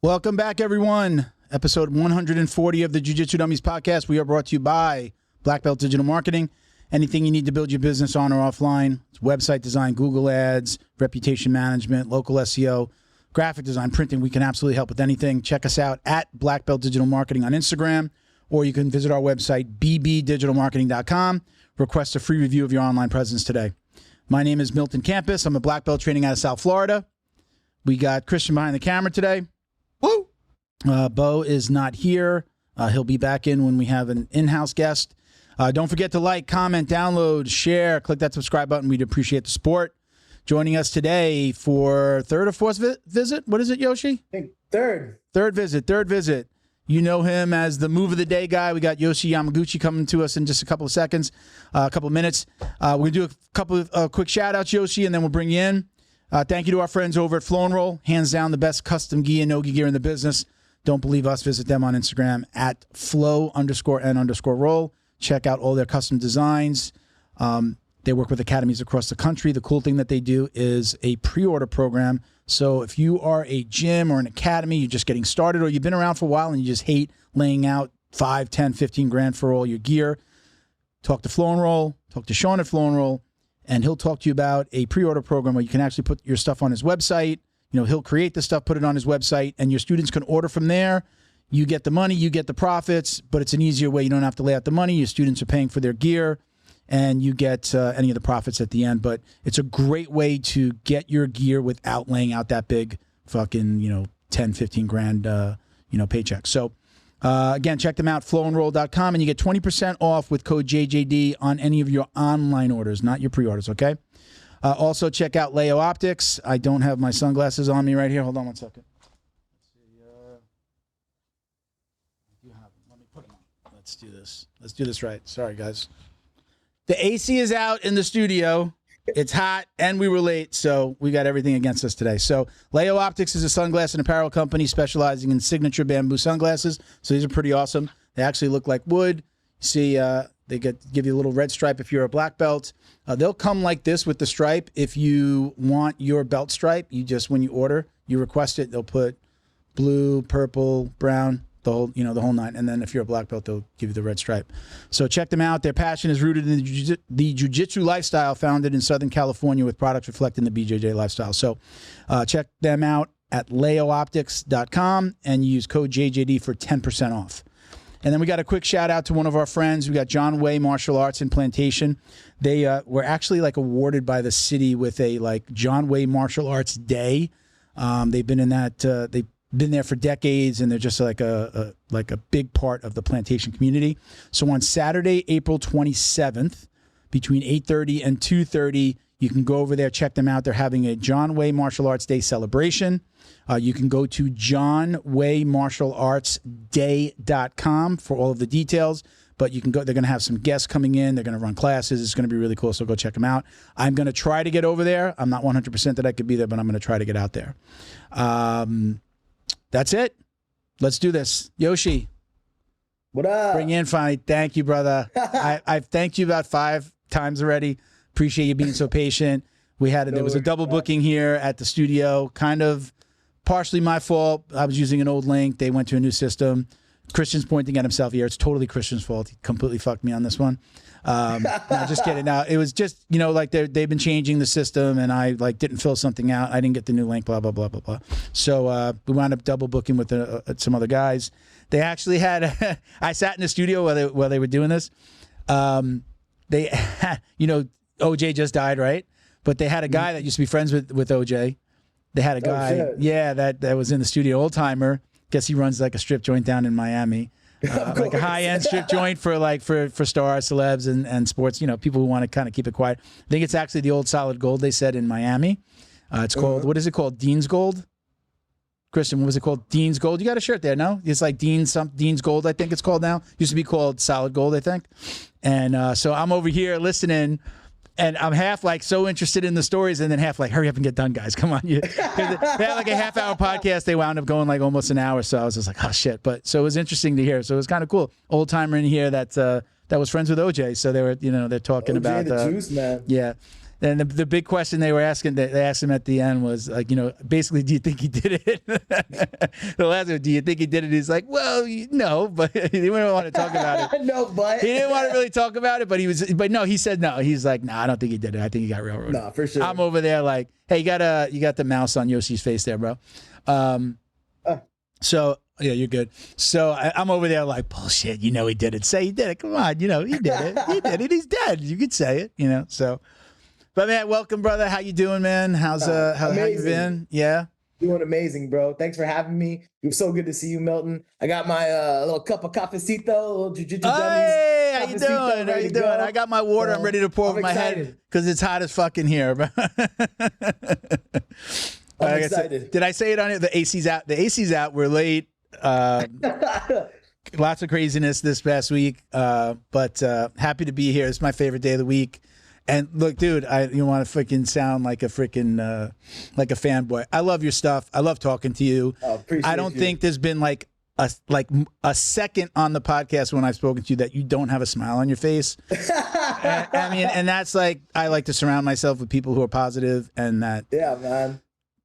Welcome back, everyone. Episode 140 of the Jiu-Jitsu Dummies podcast. We are brought to you by Black Belt Digital Marketing. Anything you need to build your business on or offline. It's website design, Google Ads, reputation management, local SEO, graphic design, printing. We can absolutely help with anything. Check us out at Black Belt Digital Marketing on Instagram, or you can visit our website, bbdigitalmarketing.com. Request a free review of your online presence today. My name is Milton Campus. I'm a black belt training out of South Florida. We got Christian behind the camera today. Woo! Bo is not here. He'll be back in when we have an in-house guest. Don't forget to like, comment, download, share, click that subscribe button. We'd appreciate the support. Joining us today for third or fourth visit. What is it, Yoshi? I think third. Third visit. You know him as the move of the day guy. We got Yoshi Yamaguchi coming to us in just a couple of seconds, a couple of minutes. We're going to do a couple of quick shout-outs, Yoshi, and then we'll bring you in. Thank you to our friends over at Flow and Roll. Hands down, the best custom gi and no-gi gear in the business. Don't believe us? Visit them on Instagram at flow_and_roll. Check out all their custom designs. They work with academies across the country. The cool thing that they do is a pre-order program. So if you are a gym or an academy, you're just getting started, or you've been around for a while and you just hate laying out 5, 10, 15 grand for all your gear, talk to Flow and Roll, talk to Sean at Flow and Roll, and he'll talk to you about a pre-order program where you can actually put your stuff on his website. You know, he'll create the stuff, put it on his website, and your students can order from there. You get the money, you get the profits, but it's an easier way. You don't have to lay out the money. Your students are paying for their gear, and you get any of the profits at the end. But it's a great way to get your gear without laying out that big fucking, 10, 15 grand, paycheck. So, again, check them out, flowandroll.com, and you get 20% off with code JJD on any of your online orders, not your pre-orders, okay? Also, check out Leo Optics. I don't have my sunglasses on me right here. Hold on one second. Let's see. Let me put them on. Let's do this. Let's do this right. Sorry, guys. The AC is out in the studio. It's hot, and we were late, so we got everything against us today. So Leo Optics is a sunglass and apparel company specializing in signature bamboo sunglasses. So these are pretty awesome. They actually look like wood. You see, they give you a little red stripe if you're a black belt. They'll come like this with the stripe. If you want your belt stripe, when you order, you request it. They'll put blue, purple, brown, the whole nine. And then if you're a black belt, they'll give you the red stripe. So check them out. Their passion is rooted in the jiu-jitsu lifestyle, founded in Southern California with products reflecting the BJJ lifestyle. So check them out at leooptics.com and use code JJD for 10% off. And then we got a quick shout out to one of our friends. We got John Way Martial Arts in Plantation. They were actually awarded by the city with a John Way Martial Arts Day. They've been in that. They've been there for decades, and they're just like a big part of the Plantation community. So on Saturday, April 27th, between 8:30 and 2:30, you can go over there, check them out. They're having a John Way Martial Arts Day celebration. You can go to johnwaymartialartsday.com for all of the details. But you can go. They're going to have some guests coming in. They're going to run classes. It's going to be really cool. So go check them out. I'm going to try to get over there. I'm not 100% that I could be there, but I'm going to try to get out there. That's it. Let's do this. Yoshi. What up? Bring in finally. Thank you, brother. I've thanked you about 5 times already. Appreciate you being so patient. There was a double booking here at the studio. Kind of partially my fault. I was using an old link. They went to a new system. Christian's pointing at himself here. It's totally Christian's fault. He completely fucked me on this one. No, just kidding. Now it was just they've been changing the system, and I didn't fill something out. I didn't get the new link. Blah blah blah blah blah. So we wound up double booking with some other guys. They actually had. I sat in the studio while they were doing this. They had, OJ just died, right? But they had a guy that used to be friends with OJ. They had a guy, that was in the studio, old timer. Guess he runs a strip joint down in Miami, a high end strip joint for stars, celebs, and sports. People who want to kind of keep it quiet. I think it's actually the old Solid Gold they said in Miami. It's called what is it called? Dean's Gold. Christian, what was it called? Dean's Gold. You got a shirt there, no? It's like Dean's Gold, I think it's called now. Used to be called Solid Gold, I think. And so I'm over here listening. And I'm half so interested in the stories, and then half hurry up and get done, guys. Come on. They had a half-hour podcast. They wound up going almost an hour. So I was just oh, shit. But so it was interesting to hear. So it was kind of cool. Old timer in here that was friends with OJ. So they were, they're talking OJ about the juice, man. Yeah. And the big question they asked him at the end was like, basically, do you think he did it? The last one, do you think he did it? He's like, well, no, but he didn't want to talk about it. No, but he didn't want to really talk about it, but no, he said no. He's like, no, I don't think he did it. I think he got railroaded. No, for sure. I'm over there like, hey, you got the mouse on Yoshi's face there, bro. So yeah, you're good. So I'm over there like, bullshit. He did it. Say he did it. Come on, he did it. He did it. He's dead. You could say it. So. But man, welcome, brother. How you doing, man? How you been? Yeah. Doing amazing, bro. Thanks for having me. It was so good to see you, Milton. I got my little cup of cafecito, little jiu-jitsu dummies. Hey, how you doing? How you doing? I got my water. I'm ready to pour over my head because it's hot as fucking here, bro. I'm excited. Did I say it on it? The AC's out. The AC's out. We're late. Lots of craziness this past week, but happy to be here. It's my favorite day of the week. And look, dude, you want to freaking sound like a freaking like a fanboy. I love your stuff. I love talking to you. I don't think there's been like a second on the podcast when I've spoken to you that you don't have a smile on your face. and that's like, I like to surround myself with people who are positive, and that. Yeah, man.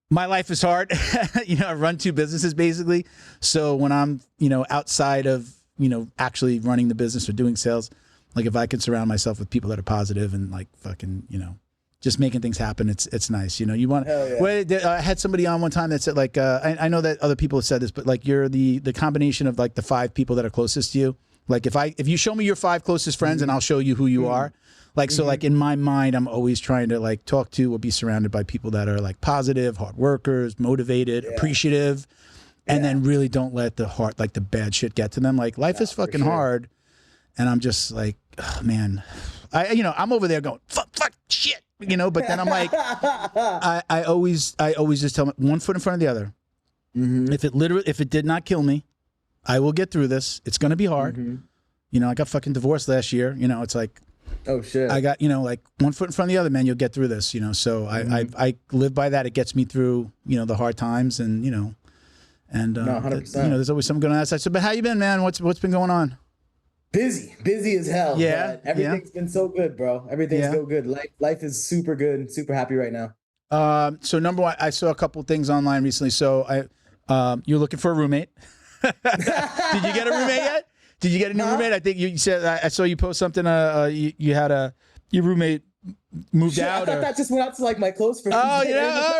My life is hard. I run 2 businesses basically. So when I'm, outside of, actually running the business or doing sales, like if I could surround myself with people that are positive and like fucking, just making things happen, it's nice. You want. Yeah. I had somebody on one time that said like, I know that other people have said this, but like you're the combination of like the 5 people that are closest to you. Like if you show me your 5 closest friends, and I'll show you who you are. Like, so like in my mind, I'm always trying to like talk to or be surrounded by people that are like positive, hard workers, motivated, appreciative, and then really don't let the bad shit get to them. Like life is fucking hard. And I'm just like, oh, man, I'm over there going, fuck shit, but then I'm like, I always just tell them 1 foot in front of the other. If it did not kill me, I will get through this. It's going to be hard. I got fucking divorced last year. It's like, oh shit. I got, like 1 foot in front of the other, man, you'll get through this, So I live by that. It gets me through, the hard times and, and, 100%. There's always something going on outside. So, but how you been, man? What's been going on? Busy as hell. Yeah. But everything's been so good, bro. Everything's so good. Life is super good. Super happy right now. So number one, I saw a couple things online recently. So you're looking for a roommate. Did you get a roommate yet? Did you get a new roommate? I think you said, I saw you post something. You had your roommate moved out. I thought that just went out to like my close friends. Oh, all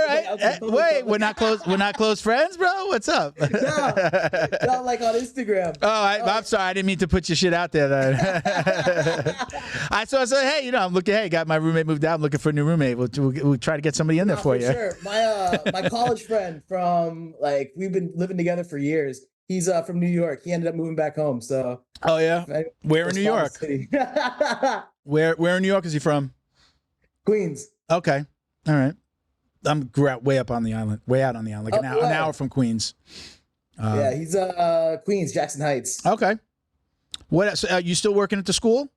right. Wait, we're not close friends, bro. What's up? No, like on Instagram. Oh, I'm sorry. I didn't mean to put your shit out there. Then. I said, hey, I'm looking. Hey, got my roommate moved out. I'm looking for a new roommate. We'll try to get somebody in there for you. Sure. My college friend from we've been living together for years. He's from New York. He ended up moving back home. So. Oh yeah. Where in New York? Where in New York is he from? Queens. Okay. All right. I'm way up on the island, way out on the island, like an hour from Queens. Yeah, he's Queens, Jackson Heights. Okay. What? So, you still working at the school?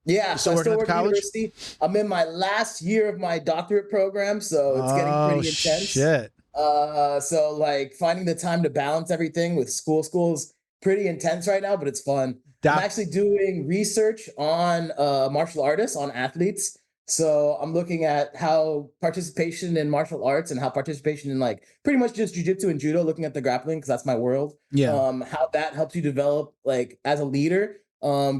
Yeah, so I still working at university. I'm in my last year of my doctorate program, so it's getting pretty intense. Shit. So like finding the time to balance everything with school's pretty intense right now, but it's fun. I'm actually doing research on martial artists, on athletes. So I'm looking at how participation in martial arts and how participation in like pretty much just jiu-jitsu and judo, looking at the grappling, because that's my world. Yeah. How that helps you develop like as a leader,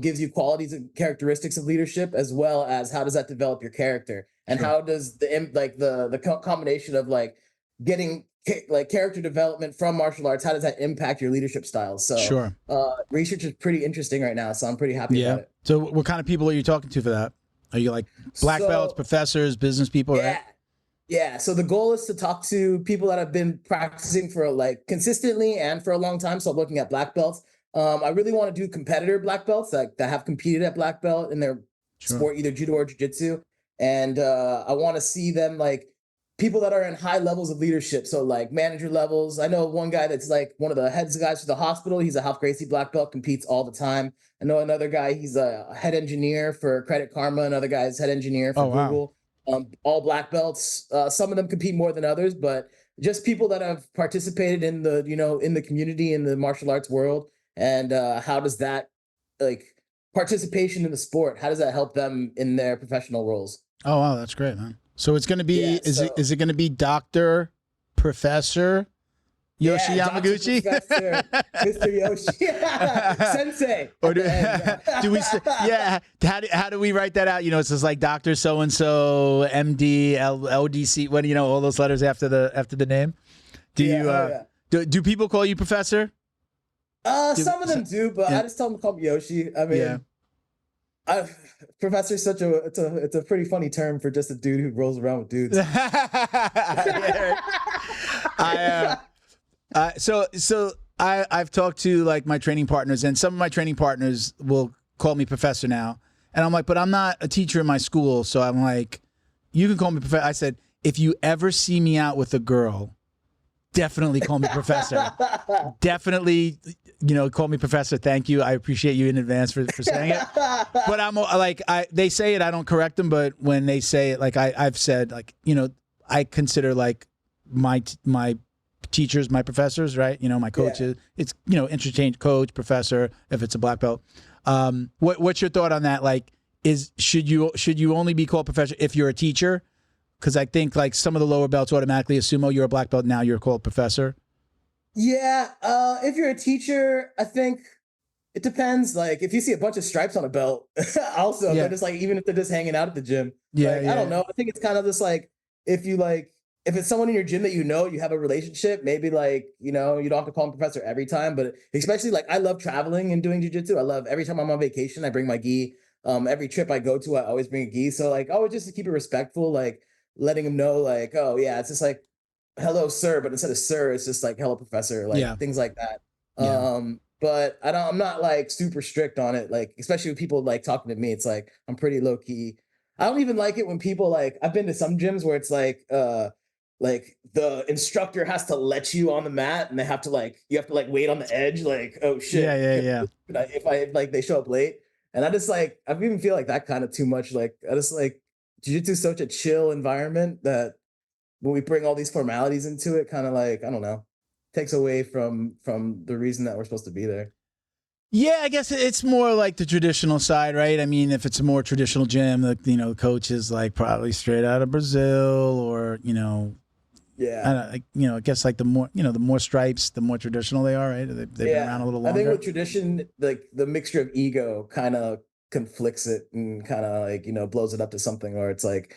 gives you qualities and characteristics of leadership, as well as how does that develop your character, and how does the combination of like getting like character development from martial arts, how does that impact your leadership styles? So research is pretty interesting right now, so I'm pretty happy about it. So what kind of people are you talking to for that? Are you like black belts, professors, business people? Yeah. Right? Yeah. So the goal is to talk to people that have been practicing for like consistently and for a long time. So I'm looking at black belts. I really want to do competitor black belts that have competed at black belt in their sport, either judo or jiu-jitsu. And I want to see them like people that are in high levels of leadership. So like manager levels. I know one guy that's like one of the heads guys for the hospital. He's a Half Gracie black belt, competes all the time. I know another guy, he's a head engineer for Credit Karma. Another guy's head engineer for Google. All black belts. Some of them compete more than others, but just people that have participated in the, in the community, in the martial arts world. And how does that like participation in the sport, how does that help them in their professional roles? Oh, wow, that's great, man. So it's going to be, Yeah, is it going to be Dr. Professor Yoshi Yamaguchi? Dr. Professor, Mr. Yoshi, Sensei. Or At do, the end, do we, yeah, how do we write that out? You know, it's just like Dr. So-and-so, MD, LDC, what, you know, all those letters after the name. Do yeah, you, oh, do people call you Professor? some of them do, but Yeah. I just tell them to call me Yoshi. I Yeah. mean, Professor's such it's a pretty funny term for just a dude who rolls around with dudes. I've talked to like my training partners, and some of my training partners will call me Professor now, and I'm like, but I'm not a teacher in my school, so I'm like, you can call me Professor. I said, if you ever see me out with a girl, definitely call me Professor. Definitely, you know, call me Professor. Thank you. I appreciate you in advance for saying it. But I'm like, they say it, I don't correct them, but when they say it, like I've said, like, you know, I consider like my teachers, my professors, right? You know, my coaches. Yeah. It's, you know, interchange coach, professor, if it's a black belt. What's your thought on that? Like, should you only be called professor if you're a teacher? Because I think like some of the lower belts automatically assume, oh, you're a black belt, now you're called professor. Yeah, if you're a teacher, I think it depends. Like, if you see a bunch of stripes on a belt, also, they're just like, even if they're just hanging out at the gym, like, I don't know. I think it's kind of just like, if it's someone in your gym that you know, you have a relationship, maybe like, you know, you don't have to call him professor every time, but especially like, I love traveling and doing jiu-jitsu. I love every time I'm on vacation, I bring my gi. Every trip I go to, I always bring a gi. So like, always just to keep it respectful, like letting him know, like, oh yeah, it's just like, hello, sir, but instead of sir, it's just like hello, professor, like things like that. But I'm not like super strict on it, like especially with people like talking to me. It's like I'm pretty low key. I don't even like it when people like, I've been to some gyms where it's like the instructor has to let you on the mat, and they have to like, you have to like wait on the edge, like, oh shit, if I like they show up late, and I just like, I even feel like that kind of too much. Like, I just like, jiu-jitsu is such a chill environment that when we bring all these formalities into it, kind of like, I don't know, takes away from the reason that we're supposed to be there. Yeah, I guess it's more like the traditional side, right? I mean, if it's a more traditional gym, the, you know, the coach is like probably straight out of Brazil, or, you know, I guess like the more stripes, the more traditional they are, right? They've been around a little longer. I think with tradition, like the mixture of ego kind of conflicts it and kind of like, you know, blows it up to something where it's like,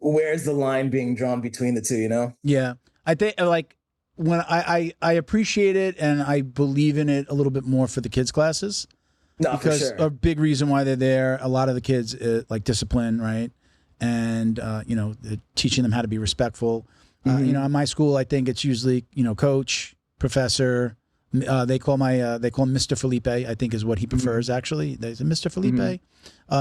where's the line being drawn between the two, you know? Yeah. I think like when I appreciate it and I believe in it a little bit more for the kids classes. No, because for sure. A big reason why they're there, a lot of the kids like discipline, right? And, you know, teaching them how to be respectful. You know, in my school, I think it's usually, you know, coach, professor. They call him Mr. Felipe, I think is what he prefers, actually. There's a Mr. Felipe.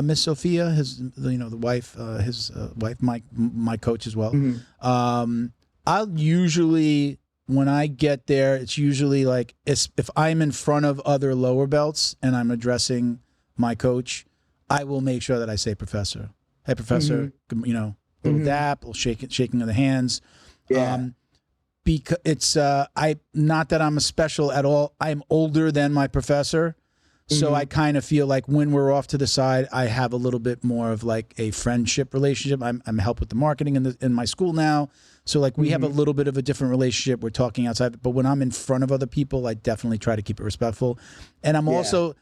Miss Sophia, his, you know, the wife, his wife, my coach as well. I'll usually, when I get there, it's usually like, if I'm in front of other lower belts and I'm addressing my coach, I will make sure that I say professor. Hey, professor, you know, little dap, little shaking of the hands. Because it's not that I'm a special at all. I'm older than my professor, so I kind of feel like when we're off to the side, I have a little bit more of like a friendship relationship. I'm help with the marketing in my school now, so like we have a little bit of a different relationship. We're talking outside, but when I'm in front of other people, I definitely try to keep it respectful. And I'm also,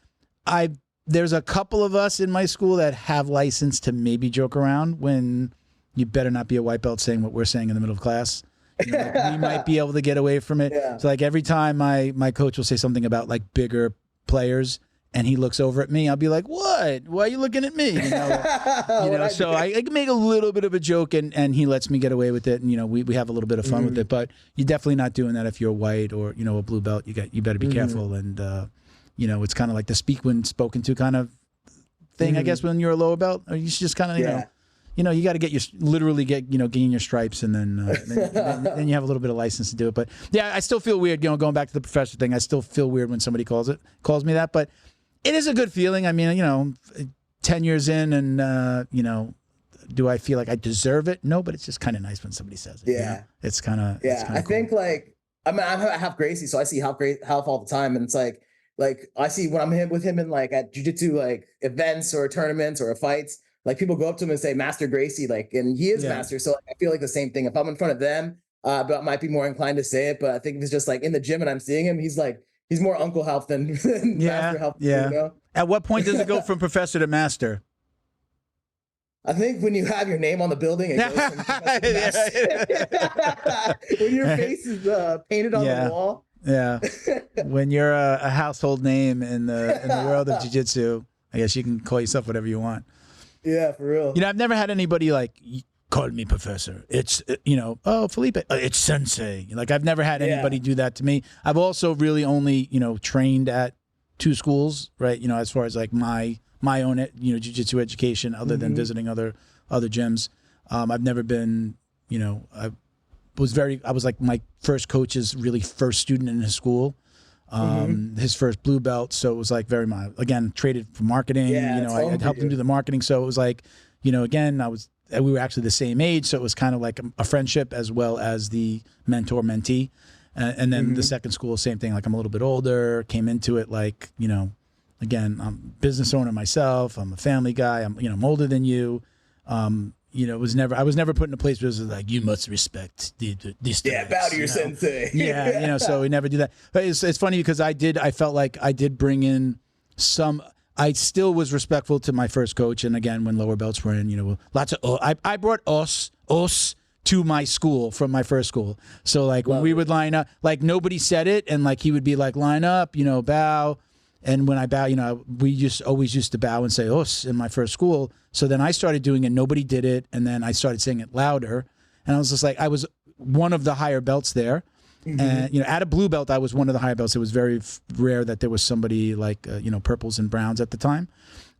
there's a couple of us in my school that have license to maybe joke around when. You better not be a white belt saying what we're saying in the middle of class. You know, like we might be able to get away from it. So like every time my coach will say something about like bigger players and he looks over at me, I'll be like, what? Why are you looking at me? You know, so I can make a little bit of a joke and he lets me get away with it. And, you know, we have a little bit of fun with it, but you're definitely not doing that if you're white or, you know, a blue belt. You better be careful. And, you know, it's kind of like the speak when spoken to kind of thing, I guess, when you're a lower belt, or you should just kind of, you know, you got to gain your stripes, and then then you have a little bit of license to do it. But yeah, I still feel weird, you know, going back to the professor thing. I still feel weird when somebody calls me that, but it is a good feeling. I mean, you know, 10 years in, and you know, do I feel like I deserve it? No, but it's just kind of nice when somebody says it. You know? It's kind of I cool. think like I have Gracie, so I see Half all the time, and it's like I see when I'm with him in like at jiu-jitsu like events or tournaments or fights. like people go up to him and say Master Gracie, like, and he is master. So I feel like the same thing. If I'm in front of them, but I might be more inclined to say it. But I think if it's just like in the gym and I'm seeing him, he's more Uncle Health than Master Health. Yeah. You know? At what point does it go from professor to master? I think when you have your name on the building, it goes from professor to master. When your face is painted on the wall. Yeah. When you're a household name in the world of jiu-jitsu, I guess you can call yourself whatever you want. Yeah, for real. You know, I've never had anybody like call me professor. It's, you know, oh, Felipe, it's sensei. Like, I've never had anybody do that to me. I've also really only, you know, trained at 2 schools, right? You know, as far as like my own, you know, jiu-jitsu education, other than visiting other gyms. I've never been, you know, I was like my first coach's really first student in his school. His first blue belt. So it was like very much, again, traded for marketing. You know, I helped him do the marketing. So it was like, you know, again, we were actually the same age. So it was kind of like a friendship as well as the mentor-mentee. And then the second school, same thing. Like, I'm a little bit older, came into it like, you know, again, I'm a business owner myself. I'm a family guy. I'm older than you. You know, I was never put in a place where it was like, you must respect this. Yeah, bow to your sensei. Yeah, you know, so we never do that. But it's funny because I felt like I did bring in some. I still was respectful to my first coach, and again, when lower belts were in, you know, lots of. I brought us to my school from my first school. So like when we would line up, like nobody said it, and like he would be like, line up, you know, bow. And when I bow, you know, we just always used to bow and say "os" in my first school. So then I started doing it. Nobody did it, and then I started saying it louder. And I was just like, I was one of the higher belts there, and you know, at a blue belt, I was one of the higher belts. It was very rare that there was somebody like you know, purples and browns at the time.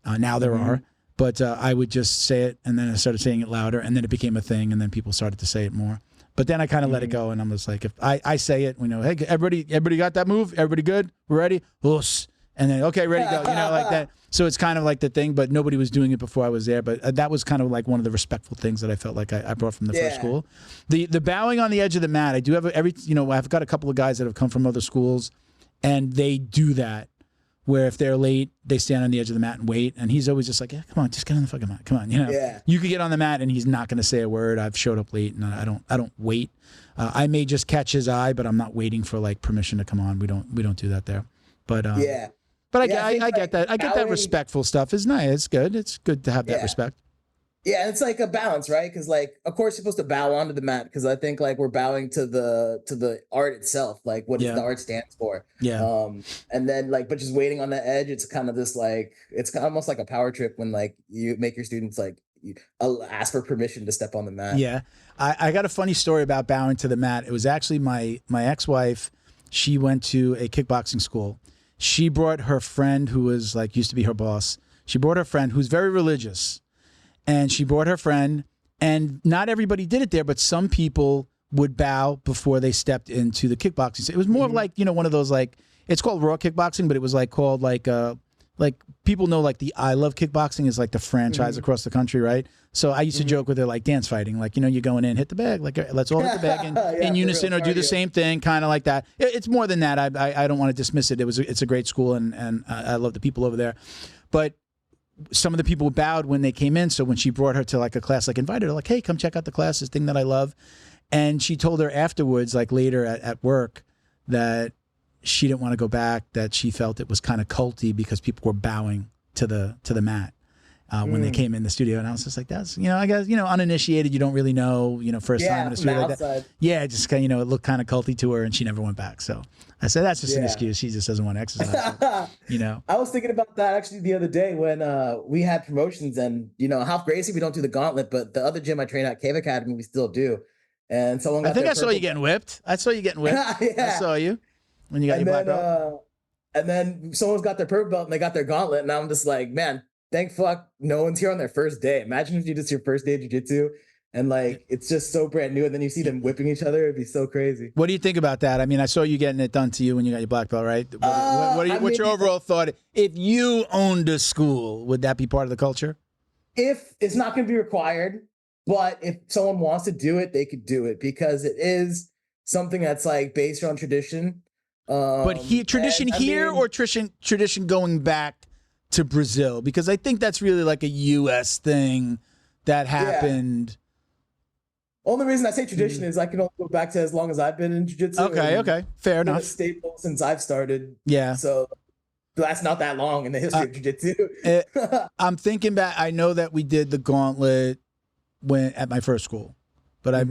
Now there are, but I would just say it, and then I started saying it louder, and then it became a thing, and then people started to say it more. But then I kind of let it go, and I'm just like, if I say it, we know, hey, everybody got that move? Everybody good? We're ready? Os. And then, okay, ready to go, you know, like that. So it's kind of like the thing, but nobody was doing it before I was there. But that was kind of like one of the respectful things that I felt like I brought from the first school. The bowing on the edge of the mat, I do have I've got a couple of guys that have come from other schools, and they do that, where if they're late, they stand on the edge of the mat and wait. And he's always just like, yeah, come on, just get on the fucking mat. Come on, you know. You could get on the mat and he's not going to say a word. I've showed up late and I don't wait. I may just catch his eye, but I'm not waiting for like permission to come on. We don't do that there. But But I get that. I get that respectful stuff is nice. It's good. It's good to have that respect. Yeah, it's like a balance, right? Because like, of course, you're supposed to bow onto the mat. Because I think like we're bowing to the art itself, like what the art stands for. Yeah. And then like, but just waiting on the edge, it's kind of this like, it's almost like a power trip when like you make your students like ask for permission to step on the mat. Yeah, I got a funny story about bowing to the mat. It was actually my ex-wife. She went to a kickboxing school. She brought her friend who was like, used to be her boss. She brought her friend who's very religious, and she brought her friend, and not everybody did it there, but some people would bow before they stepped into the kickboxing. It was more of like, you know, one of those like, it's called raw kickboxing, but it was like called like people know like the I Love Kickboxing is like the franchise across the country, right? So I used to joke with her like dance fighting, like, you know, you're going in, hit the bag, like let's all hit the bag in unison or do the same thing, kind of like that. It's more than that. I don't want to dismiss it. It's a great school, and I love the people over there. But some of the people bowed when they came in. So when she brought her to like a class, like invited her, like, hey, come check out the class, this thing that I love. And she told her afterwards, like later at work, that she didn't want to go back, that she felt it was kind of culty because people were bowing to the mat when they came in the studio. And I was just like, that's, you know, I guess, you know, uninitiated, you don't really know, you know, first time in a studio like that. Yeah, just kind of, you know, it looked kind of culty to her, and she never went back. So I said, that's just an excuse. She just doesn't want to exercise. So, you know, I was thinking about that actually the other day when we had promotions, and, you know, Half Gracie, we don't do the gauntlet, but the other gym I train at, Cave Academy, we still do. And someone got I saw you getting whipped. I saw you getting whipped. I saw you when you got your black belt. And then someone's got their purple belt and they got their gauntlet. And I'm just like, man, thank fuck no one's here on their first day. Imagine if you just your first day of jiu-jitsu and like it's just so brand new, and then you see them whipping each other. It'd be so crazy. What do you think about that? I mean, I saw you getting it done to you when you got your black belt, right? What's your overall thought? If you owned a school, would that be part of the culture? If it's not going to be required, but if someone wants to do it, they could do it, because it is something that's like based on tradition. But tradition here or tradition going back to Brazil? Because I think that's really like a U.S. thing that happened. Only reason I say tradition is I can only go back to as long as I've been in jiu-jitsu. Okay, fair enough. It's been a staple since I've started. Yeah. So that's not that long in the history of jiu-jitsu. I'm thinking back. I know that we did the gauntlet at my first school, but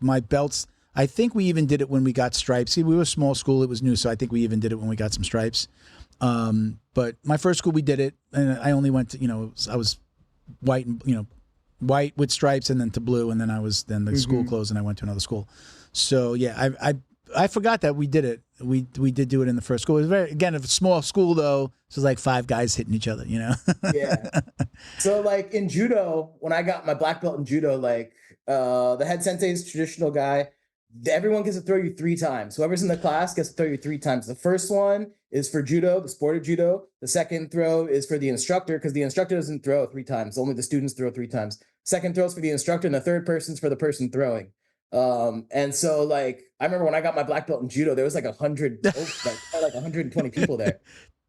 my belts. I think we even did it when we got stripes. See, we were a small school; it was new, so I think we even did it when we got some stripes. But my first school, we did it, and I only went to I was white and white with stripes, and then to blue, and then the school closed, and I went to another school. So yeah, I forgot that we did it. We did do it in the first school. It was a small school though. So it was like 5 guys hitting each other, Yeah. So like in judo, when I got my black belt in judo, like the head sensei is a traditional guy. Everyone gets to throw you 3 times. Whoever's in the class gets to throw you 3 times. The first one is for judo, the sport of judo. The second throw is for the instructor, because the instructor doesn't throw 3 times. Only the students throw 3 times. Second throw is for the instructor, and the third person's for the person throwing. And so like I remember when I got my black belt in judo, there was like 120 people there.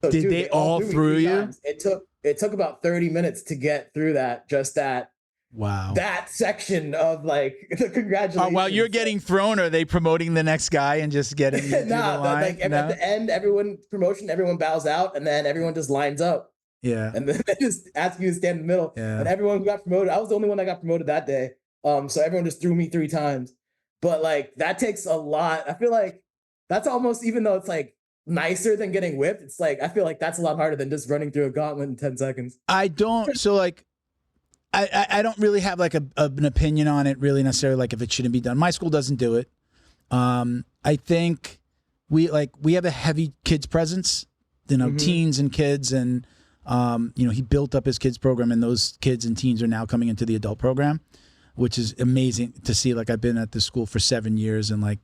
So, Did they all threw you? Times. It took about 30 minutes to get through that section of like the congratulations. While you're getting thrown, are they promoting the next guy and just getting you through the line? At the end, everyone bows out, and then everyone just lines up. Yeah. And then they just ask you to stand in the middle. Yeah. And everyone who got promoted, I was the only one that got promoted that day. So everyone just threw me 3 times. But like that takes a lot. I feel like that's almost, even though it's like nicer than getting whipped, it's like I feel like that's a lot harder than just running through a gauntlet in 10 seconds. I don't really have like an opinion on it really necessarily, like if it shouldn't be done. My school doesn't do it. I think we have a heavy kids presence, teens and kids, and he built up his kids program, and those kids and teens are now coming into the adult program, which is amazing to see. Like I've been at this school for 7 years, and like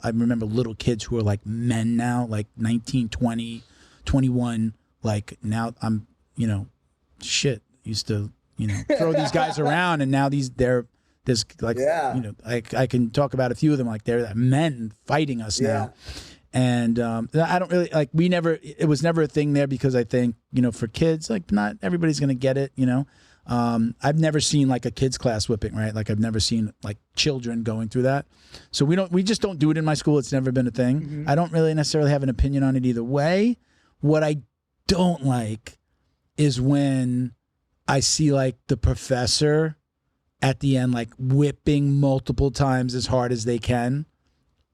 I remember little kids who are like men now, like 19, 20, 21. Like now I'm, used to, throw these guys around, and now there's like, I can talk about a few of them, like they're men fighting us now. And I don't really like, it was never a thing there, because I think, for kids, like not everybody's going to get it, I've never seen like a kids class whipping, right? Like I've never seen like children going through that. So we just don't do it in my school. It's never been a thing. I don't really necessarily have an opinion on it either way. What I don't like is when I see like the professor at the end, like whipping multiple times as hard as they can.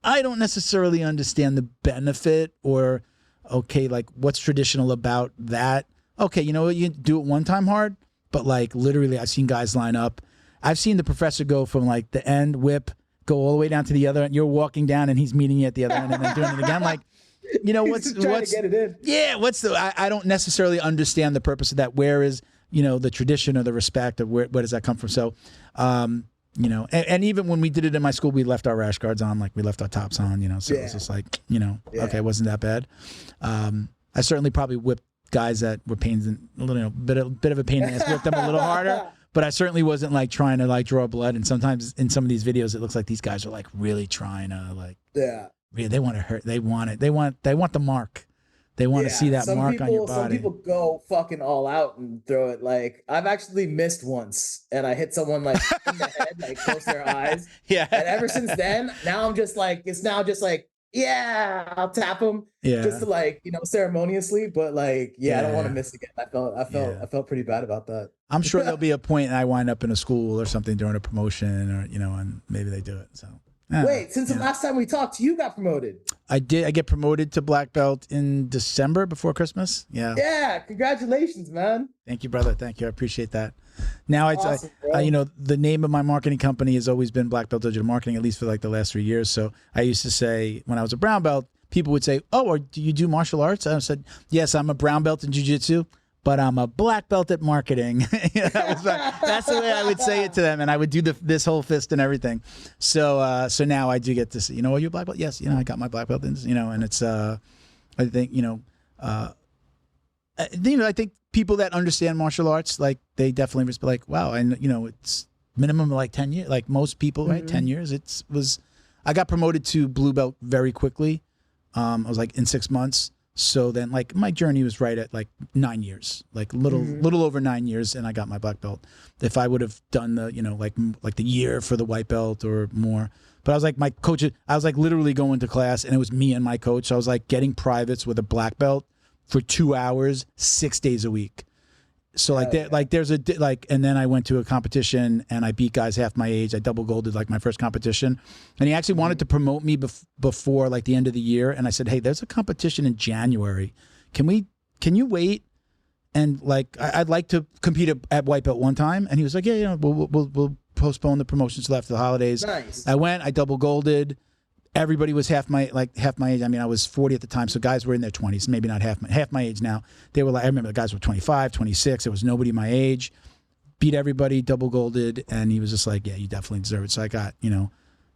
I don't necessarily understand the benefit or, okay, like what's traditional about that? Okay, you know what? You do it one time hard, but like literally I've seen guys line up. I've seen the professor go from like the end whip, go all the way down to the other end. You're walking down and he's meeting you at the other end and then doing it again. Like, what's to get it in. Yeah, I don't necessarily understand the purpose of that. Where is, the tradition or the respect of where does that come from? So, and even when we did it in my school, we left our rash guards on, like we left our tops on, so it was just like, okay, it wasn't that bad. I certainly probably whipped guys that were pains in a little, bit of a pain in the ass, whipped them a little harder, but I certainly wasn't like trying to like draw blood. And sometimes in some of these videos, it looks like these guys are like really trying to like, they want to hurt. They want it. They want the mark. They want to see that mark on your body. Some people go fucking all out and throw it. Like I've actually missed once, and I hit someone like in the head, like close their eyes. Yeah. And ever since then, now I'm just like, I'll tap them. Yeah. Just to like, ceremoniously, but like, I don't want to miss again. I felt pretty bad about that. I'm sure there'll be a point and I wind up in a school or something during a promotion, or and maybe they do it. So. Wait, since the last time we talked, you got promoted. I did. I get promoted to black belt in December before Christmas. Yeah. Yeah. Congratulations, man. Thank you, brother. Thank you. I appreciate that. Now, awesome, the name of my marketing company has always been Black Belt Digital Marketing, at least for like the last 3 years. So I used to say when I was a brown belt, people would say, "Oh, or do you do martial arts?" I said, "Yes, I'm a brown belt in jiu-jitsu, but I'm a black belt at marketing." That's the way I would say it to them, and I would do this whole fist and everything. So now I do get to see, are you a black belt? Yes, I got my black belt, and it's I think I think people that understand martial arts, like they definitely respect, like, wow, and it's minimum like 10 years, like most people, right? 10 years. I got promoted to blue belt very quickly. I was like in 6 months. So then like my journey was right at like 9 years, like little over 9 years, and I got my black belt. If I would have done the, like the year for the white belt or more. But I was like, my coach, I was like literally going to class and it was me and my coach. So I was like getting privates with a black belt for 2 hours, 6 days a week. So like and then I went to a competition and I beat guys half my age. I double golded like my first competition, and he actually wanted to promote me before like the end of the year. And I said, hey, there's a competition in January. Can you wait? And like, I'd like to compete at white belt one time. And he was like, yeah, we'll postpone the promotions till after the holidays. Nice. I went, I double golded. Everybody was half my age. I mean, I was 40 at the time, so guys were in their 20s, maybe not half my age now. They were like, I remember the guys were 25, 26. There was nobody my age. Beat everybody, double golded, and he was just like, yeah, you definitely deserve it. So I got, it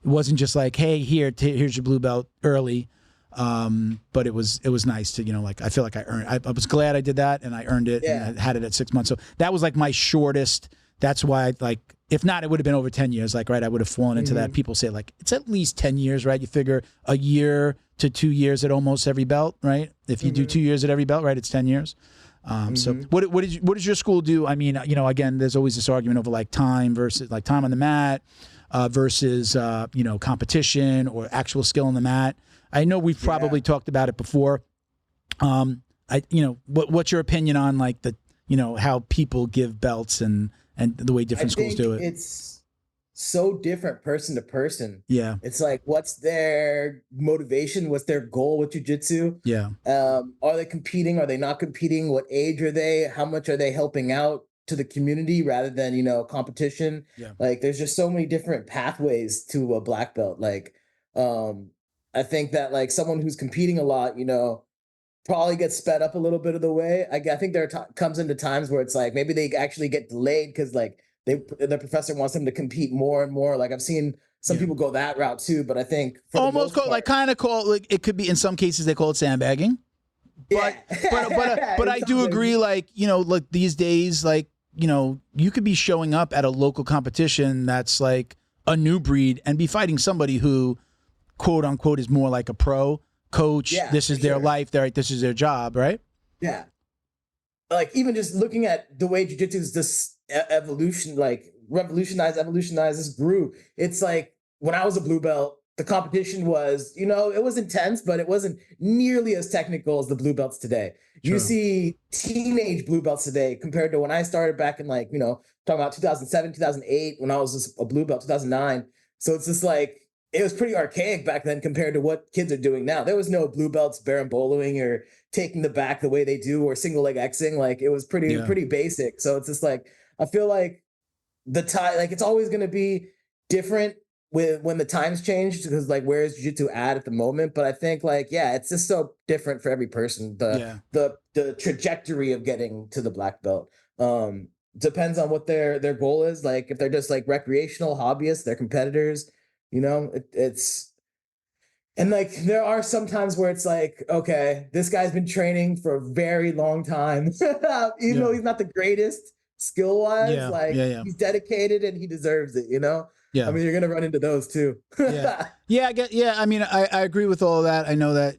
wasn't just like, hey, here's your blue belt early. But it was nice to, like, I feel like I was glad I did that and I earned it, and I had it at 6 months. So that was like my shortest. That's why, like, if not, it would have been over 10 years. Like, right, I would have fallen into that. People say, like, it's at least 10 years, right? You figure a year to 2 years at almost every belt, right? If you do 2 years at every belt, right, it's 10 years. So what does your school do? I mean, again, there's always this argument over, like, time versus, like, time on the mat versus, competition or actual skill on the mat. I know we've probably talked about it before. What's your opinion on, like, the, how people give belts and the way different schools do it? It's so different person to person. Yeah. It's like, what's their motivation? What's their goal with jiu-jitsu? Yeah. Are they competing? Are they not competing? What age are they? How much are they helping out to the community rather than, competition? Yeah. Like, there's just so many different pathways to a black belt. Like, I think that, like, someone who's competing a lot, probably gets sped up a little bit of the way. I think there comes into times where it's like maybe they actually get delayed because like the professor wants them to compete more and more. Like, I've seen some people go that route too, but I think for almost kind of call like it could be, in some cases they call it sandbagging. But but I do agree, like, like these days, like, you could be showing up at a local competition that's like a new breed and be fighting somebody who, quote unquote, is more like a pro coach. This is their life. This is their job, right? Yeah. Like, even just looking at the way jiu-jitsu is this evolution, like evolutionized, grew. It's like when I was a blue belt, the competition was, it was intense, but it wasn't nearly as technical as the blue belts today. True. You see teenage blue belts today compared to when I started back in, like, talking about 2007, 2008, when I was just a blue belt, 2009. So it's just like, it was pretty archaic back then compared to what kids are doing now. There was no blue belts berimboloing or taking the back the way they do or single leg Xing. Like, it was pretty basic. So it's just like, I feel like it's always going to be different when the times change, because like, where is jiu-jitsu at the moment? But I think, like, it's just so different for every person. The trajectory of getting to the black belt depends on what their goal is. Like, if they're just like recreational hobbyists, they're competitors. It's, and like, there are some times where it's like, okay, this guy's been training for a very long time, even though he's not the greatest skill wise, he's dedicated and he deserves it, Yeah. I mean, you're going to run into those too. I mean, I agree with all of that. I know that,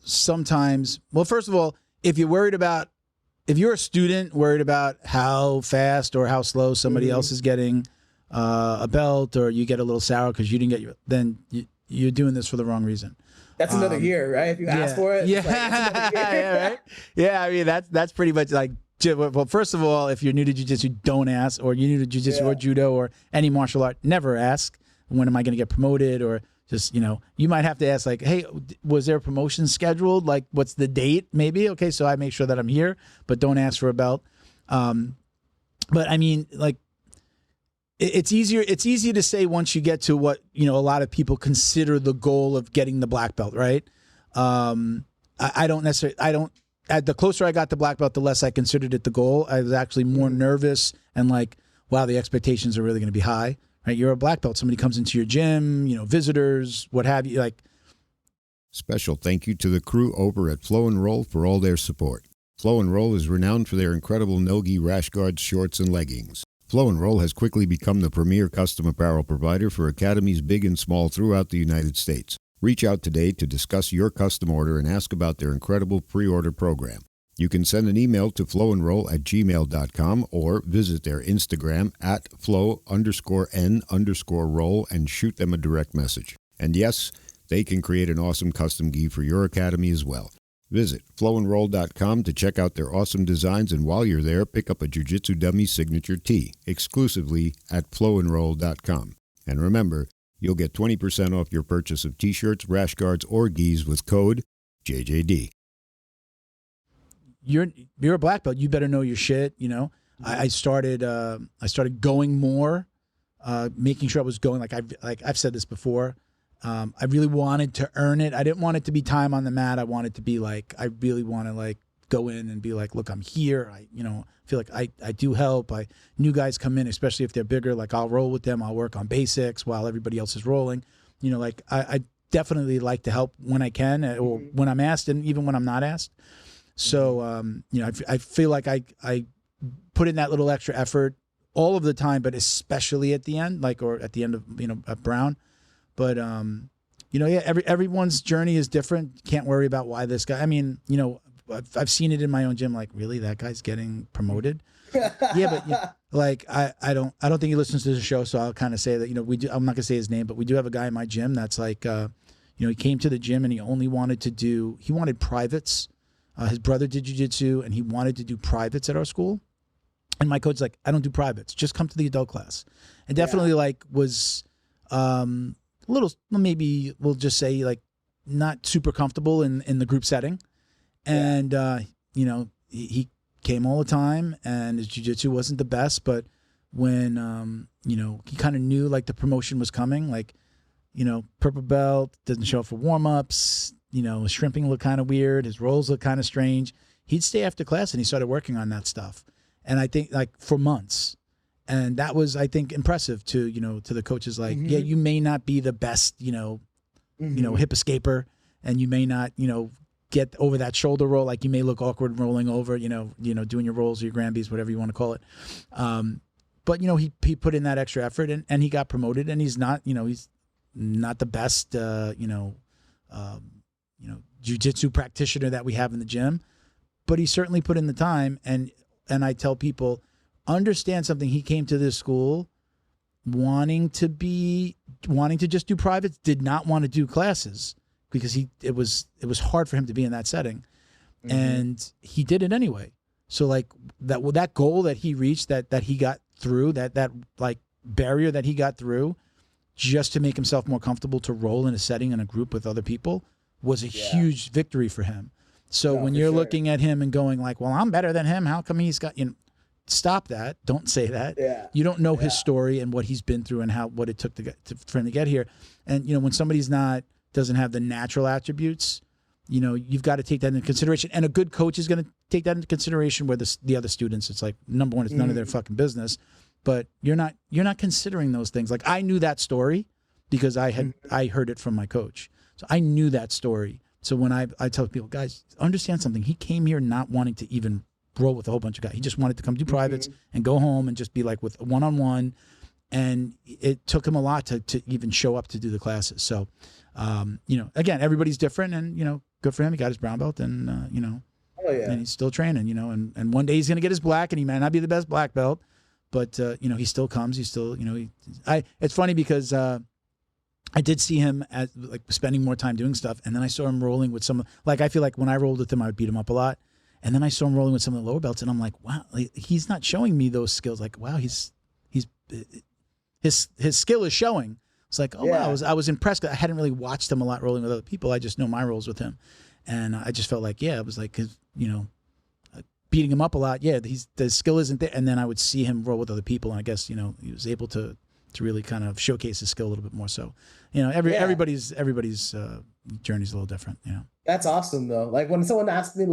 sometimes, well, first of all, if you're a student worried about how fast or how slow somebody else is getting a belt, or you get a little sour because you didn't get then you're doing this for the wrong reason. That's another year, right? If you ask for it. Right. Yeah, I mean, that's pretty much like, well, first of all, if you're new to jiu-jitsu, don't ask, or you're new to jiu-jitsu or judo or any martial art, never ask, when am I going to get promoted? Or just, you might have to ask, like, hey, was there a promotion scheduled? Like, what's the date? Maybe. Okay, so I make sure that I'm here, but don't ask for a belt. But I mean, like, it's easier to say once you get to what, a lot of people consider the goal of getting the black belt, right? The closer I got to black belt, the less I considered it the goal. I was actually more nervous and like, wow, the expectations are really going to be high, right? You're a black belt. Somebody comes into your gym, visitors, what have you, like. Special thank you to the crew over at Flow and Roll for all their support. Flow and Roll is renowned for their incredible no-gi rash guards, shorts, and leggings. Flow and Roll has quickly become the premier custom apparel provider for academies big and small throughout the United States. Reach out today to discuss your custom order and ask about their incredible pre-order program. You can send an email to flowandroll@gmail.com or visit their Instagram at flow_n_roll and shoot them a direct message. And yes, they can create an awesome custom gi for your academy as well. Visit flowandroll.com to check out their awesome designs, and while you're there, pick up a Jiu-Jitsu Dummy signature tee exclusively at flowandroll.com. And remember, you'll get 20% off your purchase of t-shirts, rash guards, or gis with code JJD. You're a black belt. You better know your shit. You know, I started going more, making sure I was going. Like I've said this before. I really wanted to earn it. I didn't want it to be time on the mat. I wanted to be like, I really want to like go in and be like, look, I'm here. I feel like I do help. New guys come in, especially if they're bigger. Like I'll roll with them. I'll work on basics while everybody else is rolling. You know, like I definitely like to help when I can, or when I'm asked, and even when I'm not asked. So, I feel like I put in that little extra effort all of the time, but especially at the end, or at the end of, at Brown. But, everyone's journey is different. Can't worry about why this guy, I've seen it in my own gym. Like, really, that guy's getting promoted? Yeah, but I don't think he listens to the show. So I'll kind of say that, I'm not gonna say his name, but we do have a guy in my gym that's like, he came to the gym and he wanted privates. His brother did jiu-jitsu and he wanted to do privates at our school. And my coach's like, I don't do privates. Just come to the adult class. And definitely was a little, maybe we'll just say not super comfortable in the group setting. And, he came all the time and his jiu-jitsu wasn't the best. But when, he kind of knew the promotion was coming, purple belt, doesn't show up for warm-ups, his shrimping looked kind of weird. His rolls looked kind of strange. He'd stay after class and he started working on that stuff. And I think for months. And that was, I think, impressive to the coaches. Yeah, you may not be the best, hip escaper, and you may not, get over that shoulder roll. Like you may look awkward rolling over, doing your rolls or your Granbys, whatever you want to call it. But, he put in that extra effort and he got promoted, and he's not, he's not the best, jiu-jitsu practitioner that we have in the gym, but he certainly put in the time. And I tell people, understand something. He came to this school wanting to just do privates, did not want to do classes because it was hard for him to be in that setting. And he did it anyway. So that goal that he reached, that he got through, that barrier that he got through just to make himself more comfortable to roll in a setting in a group with other people was a huge victory for him. So when you're looking at him and going well, I'm better than him. How come he's got, stop that. Don't say that. Yeah. You don't know his story and what he's been through and what it took for him to get here. And, when somebody's doesn't have the natural attributes, you've got to take that into consideration. And a good coach is going to take that into consideration where the other students, it's number one, it's none of their fucking business, but you're not considering those things. I knew that story because I heard it from my coach. So I knew that story. So when I tell people, guys, understand something. He came here not wanting to even roll with a whole bunch of guys. He just wanted to come do privates and go home and just be with one-on-one. And it took him a lot to even show up to do the classes. So, again, everybody's different, and, good for him. He got his brown belt and, and he's still training, and one day he's going to get his black, and he might not be the best black belt, but, he still comes. He's still, it's funny because, I did see him at spending more time doing stuff. And then I saw him rolling with some, I feel like when I rolled with him, I would beat him up a lot. And then I saw him rolling with some of the lower belts, and I'm like, wow, he's not showing me those skills. Wow, his skill is showing. It's wow, I was impressed. I hadn't really watched him a lot rolling with other people. I just know my rolls with him. And I just felt it was beating him up a lot. Yeah, the skill isn't there. And then I would see him roll with other people. And I guess, he was able to really kind of showcase his skill a little bit more. So, everybody's journey is a little different. That's awesome though. When someone asks me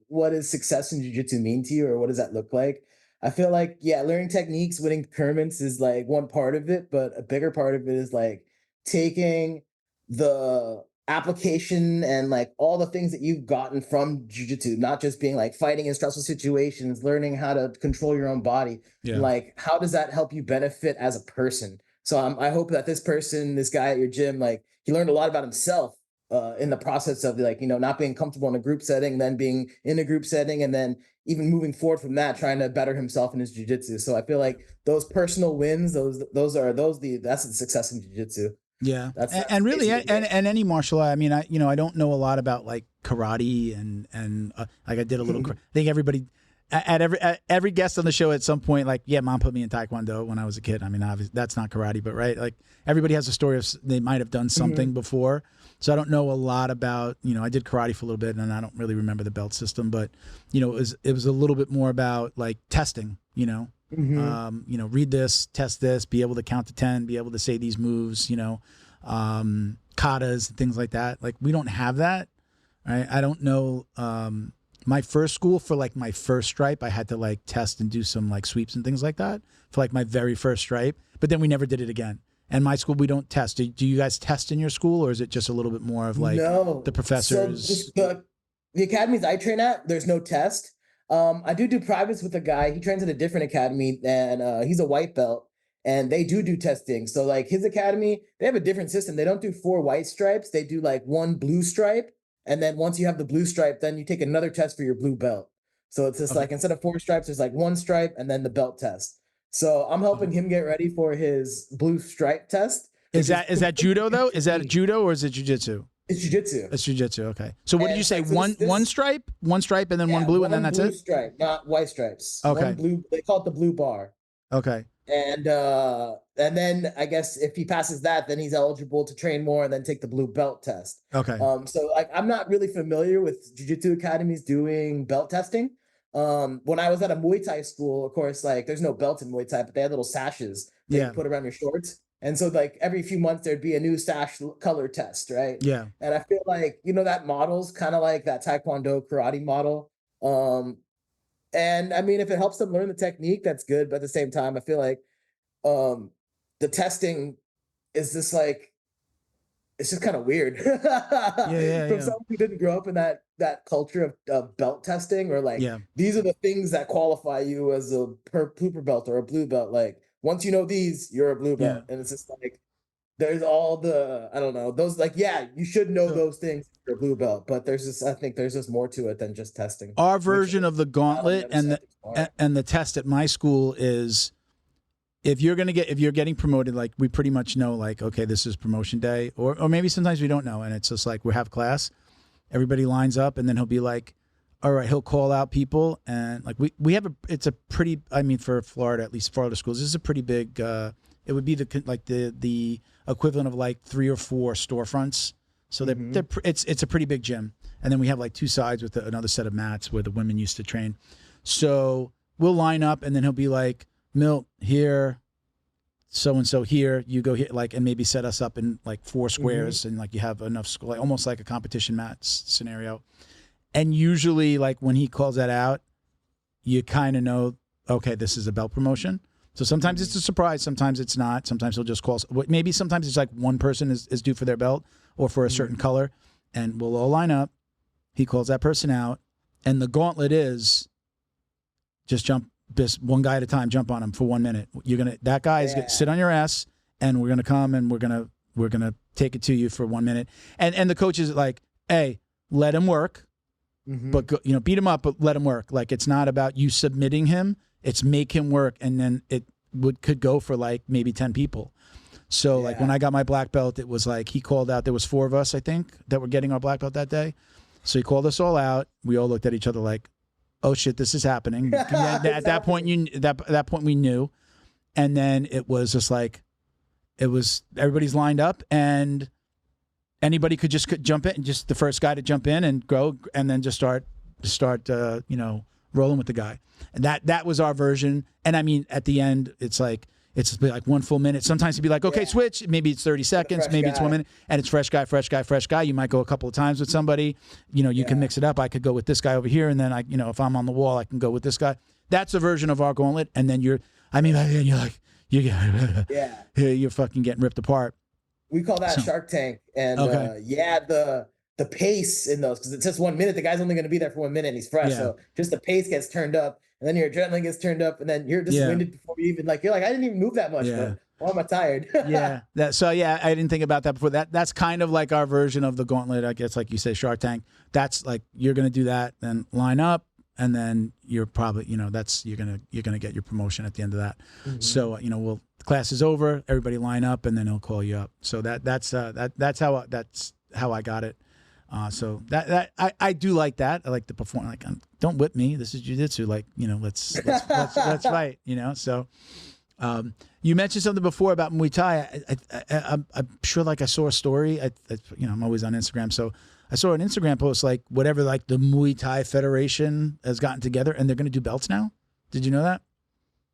what does success in jiu-jitsu mean to you, or what does that look like? I feel learning techniques, winning tournaments is one part of it, but a bigger part of it is taking the application and all the things that you've gotten from jiu-jitsu, not just being fighting in stressful situations, learning how to control your own body. Yeah. How does that help you benefit as a person? So I hope that this guy at your gym, he learned a lot about himself in the process of like, not being comfortable in a group setting, then being in a group setting, and then even moving forward from that, trying to better himself in his jiu-jitsu. So I feel like those personal wins, that's the success in jiu-jitsu. Yeah. That's and really, and any martial art. I mean, I don't know a lot about like karate and like I did a little, I think everybody, at every guest on the show at some point, like, yeah, mom put me in Taekwondo when I was a kid. I mean, obviously that's not karate, but right. Like everybody has a story of, they might've done something before. So I don't know a lot about, I did karate for a little bit and I don't really remember the belt system, but it was a little bit more about like testing, read this, test this, be able to count to 10, be able to say these moves, katas, things like that. Like we don't have that. Right. I don't know. My first school, for like my first stripe, I had to like test and do some like sweeps and things like that for like my very first stripe, but then we never did it again. And my school, we don't test. Do you guys test in your school, or is it just a little bit more of like the professors? So the academies I train at, there's no test. I do privates with a guy. He trains at a different academy, and he's a white belt, and they do testing. So like his academy, they have a different system. They don't do 4 white stripes. They do like 1 blue stripe. And then once you have the blue stripe, then you take another test for your blue belt. So it's just like, instead of 4 stripes, there's like 1 stripe and then the belt test. So I'm helping him get ready for his blue stripe test. Is that judo though? Is that judo or is it jiu-jitsu? It's jiu-jitsu. It's jiu-jitsu. Okay. So what did you say? One stripe, and then 1 blue, and then that's it? Stripe, not white stripes. Okay. 1 blue. They call it the blue bar. Okay. And then I guess if he passes that, then he's eligible to train more and then take the blue belt test. Okay. So like I'm not really familiar with jiu-jitsu academies doing belt testing. When I was at a Muay Thai school, of course, like there's no belts in Muay Thai, but they had little sashes that you put around your shorts. And so like every few months there'd be a new sash color test, right? Yeah. And I feel like, that model's kind of like that Taekwondo karate model. And I mean, if it helps them learn the technique, that's good. But at the same time, I feel like the testing is just like, it's just kind of weird. From someone who didn't grow up in that culture of belt testing, or like, these are the things that qualify you as a purple belt or a blue belt. Like once you know these, you're a blue belt. And it's just like, there's all the, I don't know, those like, you should know those things for a blue belt, but I think there's just more to it than just testing. Our version of the gauntlet and the test at my school is, if you're getting promoted, like we pretty much know, like, okay, this is promotion day, or maybe sometimes we don't know. And it's just like, we have class, everybody lines up, and then he'll be like, all right, he'll call out people. And like, we have it's a pretty, I mean, for Florida, at least Florida schools, this is a pretty big, it would be the equivalent of like 3 or 4 storefronts. So it's a pretty big gym. And then we have like 2 sides with another set of mats where the women used to train. So we'll line up, and then he'll be like, Milt here, so-and-so here, you go here, like, and maybe set us up in like 4 squares, and like you have enough, like almost like a competition match scenario. And usually, like when he calls that out, you kind of know, okay, this is a belt promotion. So sometimes it's a surprise, sometimes it's not. Sometimes he'll just call, maybe sometimes it's like one person is due for their belt or for a certain color, and we'll all line up. He calls that person out, and the gauntlet is just one guy at a time, jump on him for 1 minute. That guy is gonna sit on your ass, and we're gonna come and we're gonna take it to you for 1 minute. And the coach is like, hey, let him work, but beat him up, but let him work. Like, it's not about you submitting him, it's make him work, and then it could go for like maybe 10 people. So like when I got my black belt, it was like he called out, there was 4 of us, I think, that were getting our black belt that day. So he called us all out. We all looked at each other like, oh shit, this is happening. At that point, that point we knew. And then it was just like, everybody's lined up, and anybody could just jump in, just the first guy to jump in and go, and then just start rolling with the guy. And that was our version. And I mean, at the end, it's like 1 full minute. Sometimes it'd be like, okay, switch. Maybe it's 30 seconds, maybe it's 1 minute, and it's fresh guy. You might go a couple of times with somebody, you can mix it up. I could go with this guy over here. And then if I'm on the wall, I can go with this guy. That's a version of our gauntlet. And then you're like, you're fucking getting ripped apart. We call that Shark Tank. And the pace in those, because it's just 1 minute. The guy's only going to be there for 1 minute, and he's fresh. Yeah. So just the pace gets turned up, and then your adrenaline gets turned up, and then you're just winded before you even you're like, I didn't even move that much. But Why am I tired? Yeah. I didn't think about that before. That's kind of like our version of the gauntlet, I guess, like you say, Shark Tank. That's like, you're going to do that, then line up, and then you're probably, that's, you're going to get your promotion at the end of that. Mm-hmm. So, the class is over, everybody line up, and then he'll call you up. So that's how I got it. So that I do like that. I like the perform. Like, don't whip me. This is jiu-jitsu. Like, let's fight. So. You mentioned something before about Muay Thai. I'm sure, like, I saw a story. I'm always on Instagram, so I saw an Instagram post, like, whatever, like the Muay Thai Federation has gotten together, and they're going to do belts now. Did you know that?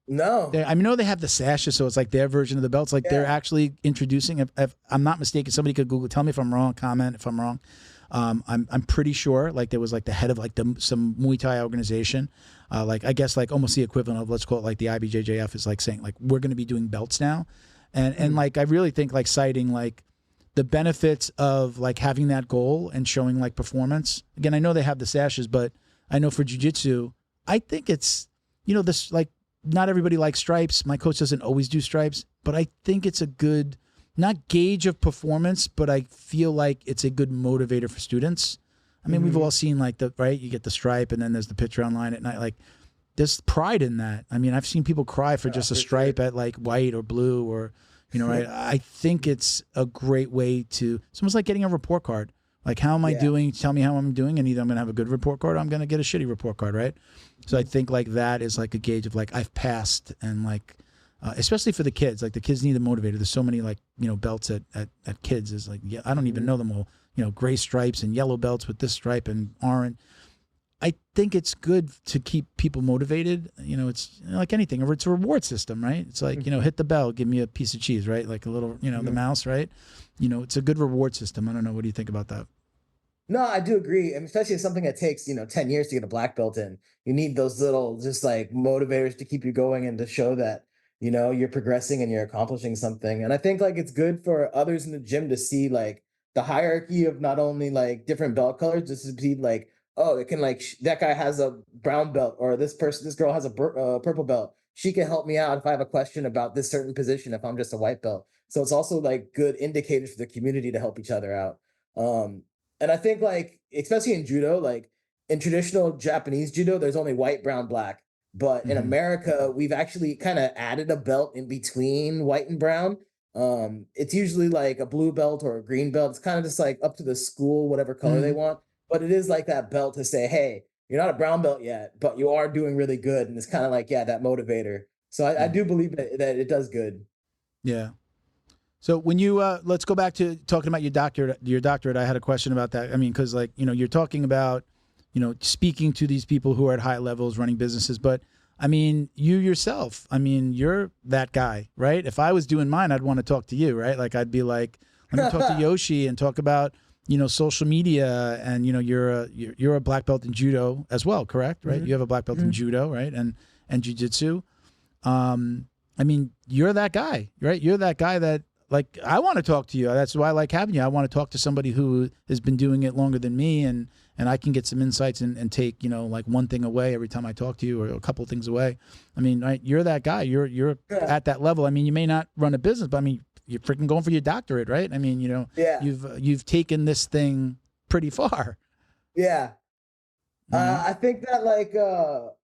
No. I know they have the sashes, so it's like their version of the belts. Like, they're actually introducing. If I'm not mistaken, somebody could Google. Tell me if I'm wrong. Comment if I'm wrong. I'm pretty sure, like, there was like the head of like some Muay Thai organization, like, I guess, like, almost the equivalent of, let's call it, like, the IBJJF is like saying, like, we're going to be doing belts now, and like, I really think, like, citing like the benefits of like having that goal and showing like performance. Again, I know they have the sashes, but I know for jiu-jitsu, I think it's, this, like, not everybody likes stripes. My coach doesn't always do stripes, but I think it's a good, not gauge of performance, but I feel like it's a good motivator for students. I mean, we've all seen, like, you get the stripe, and then there's the picture online at night. Like, there's pride in that. I mean, I've seen people cry for just a stripe at like white or blue, or, right? I think it's a great way to, it's almost like getting a report card. Like, how am I doing? Tell me how I'm doing, and either I'm going to have a good report card or I'm going to get a shitty report card, right? So I think, like, that is like a gauge of, like, I've passed, and like, especially for the kids, like, the kids need a motivator. There's so many, like, belts at kids is like, I don't even know them all, gray stripes and yellow belts with this stripe and orange. I think it's good to keep people motivated. It's like anything, or it's a reward system, right? It's like, hit the bell, give me a piece of cheese, right? Like a little, the mouse, right? It's a good reward system. I don't know. What do you think about that? No, I do agree. And especially if something that takes, 10 years to get a black belt in, you need those little, just like, motivators to keep you going and to show that, you're progressing and you're accomplishing something. And I think, like, it's good for others in the gym to see, like, the hierarchy of not only, like, different belt colors, just to see, like, oh, it can, like, that guy has a brown belt, or this girl has a purple belt. She can help me out if I have a question about this certain position if I'm just a white belt. So it's also, like, good indicators for the community to help each other out. And I think, like, especially in judo, like, in traditional Japanese judo, there's only white, brown, black. But in America, we've actually kind of added a belt in between white and brown. It's usually like a blue belt or a green belt. It's kind of just like up to the school, whatever color they want. But it is like that belt to say, hey, you're not a brown belt yet, but you are doing really good. And it's kind of like, that motivator. So I do believe that it does good. Yeah. So when you, let's go back to talking about your doctorate. I had a question about that. I mean, because, like, you're talking about, speaking to these people who are at high levels, running businesses. But I mean, you yourself, I mean, you're that guy, right? If I was doing mine, I'd want to talk to you, right? Like, I'd be like, let me talk to Yoshi and talk about, social media, and, you're a black belt in judo as well, correct? Right? You have a black belt in judo, right? And jiu-jitsu. I mean, you're that guy, right? You're that guy that, like, I want to talk to you. That's why I like having you. I want to talk to somebody who has been doing it longer than me, and I can get some insights and take, like, one thing away every time I talk to you, or a couple of things away. I mean, right, you're that guy. You're at that level. I mean, you may not run a business, but I mean, you're freaking going for your doctorate, right? I mean, you've taken this thing pretty far. Yeah. I think that, like, well,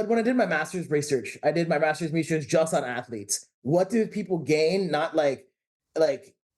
when I did my master's research, I did my master's research just on athletes. What do people gain? Not like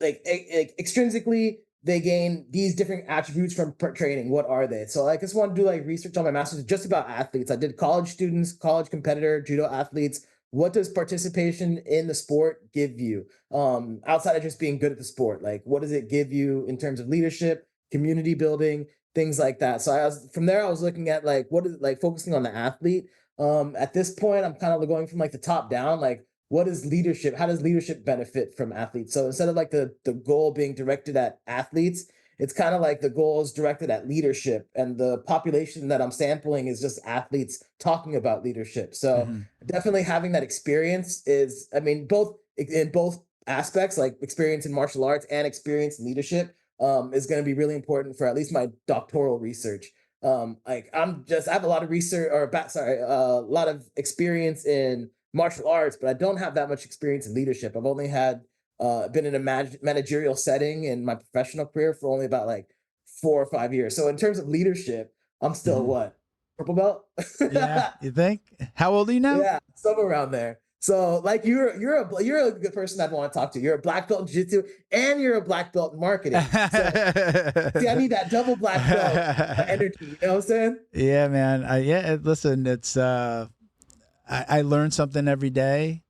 extrinsically, they gain these different attributes from training. What are they? So, like, I just want to do, like, research on my master's just about athletes. I did college students, college competitor, judo athletes. What does participation in the sport give you? Outside of just being good at the sport, like, what does it give you in terms of leadership, community building, things like that? So I was looking at, like, what is, like, focusing on the athlete. At this point, I'm kind of going from, like, the top down, like, what is leadership? How does leadership benefit from athletes? So instead of, like, the goal being directed at athletes, it's kind of like the goal is directed at leadership, and the population that I'm sampling is just athletes talking about leadership. So definitely having that experience is, I mean, both in both aspects, like experience in martial arts and experience in leadership, is going to be really important for at least my doctoral research. Like, I have a lot of research, a lot of experience in martial arts, but I don't have that much experience in leadership. I've only had been in a managerial setting in my professional career for only about like 4 or 5 years. So in terms of leadership, I'm still what, purple belt? Yeah, you think? How old are you now? Yeah, somewhere around there. So like you're a good person I'd want to talk to. You're a black belt in jiu-jitsu and you're a black belt in marketing. So see, I need that double black belt energy. You know what I'm saying? Yeah, man. Listen, it's I learn something every day,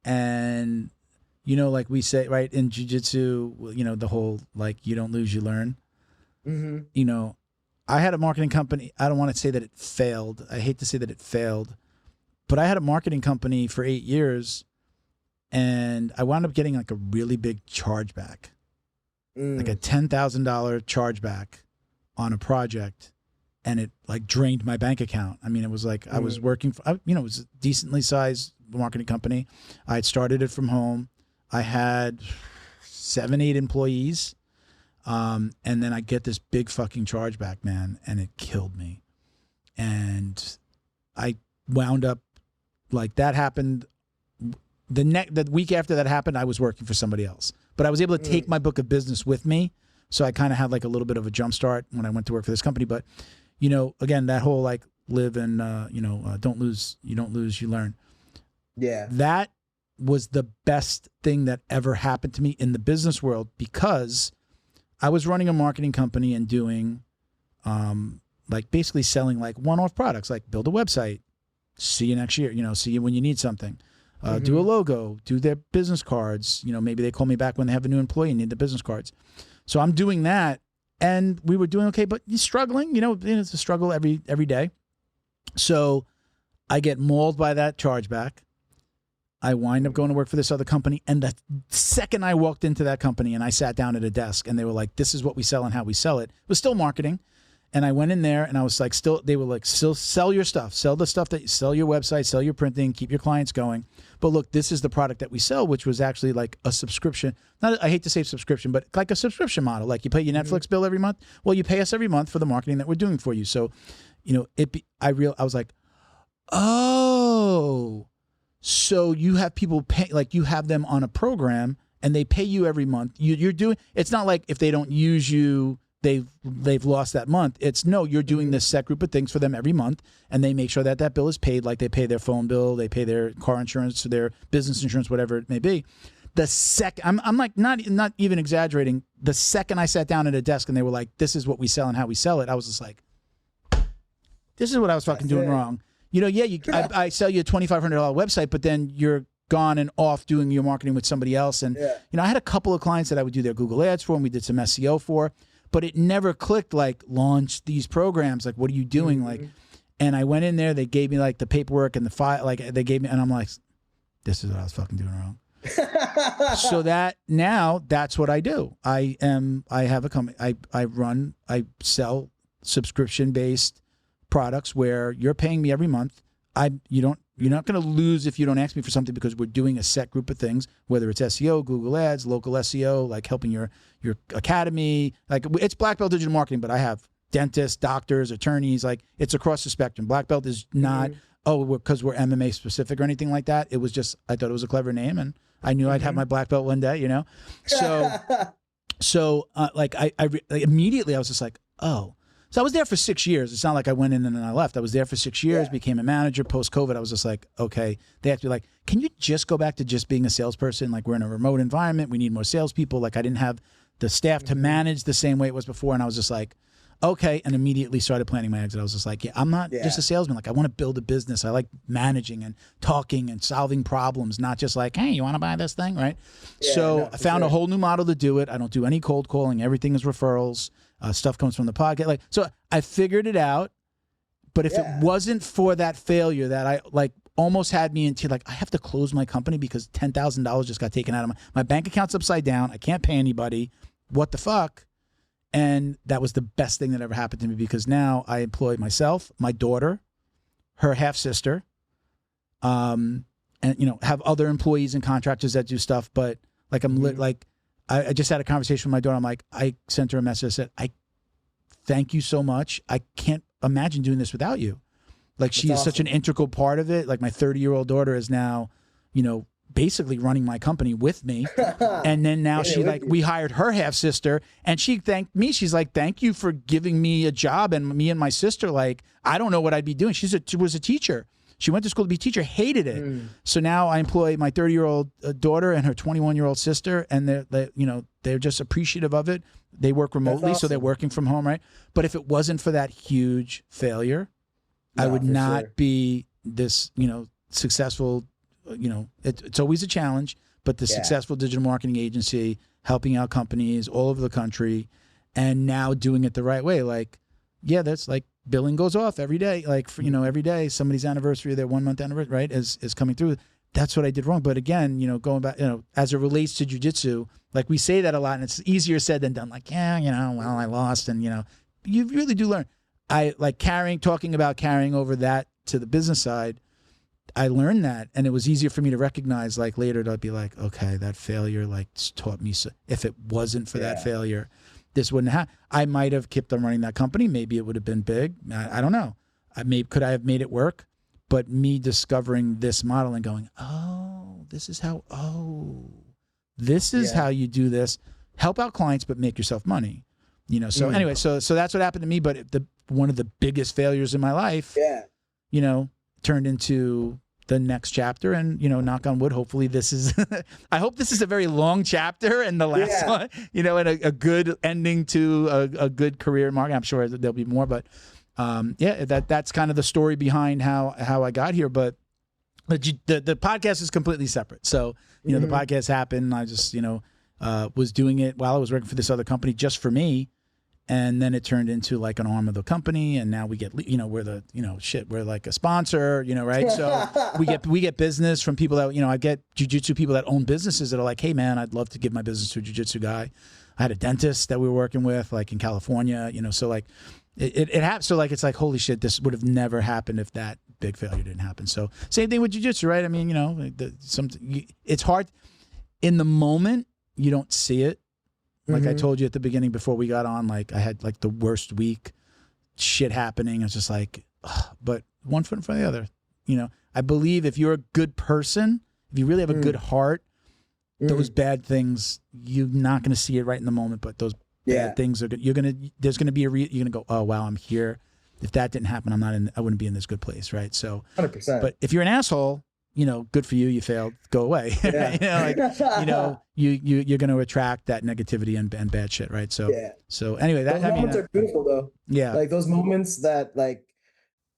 and you know, like we say, right, in jiu-jitsu, you know, the whole like you don't lose, you learn. Mm-hmm. You know, I had a marketing company. I don't want to say that it failed. I hate to say that it failed. But I had a marketing company for 8 years, and I wound up getting like a really big chargeback, like a $10,000 chargeback on a project, and it like drained my bank account. I mean, it was like I was working for, you know, it was a decently sized marketing company. I had started it from home. I had 7, 8 employees, and then I get this big fucking chargeback, man, and it killed me. And I wound up, like, that happened the week after that happened, I was working for somebody else, but I was able to take my book of business with me. So I kind of had like a little bit of a jump start when I went to work for this company. But, you know, again, that whole like live and, don't lose, you learn. Yeah. That was the best thing that ever happened to me in the business world, because I was running a marketing company and doing, like basically selling like one-off products, like build a website, see you next year, see you when you need something, do a logo, do their business cards. Maybe they call me back when they have a new employee and need the business cards. So I'm doing that, and we were doing okay, but you're struggling, it's a struggle every day. So I get mauled by that chargeback. I wind up going to work for this other company. And the second I walked into that company and I sat down at a desk and they were like, this is what we sell and how we sell it. It was still marketing. And I went in there and I was like, they were like, still sell your stuff, sell the stuff that sell your website, sell your printing, keep your clients going. But look, this is the product that we sell, which was actually like a subscription. I hate to say subscription, but like a subscription model. Like you pay your Netflix bill every month. Well, you pay us every month for the marketing that we're doing for you. So, I was like, oh, so you have people pay, like you have them on a program and they pay you every month. You're doing, it's not like if they don't use you, they've lost that month. It's no, you're doing this set group of things for them every month, and they make sure that bill is paid, like they pay their phone bill, they pay their car insurance, their business insurance, whatever it may be. I'm like not even exaggerating. The second I sat down at a desk and they were like, this is what we sell and how we sell it, I was just like, this is what I was fucking doing wrong. I sell you a $2,500 website, but then you're gone and off doing your marketing with somebody else. And, I had a couple of clients that I would do their Google ads for, and we did some SEO for, but it never clicked, like, launch these programs. Like, what are you doing? Mm-hmm. Like, and I went in there, they gave me like the paperwork and the file, like they gave me, and I'm like, this is what I was fucking doing wrong. So that's what I do. I have a company. I sell subscription-based products where you're paying me every month. You're not going to lose if you don't ask me for something, because we're doing a set group of things, whether it's SEO, Google ads, local SEO, like helping your academy. Like, it's black belt digital marketing, but I have dentists, doctors, attorneys, like it's across the spectrum. Black belt is not, because we're MMA specific or anything like that. It was just, I thought it was a clever name, and I knew I'd have my black belt one day, So, immediately I was just like, oh. So I was there for 6 years. It's not like I went in and then I left. I was there for 6 years, became a manager. Post-COVID, I was just like, okay. They had to be like, can you just go back to just being a salesperson? Like, we're in a remote environment. We need more salespeople. Like, I didn't have the staff to manage the same way it was before. And I was just like, okay. And immediately started planning my exit. I was just like, I'm not just a salesman. Like, I want to build a business. I like managing and talking and solving problems, not just like, hey, you want to buy this thing, right? I found a whole new model to do it. I don't do any cold calling. Everything is referrals. Stuff comes from the podcast. So I figured it out, but if it wasn't for that failure that I almost had me into I have to close my company because $10,000 just got taken out of my bank account's upside down. I can't pay anybody. What the fuck? And that was the best thing that ever happened to me, because now I employ myself, my daughter, her half sister, and have other employees and contractors that do stuff. But I just had a conversation with my daughter. I'm like, I sent her a message. I said, I thank you so much. I can't imagine doing this without you. Like she is such an integral part of it. Like my 30-year-old daughter is now, you know, basically running my company with me. And then now we hired her half sister and she thanked me. She's like, thank you for giving me a job. And me and my sister, like, I don't know what I'd be doing. She was a teacher. She went to school to be a teacher, hated it. So now I employ my 30-year-old daughter and her 21-year-old sister. And they're just appreciative of it. They work remotely. So they're working from home. Right. But if it wasn't for that huge failure, I would not be this, you know, successful. You know, it's always a challenge, but the successful digital marketing agency, helping out companies all over the country, and now doing it the right way. Like, yeah, that's like billing goes off every day. Like, for, you know, every day somebody's anniversary, their 1 month anniversary, right, is coming through. That's what I did wrong. But again, you know, going back, you know, as it relates to jiu-jitsu, like we say that a lot, and it's easier said than done. Like, yeah, you know, well, I lost, and you know, you really do learn. I like talking about carrying over that to the business side. I learned that, and it was easier for me to recognize, like, later to be like, okay, that failure, like, taught me. So if it wasn't for that failure, this wouldn't happen. I might have kept on running that company. Maybe it would have been big. I don't know. Could I have made it work? But me discovering this model and going, oh, this is how you do this. Help out clients, but make yourself money. You know. So anyway, so that's what happened to me. But one of the biggest failures in my life, you know, turned into the next chapter. And, you know, knock on wood, hopefully this is, I hope this is a very long chapter and the last one, you know, and a good ending to a good career in marketing. I'm sure there'll be more, but that's kind of the story behind how I got here. But the podcast is completely separate. So, you know, the podcast happened. I just, you know, was doing it while I was working for this other company just for me. And then it turned into like an arm of the company, and now we get, you know, we're like a sponsor, you know, right? So we get business from people that, you know, I get jiu-jitsu people that own businesses that are like, hey man, I'd love to give my business to a jiu-jitsu guy. I had a dentist that we were working with, like in California, you know, so like it happened. So like it's like, holy shit, this would have never happened if that big failure didn't happen. So same thing with jiu-jitsu, right? I mean, you know, it's hard in the moment. You don't see it. Like I told you at the beginning before we got on, like I had like the worst week, shit happening. I was just like, ugh, but one foot in front of the other. You know, I believe if you're a good person, if you really have a good heart, those bad things, you're not going to see it right in the moment, but those bad things are good. You're going to be you're going to go, oh, wow, I'm here. If that didn't happen, I wouldn't be in this good place. Right. So 100%. But if you're an asshole, you know, good for you. You failed. Go away. You know, like, you know, you're going to attract that negativity and bad shit, right? So, so anyway, those moments are beautiful though. Yeah, like those moments that like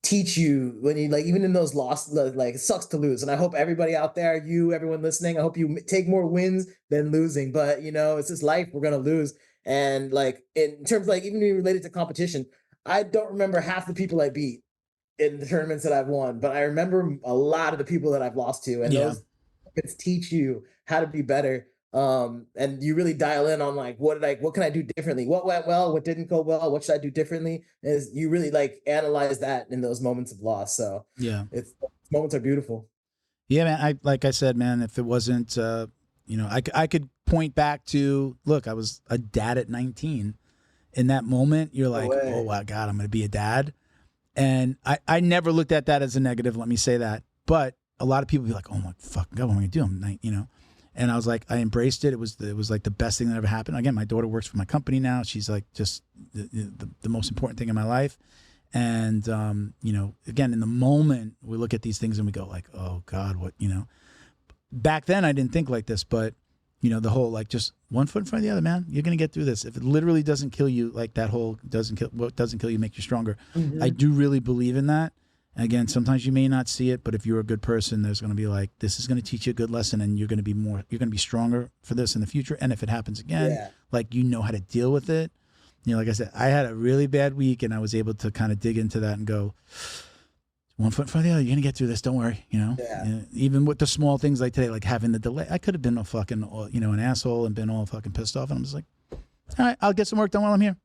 teach you when you like even in those lost, like it sucks to lose. And I hope everybody out there, everyone listening, I hope you take more wins than losing. But you know, it's just life. We're gonna lose. And like in terms of like even related to competition, I don't remember half the people I beat in the tournaments that I've won, but I remember a lot of the people that I've lost to, and those teach you how to be better. And you really dial in on like, what can I do differently? What went well? What didn't go well? What should I do differently? Is you really like analyze that in those moments of loss. So moments are beautiful. Yeah, man. Like I said, man, if it wasn't, you know, I could point back to, look, I was a dad at 19. In that moment, you're like, oh my God, I'm going to be a dad. And I never looked at that as a negative. Let me say that. But a lot of people be like, oh my fucking God, what am I going to do? I'm 19, you know? And I was like, I embraced it. It was like the best thing that ever happened. Again, my daughter works for my company now. She's like just the most important thing in my life. And, you know, again, in the moment we look at these things and we go like, oh God, what, you know, back then I didn't think like this, but you know, the whole, like just one foot in front of the other, man, you're going to get through this. If it literally doesn't kill you, like that whole what doesn't kill you make you stronger. I do really believe in that. Again, sometimes you may not see it, but if you're a good person, there's going to be like, this is going to teach you a good lesson, and you're going to be stronger for this in the future. And if it happens again, like, you know how to deal with it. You know, like I said, I had a really bad week, and I was able to kind of dig into that and go, one foot in front of the other, you're going to get through this. Don't worry. You know, even with the small things like today, like having the delay, I could have been a fucking, you know, an asshole and been all fucking pissed off. And I'm just like, all right, I'll get some work done while I'm here.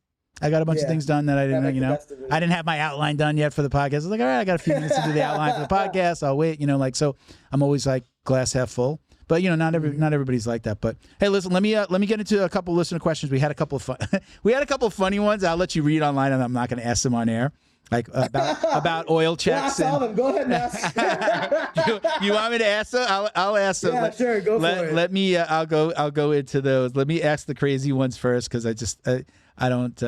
I got a bunch of things done that I didn't, you know, I didn't have my outline done yet for the podcast. I was like, all right, I got a few minutes to do the outline for the podcast. I'll wait, you know, like, so I'm always like glass half full, but you know, not everybody's like that. But hey, listen, let me get into a couple listener questions. We had a couple of funny ones. I'll let you read online, and I'm not going to ask them on air. like about oil checks. Yeah, I saw them. Go ahead and ask. you want me to ask them? I'll ask them. Yeah, sure. Go for it. Let me. I'll go into those. Let me ask the crazy ones first because I don't.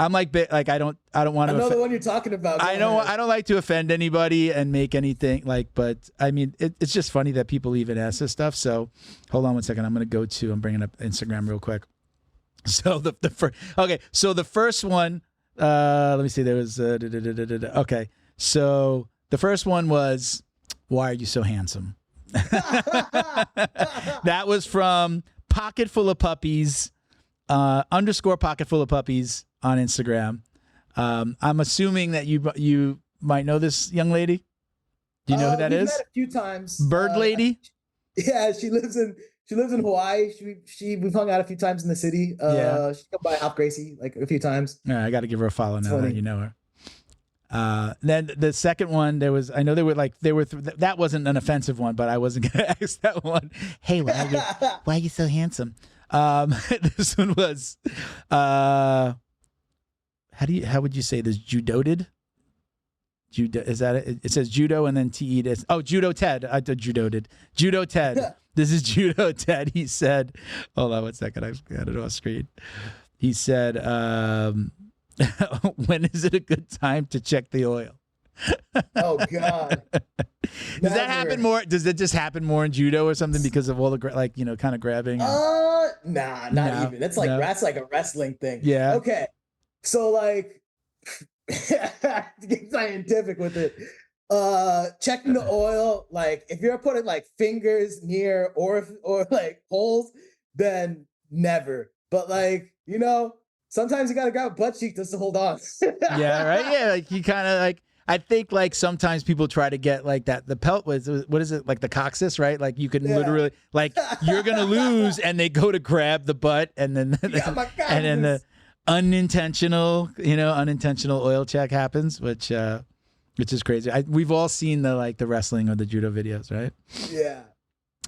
I'm like I don't want to. I know the one you're talking about. I don't like to offend anybody and make anything but I mean it's just funny that people even ask this stuff. So hold on one second. I'm bringing up Instagram real quick. So so the first one. Let me see. There was okay. So the first one was, "Why are you so handsome?" That was from Pocket Full of Puppies _ Pocket Full of Puppies on Instagram. I'm assuming that you might know this young lady. Do you know who that is? Met a few times. Bird Lady. Yeah, she lives in Hawaii. We've hung out a few times in the city. She come by Alp Gracie like a few times. Yeah, I got to give her a follow now that you know her. Then the second one, that wasn't an offensive one, but I wasn't gonna ask that one. Hey, why are you so handsome? This one was how would you say this? Judoted? Judo, is that it? It says judo and then TE. Judo Ted. I did judoted. Judo Ted. This is Judo Ted. He said, hold on one second. I've got it off screen. He said, when is it a good time to check the oil? Oh God. Does that happen more? Does it just happen more in judo or something because of all the kind of grabbing? Not even. That's like a wrestling thing. Yeah. Okay. So like to get scientific with it. Checking the oil, like if you're putting like fingers near or like holes, then never. But like, sometimes you gotta grab a butt cheek just to hold on. Yeah, right. Yeah, like you kind of like. I think like sometimes people try to get like that. The pelt was what is it like the coccyx, right? Like you can literally like you're gonna lose, and they go to grab the butt, and then the unintentional oil check happens, which is crazy. We've all seen the wrestling or the judo videos, right? Yeah.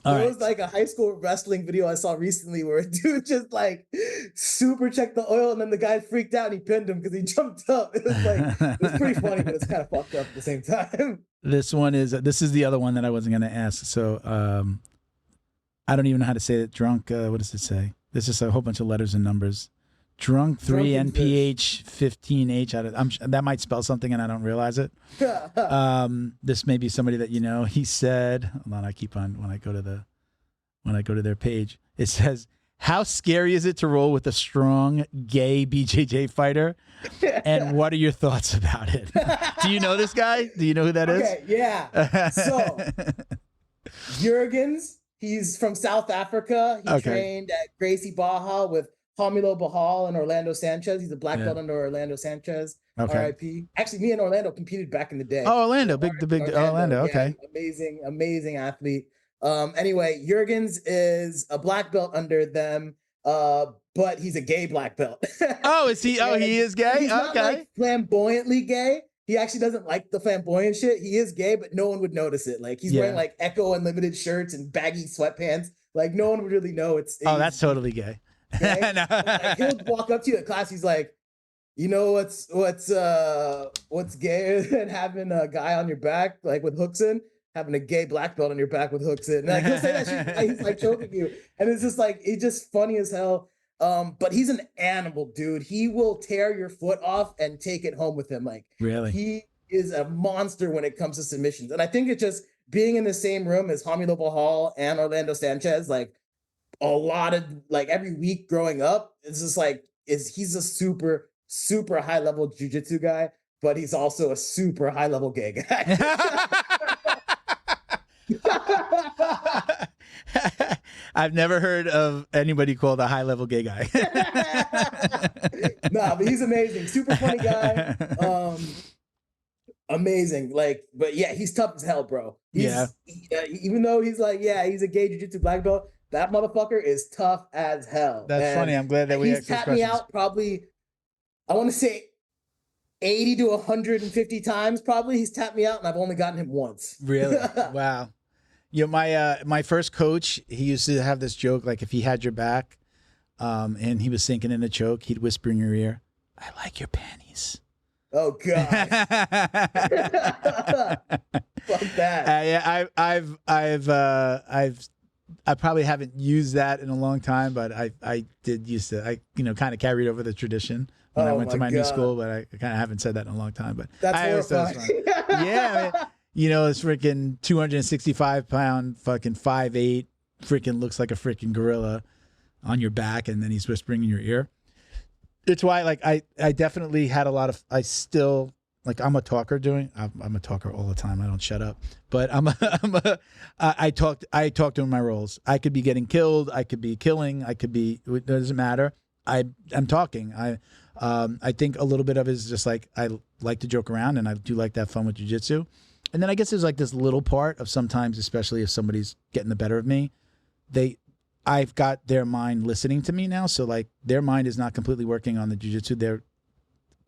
There was like a high school wrestling video I saw recently where a dude just like super checked the oil and then the guy freaked out and he pinned him because he jumped up. It was pretty funny, but it's kind of fucked up at the same time. This is the other one that I wasn't going to ask. So I don't even know how to say it. Drunk. What does it say? There's just a whole bunch of letters and numbers. Drunk 3 NPH 15H. That might spell something and I don't realize it. This may be somebody that you know. He said, hold on, I keep on when I go to their page. It says, "How scary is it to roll with a strong gay BJJ fighter? And what are your thoughts about it?" Do you know this guy? Do you know who that is? Okay, yeah. So Jurgens, he's from South Africa. He trained at Gracie Baja with Romulo Bahal and Orlando Sanchez. He's a black belt under Orlando Sanchez. RIP. Actually, me and Orlando competed back in the day. Oh, Orlando, the big Orlando. Okay. Yeah, amazing athlete. Anyway, Jurgens is a black belt under them, but he's a gay black belt. Oh, is he? Oh, he is gay? He's not like flamboyantly gay. He actually doesn't like the flamboyant shit. He is gay, but no one would notice it. Like he's wearing like Echo Unlimited shirts and baggy sweatpants. Like no one would really know that's totally gay. Okay? No. Like, he'll walk up to you at class. He's like, you know what's gayer than having a guy on your back like with hooks in? Having a gay black belt on your back with hooks in. And like he'll say that shit, he's like choking you, and it's just like it's just funny as hell. But he's an animal, dude. He will tear your foot off and take it home with him. Like really, he is a monster when it comes to submissions. And I think it's just being in the same room as Romulo Bahal and Orlando Sanchez, like a lot of like every week growing up, it's just like he's a super high level jiu-jitsu guy, but he's also a super high level gay guy. I've never heard of anybody called a high level gay guy. Nah, but he's amazing. Super funny guy. Amazing. Like, but yeah, he's tough as hell, bro. Even though he's like, he's a gay jiu-jitsu black belt, that motherfucker is tough as hell. That's funny. I'm glad that he's tapped me out probably, I want to say 80 to 150 times probably. He's tapped me out and I've only gotten him once. Really? Wow. You know, my first coach, he used to have this joke, like if he had your back and he was sinking in a choke, he'd whisper in your ear, "I like your panties." Oh God. Fuck that. Yeah, I probably haven't used that in a long time, but I did used to. I kind of carried over the tradition when I went to my new school, but I kind of haven't said that in a long time. But That's horrifying. Yeah, I mean, this freaking 265-pound fucking 5'8" freaking looks like a freaking gorilla on your back, and then he's whispering in your ear. It's why, like, I definitely had a lot of. I still. Like I'm a talker I'm a talker all the time. I don't shut up, but I talk to my roles. I could be getting killed. I could be killing. It doesn't matter. I'm talking. I think a little bit of it is just like, I like to joke around, and I do like that fun with jiu-jitsu. And then I guess there's like this little part of sometimes, especially if somebody's getting the better of me, I've got their mind listening to me now. So like their mind is not completely working on the jiu-jitsu.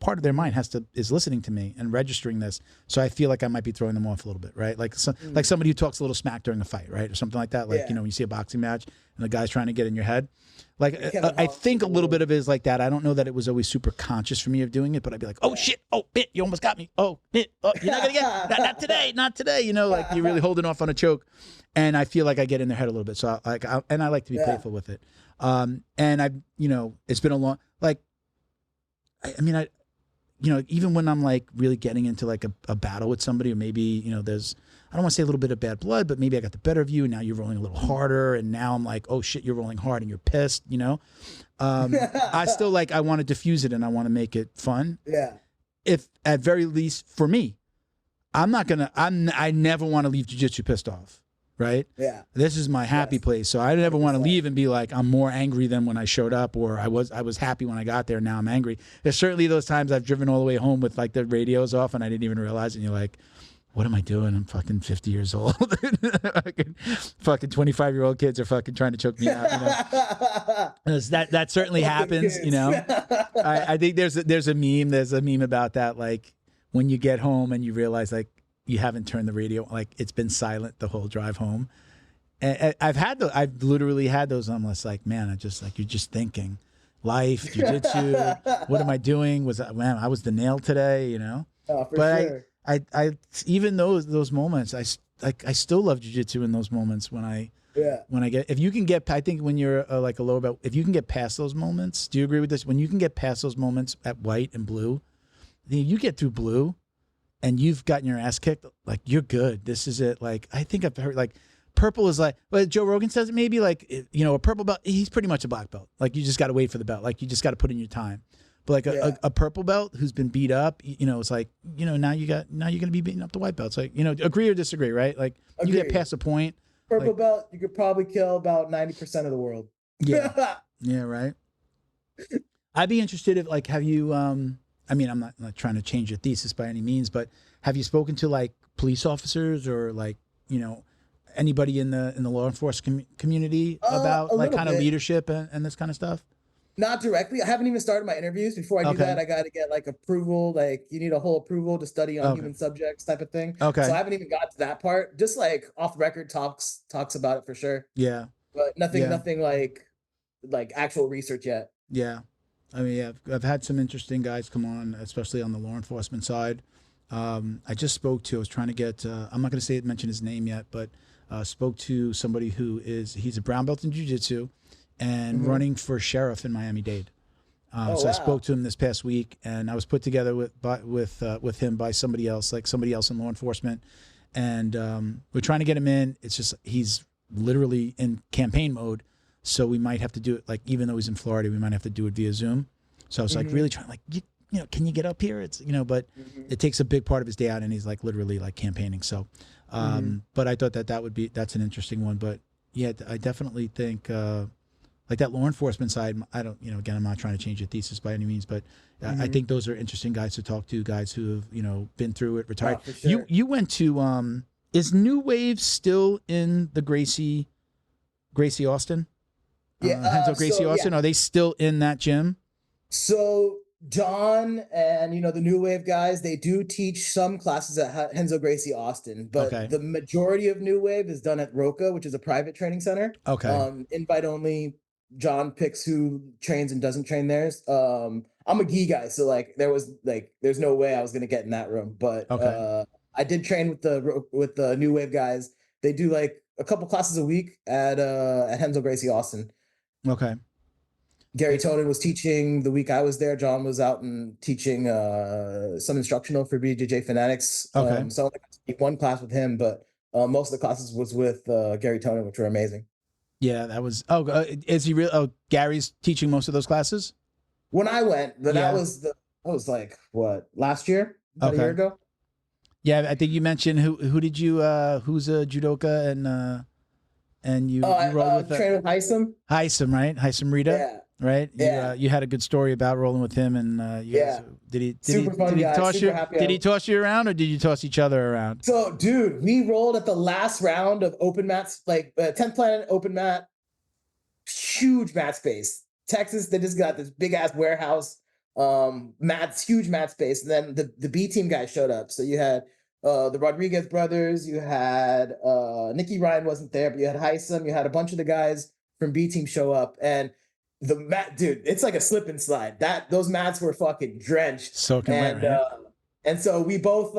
Part of their mind is listening to me and registering this, so I feel like I might be throwing them off a little bit, right? Like like somebody who talks a little smack during a fight, right, or something like that. Like when you see a boxing match and the guy's trying to get in your head, like I think a little bit of it is like that. I don't know that it was always super conscious for me of doing it, but I'd be like, oh shit, oh bit, you almost got me, oh bit, oh you're not gonna get not today, not today, like you're really holding off on a choke, and I feel like I get in their head a little bit. So I like to be playful with it, and it's been a long even when I'm like really getting into like a battle with somebody, or maybe, there's, I don't want to say a little bit of bad blood, but maybe I got the better of you, and now you're rolling a little harder, and now I'm like, oh shit, you're rolling hard and you're pissed, I still I want to diffuse it, and I want to make it fun. Yeah. If at very least for me, I never want to leave jiu-jitsu pissed off. Right? Yeah. This is my happy place. So I never want to leave and be like, I'm more angry than when I showed up, or I was happy when I got there. Now I'm angry. There's certainly those times I've driven all the way home with like the radios off and I didn't even realize it. And you're like, what am I doing? I'm fucking 50 years old. Fucking 25-year-old kids are fucking trying to choke me out. That certainly happens. I think there's a meme about that. Like when you get home and you realize like, you haven't turned the radio, like it's been silent the whole drive home. And I've literally had those. I'm just like, man, you're just thinking life, jiu-jitsu, what am I doing? I was the nail today, Oh, for but sure. I even those moments, I still love jiu-jitsu in those moments when I get, if you can get, I think when you're like a lower belt, if you can get past those moments, do you agree with this? When you can get past those moments at white and blue, you get through blue, and you've gotten your ass kicked, like you're good. This is it. Like I think I've heard like purple is like, well, Joe Rogan says it maybe like, a purple belt, he's pretty much a black belt. Like you just got to wait for the belt. Like you just got to put in your time. But like a purple belt who's been beat up, it's like, now you're going to be beating up the white belts. Like, agree or disagree, right? Like you get past a point. Purple belt, you could probably kill about 90% of the world. Yeah. Yeah. Right. I'd be interested if like, have you, I mean, I'm not trying to change your thesis by any means, but have you spoken to like police officers or like, anybody in the law enforcement community about like kind of leadership and this kind of stuff? Not directly. I haven't even started my interviews. Before I do that, I got to get like approval. Like you need a whole approval to study on human subjects type of thing. Okay. So I haven't even got to that part. Just like off record talks about it for sure. Yeah. But nothing like actual research yet. Yeah. I mean, I've had some interesting guys come on, especially on the law enforcement side. I just spoke to, I was trying to get, I'm not going to mention his name yet, but spoke to somebody he's a brown belt in jiu-jitsu and running for sheriff in Miami-Dade. I spoke to him this past week, and I was put together with him by somebody else in law enforcement. And we're trying to get him in. It's just, he's literally in campaign mode. So we might have to do it, like, even though he's in Florida, we might have to do it via Zoom. So I was like really trying, like, can you get up here? It's, but it takes a big part of his day out, and he's like literally like campaigning. So, but I thought that's an interesting one. But yeah, I definitely think like that law enforcement side, I don't, again, I'm not trying to change your thesis by any means, but I think those are interesting guys to talk to, guys who have, been through it, retired. Oh, for sure. You went to, is New Wave still in the Gracie Austin? Yeah, Renzo Gracie Austin, are they still in that gym? So John and the New Wave guys, they do teach some classes at Renzo Gracie Austin, but the majority of New Wave is done at Roca, which is a private training center. Okay, invite only, John picks who trains and doesn't train theirs. I'm a gi guy, so like there's no way I was gonna get in that room. But Okay. I did train with the new wave guys. They do like a couple classes a week at Hensel Gracie Austin. Okay. Gary Tonin was teaching the week I was there. John was out and teaching some instructional for BJJ Fanatics. Okay. So I only got to take one class with him, but most of the classes was with Gary Tonin, which were amazing. Yeah, that was. Oh, is he real? Oh, Gary's teaching most of those classes. When I went, but Yeah. that was like what, last year? About a year ago? Yeah, I think you mentioned who did you who's a judoka and you rolled with trained with Heisam, right? Heisam Rita. Yeah. Right? Yeah. You had a good story about rolling with him, and you guys, did he toss you? Did he toss you around, or did you toss each other around? So, dude, we rolled at the last round of open mats, like 10th Planet open mat, huge mat space. Texas, they just got this big ass warehouse, mats, huge mat space, and then the B team guys showed up. So you had the Rodriguez brothers, you had Nicky Ryan wasn't there, but you had Heisam, you had a bunch of the guys from B team show up, and the mat, dude, it's like a slip and slide. Those mats were fucking drenched. Soaking wet, right? And so we're both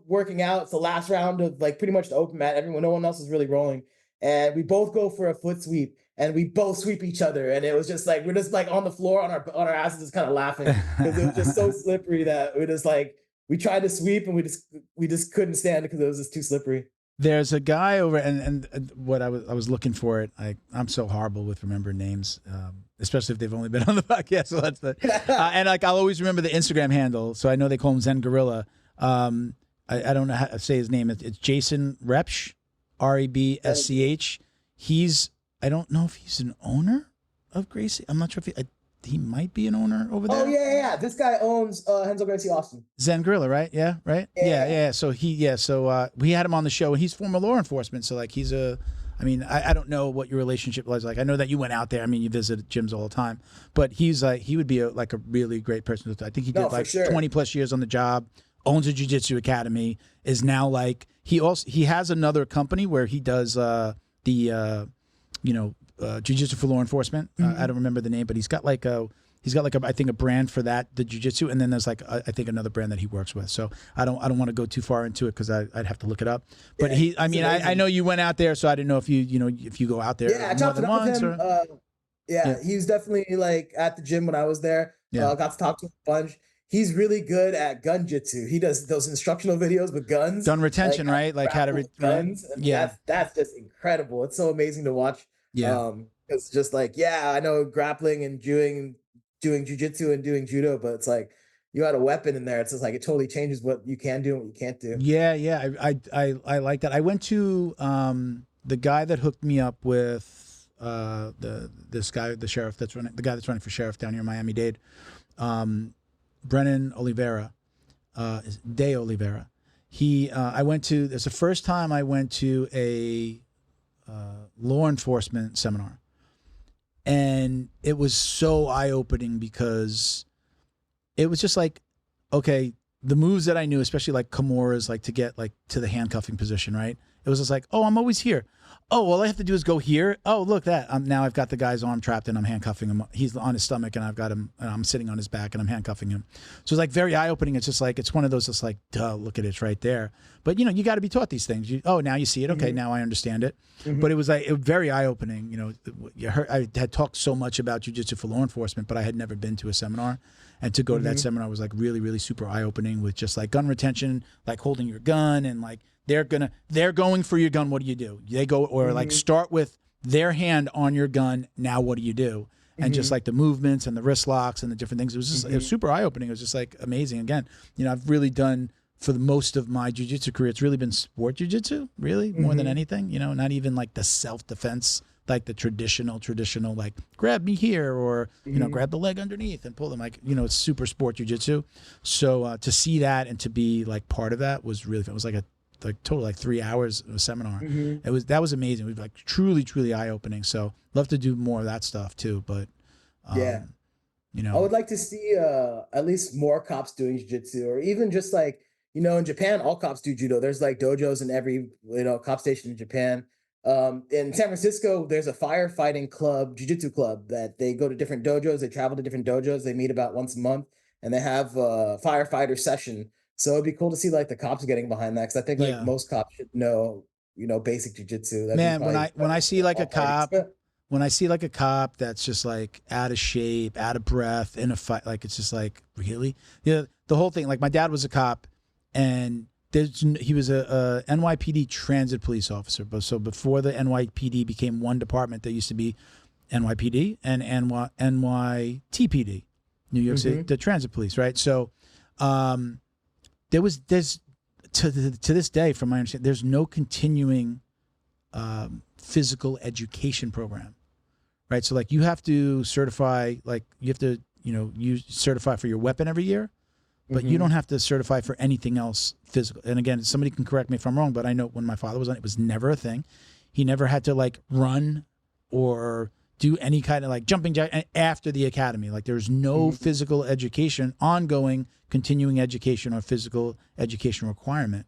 working out. It's the last round of like pretty much the open mat. No one else is really rolling. And we both go for a foot sweep and we both sweep each other. And it was just like, we're just like on the floor on our asses, just kind of laughing because it was just so slippery that we tried to sweep and we just couldn't stand it because it was just too slippery. There's a guy over, and what I was looking for it. I'm so horrible with remembering names, especially if they've only been on the podcast. So that's and like I'll always remember the Instagram handle. So I know they call him Zen Gorilla. I don't know how to say his name. It's Jason Repsch, Rebsch. I don't know if he's an owner of Gracie. I'm not sure if he might be an owner over there. Oh yeah. This guy owns Hensel Gracie Austin. Zen Gorilla, right? Yeah, right. Yeah. So we had him on the show, and he's former law enforcement. So like I don't know what your relationship was like. I know that you went out there. I mean, you visited gyms all the time, but he's like he would be a really great person. I think he did sure. 20 plus years on the job. Owns a jiu-jitsu academy. Is now like he has another company where he does jiu-jitsu for law enforcement. I don't remember the name, but he's got like a I think a brand for that, the jiu-jitsu, and then there's like I think another brand that he works with. So I don't want to go too far into it because I'd have to look it up. But I know you went out there, so I didn't know if you go out there more than once. He was definitely like at the gym when I was there. Got to talk to him a bunch. He's really good at gun jitsu. He does those instructional videos with guns. Gun retention, like, right? Like how to guns. Yeah, that's just incredible. It's so amazing to watch. Yeah. It's just like, I know grappling and doing jiu-jitsu and doing judo, but it's like you had a weapon in there. It's just like it totally changes what you can do and what you can't do. Yeah. I like that. I went to the guy that hooked me up with this guy, the guy that's running for sheriff down here in Miami-Dade. Brennan Oliveira, De Oliveira. It's the first time I went to a law enforcement seminar, and it was so eye-opening because it was just like, okay, the moves that I knew, especially like Kimura's, like to get like to the handcuffing position, right? It was just like, oh, I'm always here. Oh, all I have to do is go here. Oh, look that. Now I've got the guy's arm trapped and I'm handcuffing him. He's on his stomach and I've got him and I'm sitting on his back and I'm handcuffing him. So it's like very eye-opening. It's just like, it's one of those, it's like, duh, look at it, it's right there. But you got to be taught these things. Now you see it. Okay, now I understand it. But it was like very eye-opening. I had talked so much about jiu-jitsu for law enforcement, but I had never been to a seminar. And to go to that seminar was like really, really super eye-opening with just like gun retention, like holding your gun and like, they're going for your gun. What do? They go or like start with their hand on your gun. Now what do you do? And just like the movements and the wrist locks and the different things. It was just it was super eye opening. It was just like amazing. Again, I've really done for the most of my jiu-jitsu career. It's really been sport jiu-jitsu, really more than anything. Not even like the self-defense, like the traditional like grab me here or grab the leg underneath and pull them. Like it's super sport jiu-jitsu. So to see that and to be like part of that was really fun. It was like total like 3 hours of a seminar. That was amazing. It was like truly eye-opening. So love to do more of that stuff too. But I would like to see at least more cops doing jiu-jitsu, or even just like in Japan all cops do judo. There's like dojos in every cop station in Japan. In San Francisco, there's a firefighting club, jiu-jitsu club, that they go to different dojos. They travel to different dojos. They meet about once a month, and they have a firefighter session. So it'd be cool to see like the cops getting behind that, because I think like Yeah. most cops should know, basic jiu-jitsu. Man, when I see like a cop, when I see like a cop that's just like out of shape, out of breath in a fight, like it's just like, really? Yeah, the whole thing. Like my dad was a cop, and he was a NYPD transit police officer. But so before the NYPD became one department, there used to be NYPD and NYTPD, New York City, the transit police, right? So there's to this day, from my understanding, there's no continuing physical education program, right? So like you have to certify, like you have to, you certify for your weapon every year, but you don't have to certify for anything else physical. And again, somebody can correct me if I'm wrong, but I know when my father was on, it was never a thing. He never had to like run or do any kind of like jumping jack after the academy. Like there's no physical education, ongoing, continuing education or physical education requirement,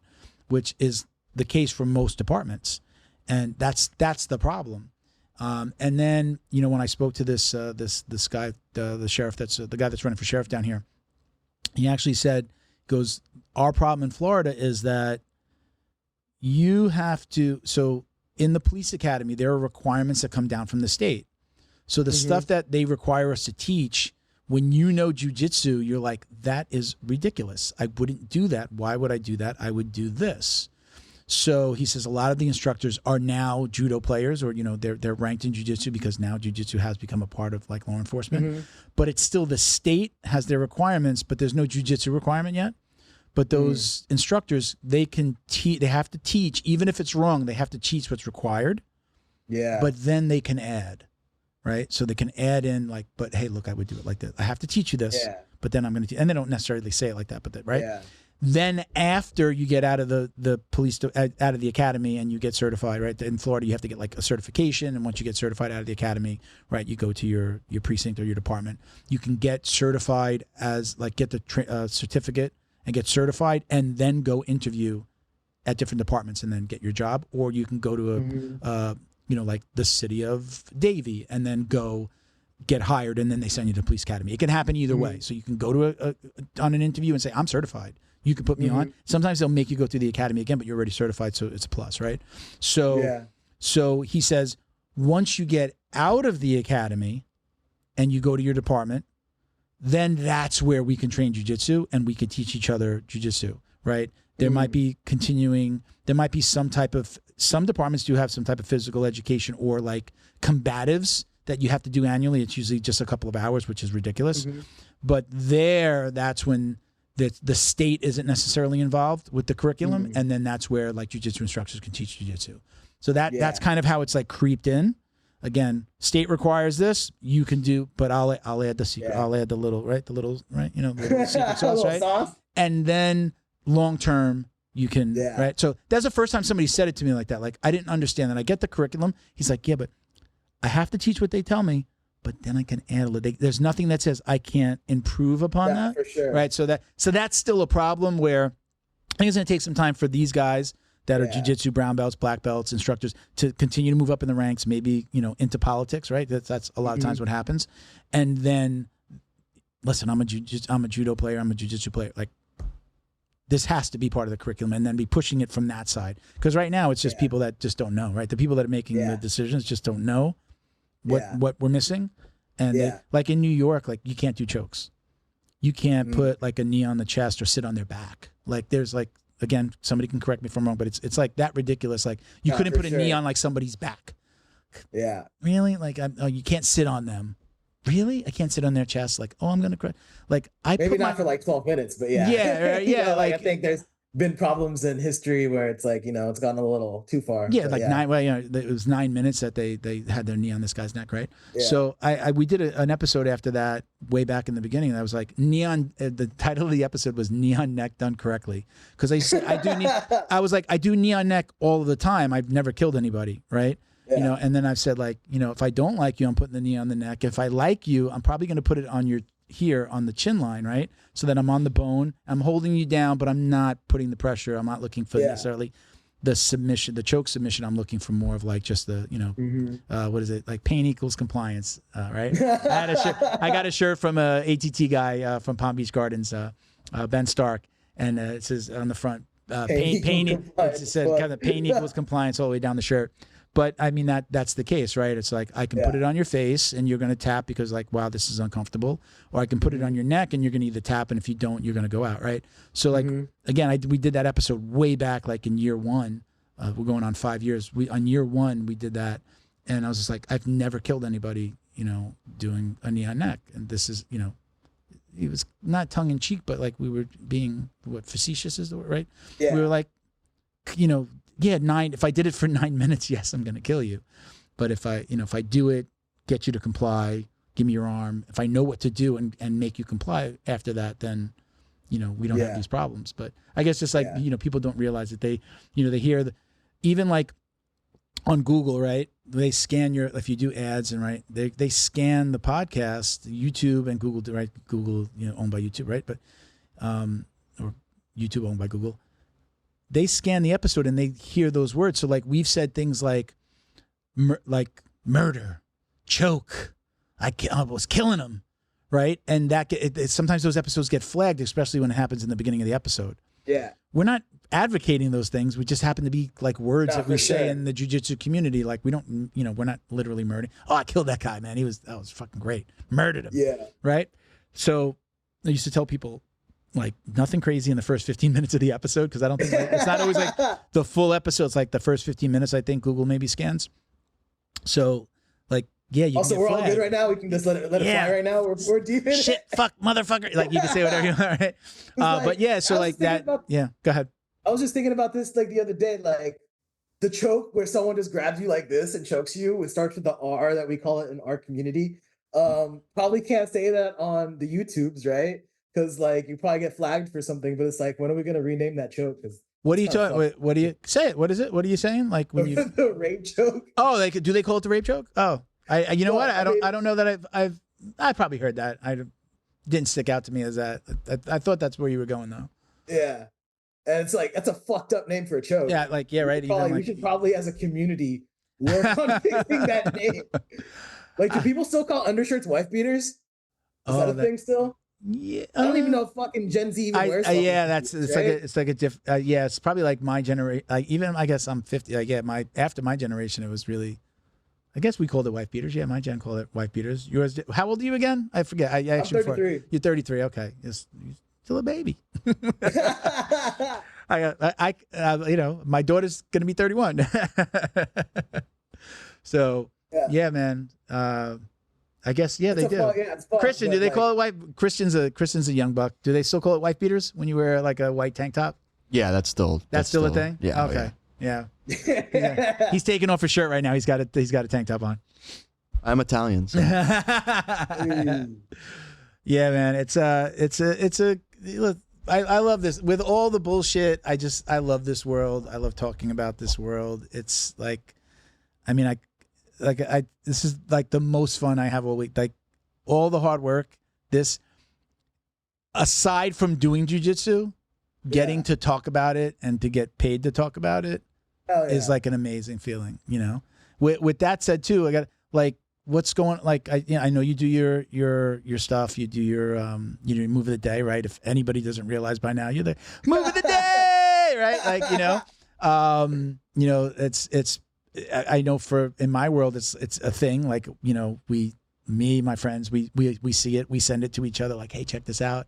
which is the case for most departments. And that's the problem. And then, when I spoke to this guy, the sheriff, that's the guy that's running for sheriff down here, he actually said, goes, our problem in Florida is that you have to, so in the police academy, there are requirements that come down from the state. So the stuff that they require us to teach, when you know jiu-jitsu, you're like, that is ridiculous. I wouldn't do that. Why would I do that? I would do this. So he says a lot of the instructors are now judo players, or they're ranked in jiu-jitsu because now jiu-jitsu has become a part of like law enforcement. But it's still the state has their requirements, but there's no jiu-jitsu requirement yet. But those instructors, they can they have to teach, even if it's wrong, they have to teach what's required. Yeah. But then they can add, right? So they can add in like, but hey, look, I would do it like this. I have to teach you this, but then I'm going to, and they don't necessarily say it like that, but right? Yeah. Then after you get out of the police, out of the academy and you get certified, right? In Florida, you have to get like a certification. And once you get certified out of the academy, right, you go to your precinct or your department. You can get certified as like get the certificate and get certified and then go interview at different departments and then get your job. Or you can go to like the city of Davie and then go get hired and then they send you to the police academy. It can happen either way. So you can go to on an interview and say, I'm certified. You can put me on. Sometimes they'll make you go through the academy again, but you're already certified, so it's a plus, right? So, so he says, once you get out of the academy and you go to your department, then that's where we can train jiu-jitsu and we can teach each other jiu-jitsu, right? There might be continuing, there might be some departments do have some type of physical education or like combatives that you have to do annually. It's usually just a couple of hours, which is ridiculous. But that's when the state isn't necessarily involved with the curriculum, and then that's where like jiu-jitsu instructors can teach jiu-jitsu. So that's kind of how it's like creeped in. Again, state requires this, you can do, but I'll add the secret. I'll add the little little secret sauce, right? Sauce. And then long term you can, right? So that's the first time somebody said it to me like that. Like I didn't understand that. I get the curriculum. He's like, yeah, but I have to teach what they tell me. But then I can add a little. There's nothing that says I can't improve upon that, for sure. Right? So that's still a problem where I think it's going to take some time for these guys that are jiu-jitsu brown belts, black belts, instructors to continue to move up in the ranks, maybe into politics, right? That's a lot of times what happens. And then, listen, I'm a judo player, I'm a jiu-jitsu player. Like this has to be part of the curriculum, and then be pushing it from that side. Because right now it's just people that just don't know, right? The people that are making the decisions just don't know what we're missing. And like in New York, like you can't do chokes. You can't put like a knee on the chest or sit on their back. Like there's like, again, somebody can correct me if I'm wrong, but it's like that ridiculous. Like you couldn't put a knee on like somebody's back. Yeah. Really? Like you can't sit on them. Really? I can't sit on their chest. Like, oh, I'm going to cry. Like maybe not for like 12 minutes, but yeah. Yeah. Yeah. Like I think there's been problems in history where it's like, it's gone a little too far. Yeah, like it was 9 minutes that they had their knee on this guy's neck, right? Yeah. So we did an episode after that way back in the beginning. And I was like, the title of the episode was Knee on Neck Done Correctly. Because I do knee on neck all the time. I've never killed anybody, right? Yeah. And then I've said like, if I don't like you, I'm putting the knee on the neck. If I like you, I'm probably going to put it on your here on the chin line, right? So that I'm on the bone. I'm holding you down, but I'm not putting the pressure. I'm not looking for necessarily. the submission, the choke submission, I'm looking for more of like just the, what is it? Like pain equals compliance, right? I got a shirt from a ATT guy from Palm Beach Gardens, Ben Stark, and it says on the front, pain it said kind of pain equals compliance all the way down the shirt. But I mean, that's the case, right? It's like, I can put it on your face and you're going to tap because like, wow, this is uncomfortable. Or I can put it on your neck and you're going to either tap, and if you don't, you're going to go out, right? So like, again, we did that episode way back, like in year one. We're going on 5 years. On year one, we did that. And I was just like, I've never killed anybody, doing a knee on neck. And this is, it was not tongue in cheek, but like we were being, facetious is the word, right? Yeah. We were like, if I did it for 9 minutes, yes, I'm going to kill you. But if I do it, get you to comply, give me your arm. If I know what to do and make you comply after that, then, we don't have these problems. But I guess just like, people don't realize that they hear even like on Google, right? They scan if you do ads and right, they scan the podcast, YouTube and Google, right? Google, owned by YouTube, right? But, or YouTube owned by Google. They scan the episode and they hear those words. So like we've said things like murder, choke, I was killing him, right? And that sometimes those episodes get flagged, especially when it happens in the beginning of the episode. Yeah, we're not advocating those things. We just happen to be like words that we say in the jiu-jitsu community. Like we don't, we're not literally murdering. Oh, I killed that guy, man. That was fucking great. Murdered him. Yeah. Right. So I used to tell people, like nothing crazy in the first 15 minutes of the episode, because I don't think it's not always like the full episode. It's like the first 15 minutes, I think Google maybe scans. So like, yeah. You also, we're all good right now. We can just let it fly right now. We're deep in shit, fuck, motherfucker. Like you can say whatever you want, right? But yeah, so like that. Go ahead. I was just thinking about this like the other day, like the choke where someone just grabs you like this and chokes you. It starts with the R that we call it in our community. Probably can't say that on the YouTubes, right? Because like you probably get flagged for something, but it's like, when are we gonna rename that choke? What are you talking? What do you say? It. What is it? What are you saying? Like when you the rape choke? Oh, do they call it the rape choke? Oh, I what? I don't know that I probably heard that. I didn't stick out to me as that. I thought that's where you were going though. Yeah, and it's like that's a fucked up name for a choke. Yeah, like right. We should probably as a community work on fixing that name. Like, do people still call undershirts wife beaters? Is that a thing still? Yeah, I don't even know if fucking Gen Z even wears. It's like a different. Yeah, it's probably like my generation. Like even I guess I'm 50. After my generation, it was really. I guess we called it wife beaters. Yeah, my gen called it wife beaters. Yours. How old are you again? I forget. I I'm 33. You're 33. Okay, you're still a baby. My daughter's gonna be 31. So yeah, man. I guess they do. It's fun, Christian, do they call it white? Christian's a young buck. Do they still call it wife beaters when you wear like a white tank top? Yeah, that's still a thing. Yeah. Okay. Yeah. He's taking off his shirt right now. He's got a tank top on. I'm Italian. So. Yeah, man. I love this. With all the bullshit, I love this world. I love talking about this world. It's like, this is like the most fun I have all week. Like all the hard work, aside from doing jiu-jitsu, getting to talk about it and to get paid to talk about it is like an amazing feeling, With that said too, I got like what's going like I know you do your stuff, you do your move of the day, right? If anybody doesn't realize by now, you're the move of the day, right? Like, it's I know in my world it's a thing. Like, my friends, we see it, we send it to each other like, hey, check this out.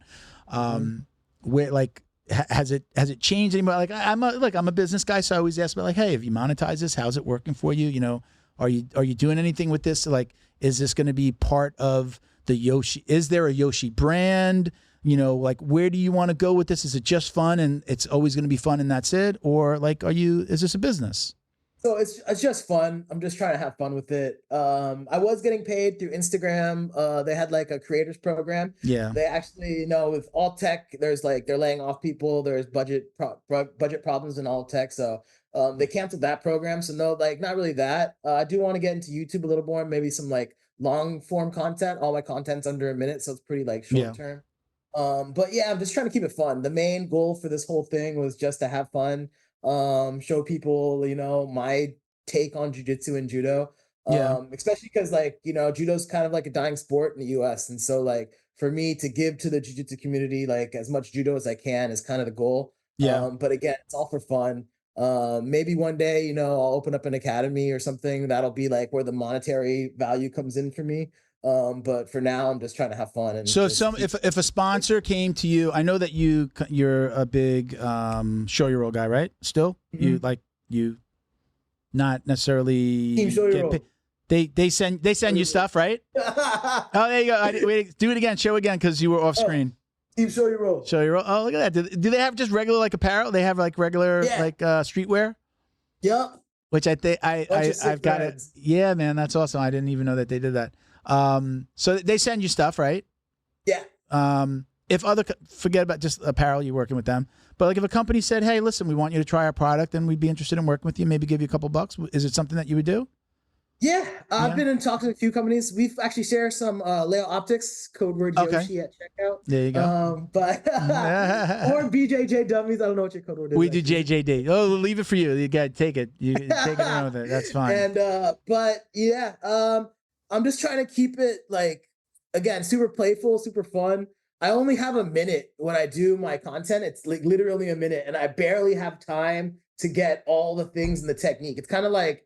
Where like has it changed anybody? Like I'm a business guy, so I always ask about like, hey, have you monetized this? How's it working for you? Are you doing anything with this? Like, is this going to be part of the Yoshi? Is there a Yoshi brand? Like, where do you want to go with this? Is it just fun and it's always going to be fun and that's it? Or like, is this a business? So it's just fun. I'm just trying to have fun with it. I was getting paid through Instagram. They had like a creators program. Yeah. They actually, with all tech, there's like they're laying off people. There's budget problems in all tech. So they canceled that program. So no, like not really that. I do want to get into YouTube a little more. Maybe some like long form content. All my content's under a minute, so it's pretty like short term. But yeah, I'm just trying to keep it fun. The main goal for this whole thing was just to have fun. show people, my take on jiu-jitsu and judo. Especially because like, judo's kind of like a dying sport in the US. And so like for me to give to the jiu-jitsu community, like as much judo as I can is kind of the goal. But again, it's all for fun. Maybe one day, I'll open up an academy or something that'll be like where the monetary value comes in for me. But for now, I'm just trying to have fun. And so if a sponsor came to you, I know that you're a big show your roll guy, right? Still, you not necessarily Team show your roll. They send you stuff, right? Oh, there you go. Wait, do it again. Show again because you were off screen. Team show your roll. Show your roll. Oh, look at that. Do they have just regular like apparel? They have like regular like streetwear. Yep. Which I think I've got it. Yeah, man, that's awesome. I didn't even know that they did that. So they send you stuff, right? Yeah. If forget about just apparel, you're working with them. But like if a company said, "Hey, listen, we want you to try our product, and we'd be interested in working with you, maybe give you a couple bucks," is it something that you would do? Yeah, I've been in talks with a few companies. We've actually shared some Leo Optics, code word Yoshi at checkout. There you go. But or BJJ dummies. I don't know what your code word is. We do JJD. Oh, we'll leave it for you. You got to take it. You take it around with it. That's fine. And but yeah, I'm just trying to keep it like again super playful, super fun. I only have a minute when I do my content. It's like literally a minute, and I barely have time to get all the things in the technique. It's kind of like.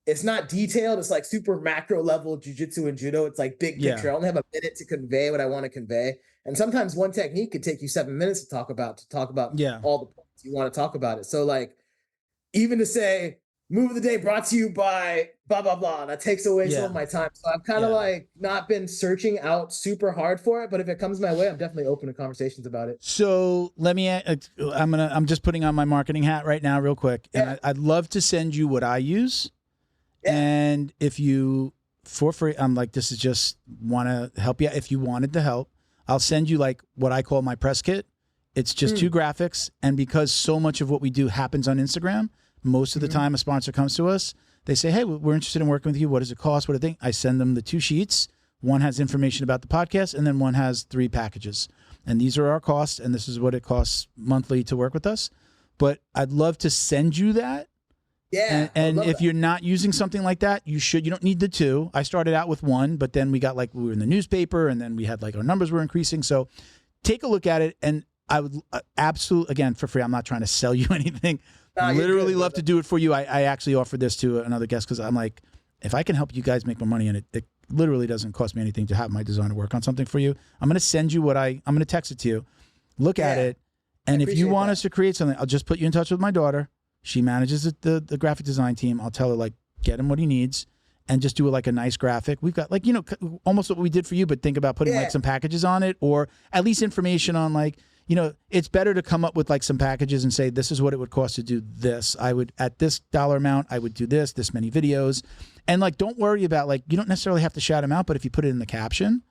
It's not detailed. It's like super macro level jiu-jitsu and judo. It's like big picture. I only have a minute to convey what I want to convey. And sometimes one technique could take you 7 minutes to talk about all the points you want to talk about it. So like even to say move of the day brought to you by blah, blah, blah, that takes away some of my time. So I've kind of like not been searching out super hard for it, but if it comes my way, I'm definitely open to conversations about it. So let me, I'm just putting on my marketing hat right now real quick. And I'd love to send you what I use. And if you, for free, I'm like, this is just want to help you. If you wanted to help, I'll send you like what I call my press kit. It's just 2 graphics. And because so much of what we do happens on Instagram, most of the time a sponsor comes to us, they say, hey, we're interested in working with you. What does it cost? What do you think? I send them the 2 sheets. One has information about the podcast, and then one has 3 packages. And these are our costs, and this is what it costs monthly to work with us. But I'd love to send you that. Yeah. And if you're not using something like that, you don't need the 2. I started out with 1, but then we got like, we were in the newspaper and then we had like our numbers were increasing. So take a look at it. And I would absolutely, again, for free, I'm not trying to sell you anything. Literally love to do it for you. I actually offered this to another guest because I'm like, if I can help you guys make more money and it literally doesn't cost me anything to have my designer work on something for you. I'm going to send you I'm going to text it to you. Look at it. And if you want us to create something, I'll just put you in touch with my daughter. She manages the graphic design team. I'll tell her like, get him what he needs and just do like a nice graphic. We've got like, almost what we did for you, but think about putting like some packages on it or at least information on like, it's better to come up with like some packages and say, this is what it would cost to do this. I would, at this dollar amount, I would do this many videos. And like, don't worry about like, you don't necessarily have to shout them out, but if you put it in the caption,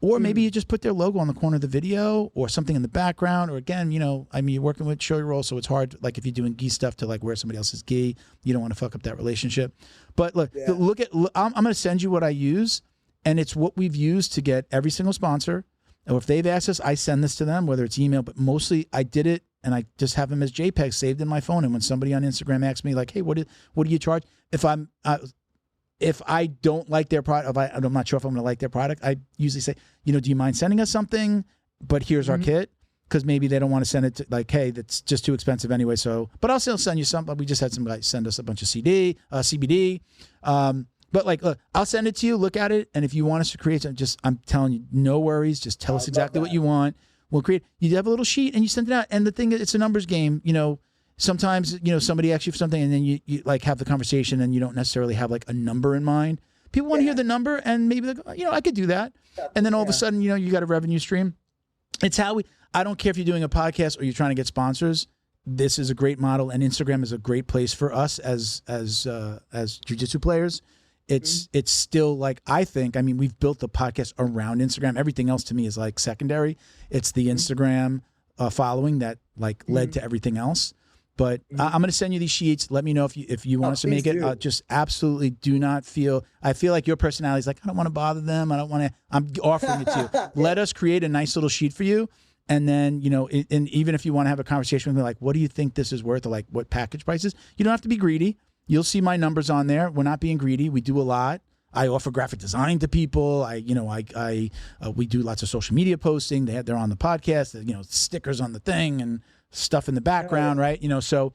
or maybe you just put their logo on the corner of the video or something in the background. Or again, you're working with show your roll, so it's hard. Like if you're doing gi stuff to like wear somebody else's gi, you don't want to fuck up that relationship. But look, I'm going to send you what I use, and it's what we've used to get every single sponsor. Or if they've asked us, I send this to them, whether it's email, but mostly I did it and I just have them as JPEG saved in my phone. And when somebody on Instagram asks me like, hey, what do you charge? If I don't like their product, I'm not sure if I'm going to like their product, I usually say, do you mind sending us something? But here's our kit. Because maybe they don't want to send it to like, hey, that's just too expensive anyway. So, but I'll still send you some. We just had some guys send us a bunch of CBD. But like, look, I'll send it to you. Look at it. And if you want us to create something, I'm telling you, no worries. Just tell us exactly what you want. We'll create. You have a little sheet and you send it out. And the thing is, it's a numbers game. Sometimes, somebody asks you for something and then you like have the conversation and you don't necessarily have like a number in mind. People want to hear the number and maybe they go, I could do that. And then all of a sudden, you got a revenue stream. It's how I don't care if you're doing a podcast or you're trying to get sponsors. This is a great model and Instagram is a great place for us as jiu-jitsu players. It's still like, we've built the podcast around Instagram. Everything else to me is like secondary. It's the Instagram following that like led to everything else. But I'm going to send you these sheets. Let me know if you want us to make it. Just absolutely do not I feel like your personality is like, I don't want to bother them. I don't want to, I'm offering it to you. Let us create a nice little sheet for you. And then, and even if you want to have a conversation with me, like, what do you think this is worth, or like what package prices? You don't have to be greedy. You'll see my numbers on there. We're not being greedy. We do a lot. I offer graphic design to people. We do lots of social media posting. They're on the podcast. Stickers on the thing and stuff in the background, right? So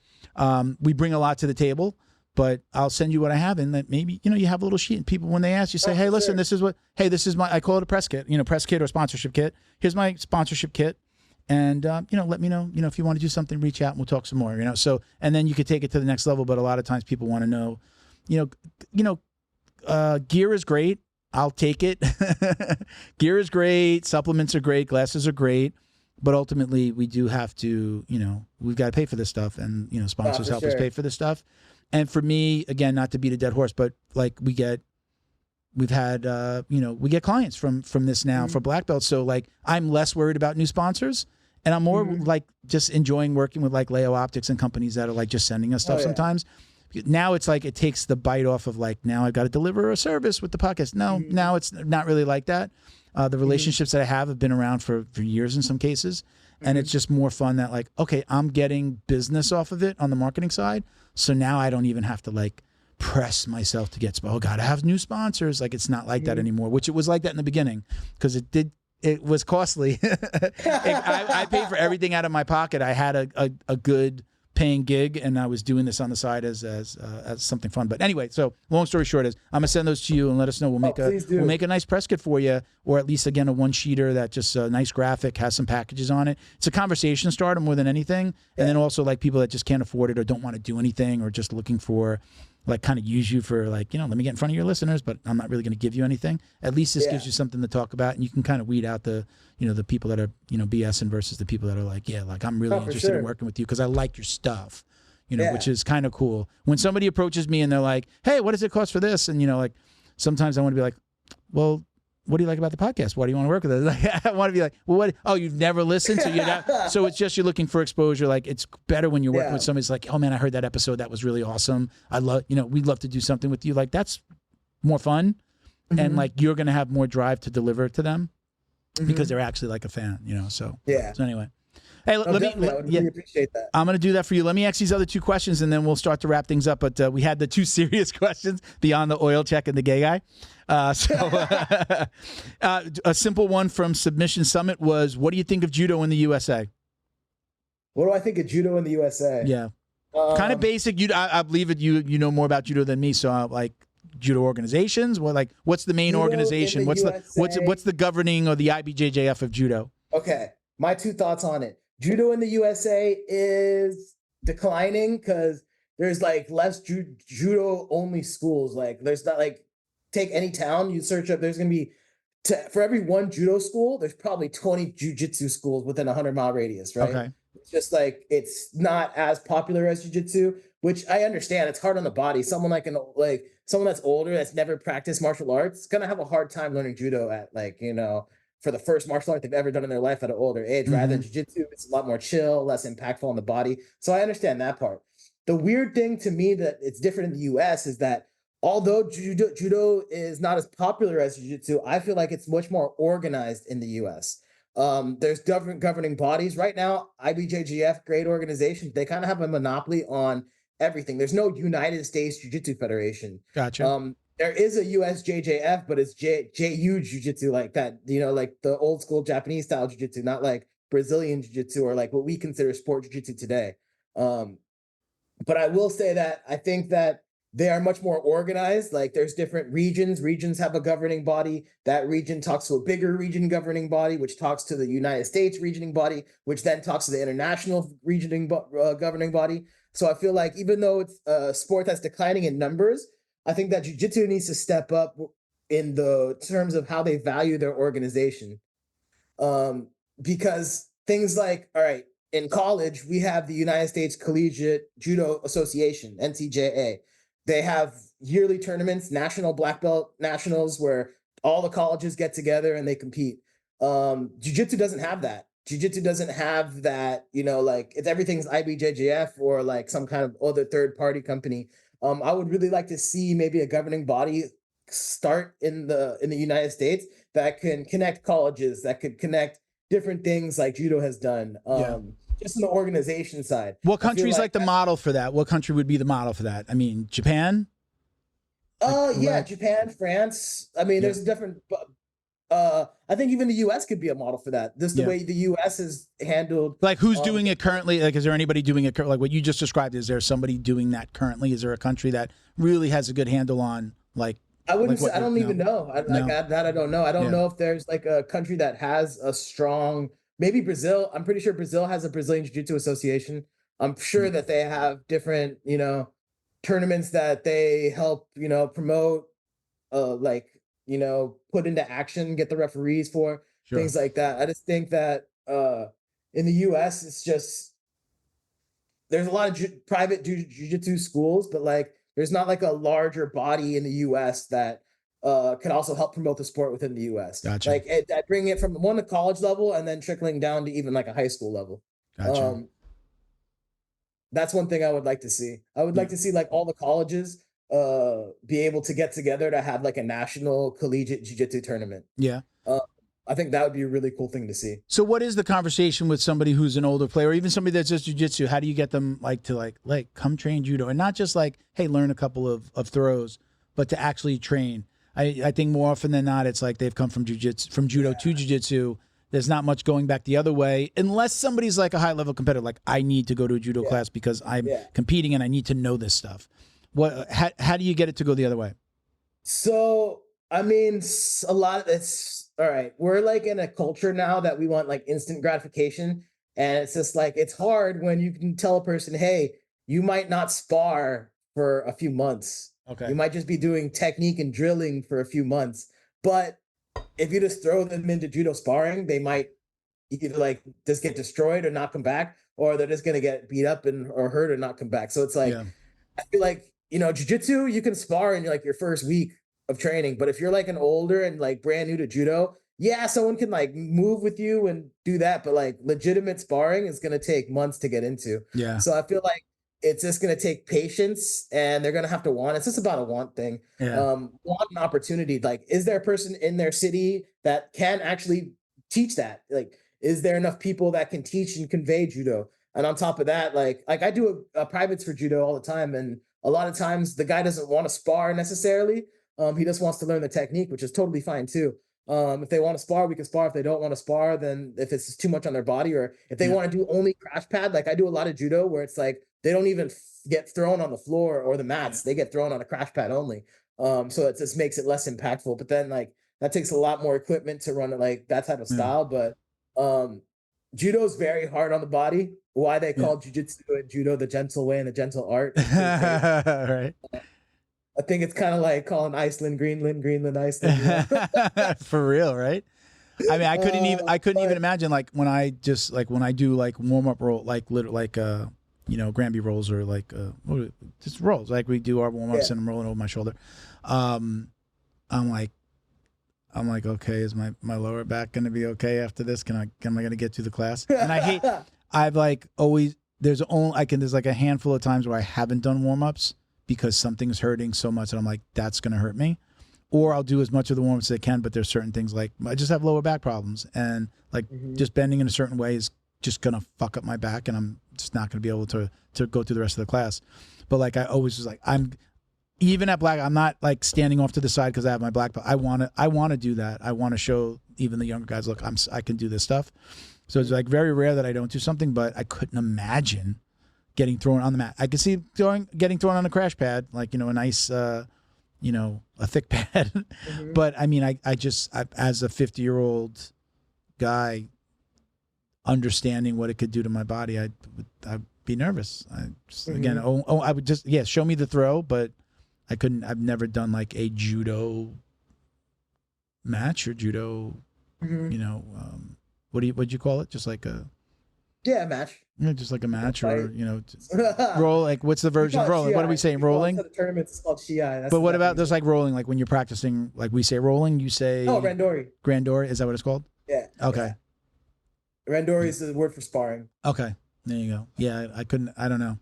we bring a lot to the table. But I'll send you what I have, and that maybe you have a little sheet. And people, when they ask, you say, "Hey, listen, this is my." I call it a press kit, press kit or sponsorship kit. Here's my sponsorship kit, and let me know, if you want to do something, reach out and we'll talk some more, So, and then you could take it to the next level. But a lot of times people want to know, gear is great. I'll take it. Gear is great. Supplements are great. Glasses are great. But ultimately, we do have to, we've got to pay for this stuff, and sponsors help us pay for this stuff. And for me, again, not to beat a dead horse, but like we get clients from this now for black belts. So like I'm less worried about new sponsors, and I'm more like just enjoying working with like Leo Optics and companies that are like just sending us stuff sometimes. Now it's like it takes the bite off of like, now I've got to deliver a service with the podcast. No, now it's not really like that. The relationships that I have been around for years in some cases. And it's just more fun that like, okay, I'm getting business off of it on the marketing side. So now I don't even have to like press myself to get, oh God, I have new sponsors. Like it's not like that anymore, which it was like that in the beginning because it was costly. I paid for everything out of my pocket. I had a good paying gig, and I was doing this on the side as something fun. But anyway, so long story short is I'm gonna send those to you and let us know. We'll make a nice press kit for you, or at least again a one sheeter that just a nice graphic, has some packages on it. It's a conversation starter more than anything, and then also like people that just can't afford it or don't want to do anything or just looking for like kind of use you for like, let me get in front of your listeners, but I'm not really going to give you anything. At least this gives you something to talk about, and you can kind of weed out the people that are, BSing versus the people that are like, like I'm really interested in working with you because I like your stuff, which is kind of cool. When somebody approaches me and they're like, hey, what does it cost for this? And, like sometimes I want to be like, well, what do you like about the podcast? Why do you want to work with us? Like, I want to be like, well, what? Oh, you've never listened, so you're not. So it's just you're looking for exposure. Like it's better when you're working with somebody who's like, oh man, I heard that episode. That was really awesome. I love, we'd love to do something with you. Like that's more fun, and like you're gonna have more drive to deliver to them because they're actually like a fan. So So anyway. Hey, I would really appreciate that. I'm going to do that for you. Let me ask these other two questions, and then we'll start to wrap things up. But we had the two serious questions beyond the oil check and the gay guy. A simple one from Submission Summit was, what do you think of judo in the USA? What do I think of judo in the USA? Yeah. Kind of basic. I believe it. You know more about judo than me, so like judo organizations. What's the main organization? What's the governing or the IBJJF of judo? Okay, my two thoughts on it. Judo in the USA is declining because there's like less judo only schools. Like there's not like, take any town, you search up, there's going to be, for every one judo school, there's probably 20 jiu-jitsu schools within a 100-mile radius, right? Okay. It's just like, it's not as popular as jiu-jitsu, which I understand. It's hard on the body. Someone someone that's older, that's never practiced martial arts, is going to have a hard time learning judo at for the first martial art they've ever done in their life at an older age, rather than jiu-jitsu. It's a lot more chill, less impactful on the body. So I understand that part. The weird thing to me that it's different in the US is that although judo is not as popular as jiu-jitsu, I feel like it's much more organized in the US. There's governing bodies right now. IBJJF, great organization. They kind of have a monopoly on everything. There's no United States Jiu-Jitsu Federation. Gotcha. There is a US JJF, but it's JU Jiu-Jitsu, like that, like the old school Japanese style Jiu-Jitsu, not like Brazilian Jiu-Jitsu or like what we consider sport Jiu-Jitsu today. But I will say that I think that they are much more organized. Like there's different regions. Regions have a governing body. That region talks to a bigger region governing body, which talks to the United States regioning body, which then talks to the international regioning governing body. So I feel like even though it's a sport that's declining in numbers, I think that jiu-jitsu needs to step up in the terms of how they value their organization. Because things like, all right, in college, we have the United States Collegiate Judo Association, NCJA. They have yearly tournaments, national black belt nationals, where all the colleges get together and they compete. Jiu-jitsu doesn't have that. Jiu-jitsu doesn't have that, it's everything's IBJJF or like some kind of other third-party company. I would really like to see maybe a governing body start in the United States that can connect colleges, that could connect different things like judo has done. Just in the organization side. What country's like the model for that? What country would be the model for that? I mean, Japan? Yeah, Japan, France. I mean, there's different. I think even the U.S. could be a model for that. This the way the U.S. is handled. Like, who's doing it currently? Like, is there anybody doing it? Like what you just described? Is there somebody doing that currently? Is there a country that really has a good handle on like? I wouldn't. Say, I don't even know. I don't know. I don't know if there's like a country that has a strong. Maybe Brazil. I'm pretty sure Brazil has a Brazilian Jiu-Jitsu Association. I'm sure that they have different, tournaments that they help, promote, put into action, get the referees for things like that. I just think that in the U.S. it's just there's a lot of private jiu-jitsu schools, but like there's not like a larger body in the U.S. that can also help promote the sport within the U.S. Gotcha. Like I bring it from the college level and then trickling down to even like a high school level. Gotcha. That's one thing I would like to see. I would like to see like all the colleges be able to get together to have like a national collegiate jiu-jitsu tournament. Yeah. I think that would be a really cool thing to see. So what is the conversation with somebody who's an older player or even somebody that's just jiu-jitsu? How do you get them like to come train judo and not just like, hey, learn a couple of throws, but to actually train? I think more often than not, it's like they've come from judo to jiu-jitsu. There's not much going back the other way unless somebody's like a high level competitor. Like I need to go to a judo class because I'm competing and I need to know this stuff. How do you get it to go the other way? So, I mean, a lot of it's all right. We're like in a culture now that we want like instant gratification. And it's just like, it's hard when you can tell a person, hey, you might not spar for a few months. Okay. You might just be doing technique and drilling for a few months. But if you just throw them into judo sparring, they might either like just get destroyed or not come back, or they're just going to get beat up or hurt or not come back. So it's like, I feel like, jiu-jitsu, you can spar in like your first week of training. But if you're like an older and like brand new to judo, someone can like move with you and do that. But like legitimate sparring is going to take months to get into. Yeah. So I feel like it's just going to take patience and they're going to have to want. It's just about a want thing. Want an opportunity. Like, is there a person in their city that can actually teach that? Like, is there enough people that can teach and convey judo? And on top of that, like I do a privates for judo all the time. And a lot of times the guy doesn't want to spar necessarily. He just wants to learn the technique, which is totally fine too. If they want to spar, we can spar. If they don't want to spar, then if it's too much on their body, or if they want to do only crash pad, like I do a lot of judo where it's like, they don't even get thrown on the floor or the mats. They get thrown on a crash pad only. So it just makes it less impactful. But then like that takes a lot more equipment to run it like that type of style. But judo is very hard on the body. Why they call jiu-jitsu and judo the gentle way and the gentle art. Right. I think it's kind of like calling Iceland, Greenland, Iceland. For real, right? I mean, I couldn't even imagine like when I do like warm up roll, Granby rolls or like just rolls. Like we do our warm ups and I'm rolling over my shoulder. I'm like, okay, is my lower back going to be okay after this? Am I going to get through the class? And I've like always, there's like a handful of times where I haven't done warm ups because something's hurting so much that I'm like, that's going to hurt me. Or I'll do as much of the warm ups as I can, but there's certain things like I just have lower back problems and like just bending in a certain way is just going to fuck up my back and I'm just not going to be able to go through the rest of the class. But like, I always was like, even at black, I'm not like standing off to the side because I have my black belt. I want to do that. I want to show even the younger guys, look, I can do this stuff. So it's like very rare that I don't do something, but I couldn't imagine getting thrown on the mat. I could see getting thrown on a crash pad, like, a nice, a thick pad. But I mean, I as a 50-year-old guy, understanding what it could do to my body, I'd be nervous. Again, I would just, show me the throw, but I've never done like a judo match or judo, what'd you call it? Just like a match. Just like a match or, roll. Like what's the version of rolling? What are we saying? Rolling? The tournaments is called Shiai. But what about there's like rolling? Like when you're practicing, like we say rolling, you say. Oh, Randori. Grandori, is that what it's called? Yeah. Okay. Yeah. Randori is the word for sparring. Okay. There you go. Yeah, I don't know.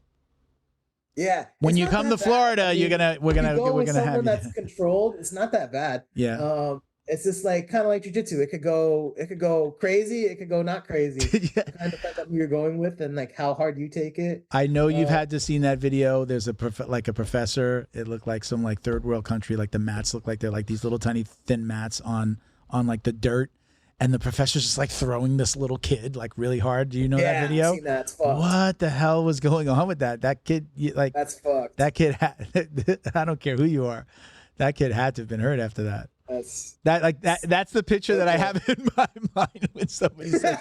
Yeah. When you come to Florida, we're gonna have someone that's controlled. It's not that bad. Yeah. it's just like kind of like jiu-jitsu. It could go crazy, it could go not crazy. Yeah. It kind of depends on who you're going with and like how hard you take it. I know you've had to seen that video. There's a professor. It looked like some like third world country. Like the mats look like they're like these little tiny thin mats on like the dirt, and the professor's just like throwing this little kid like really hard. Do you know that video? I've seen that. It's fucked. What the hell was going on with that? That kid, like That's fucked. that kid. I don't care who you are. That kid had to have been hurt after that. That's the picture that I have in my mind when somebody says,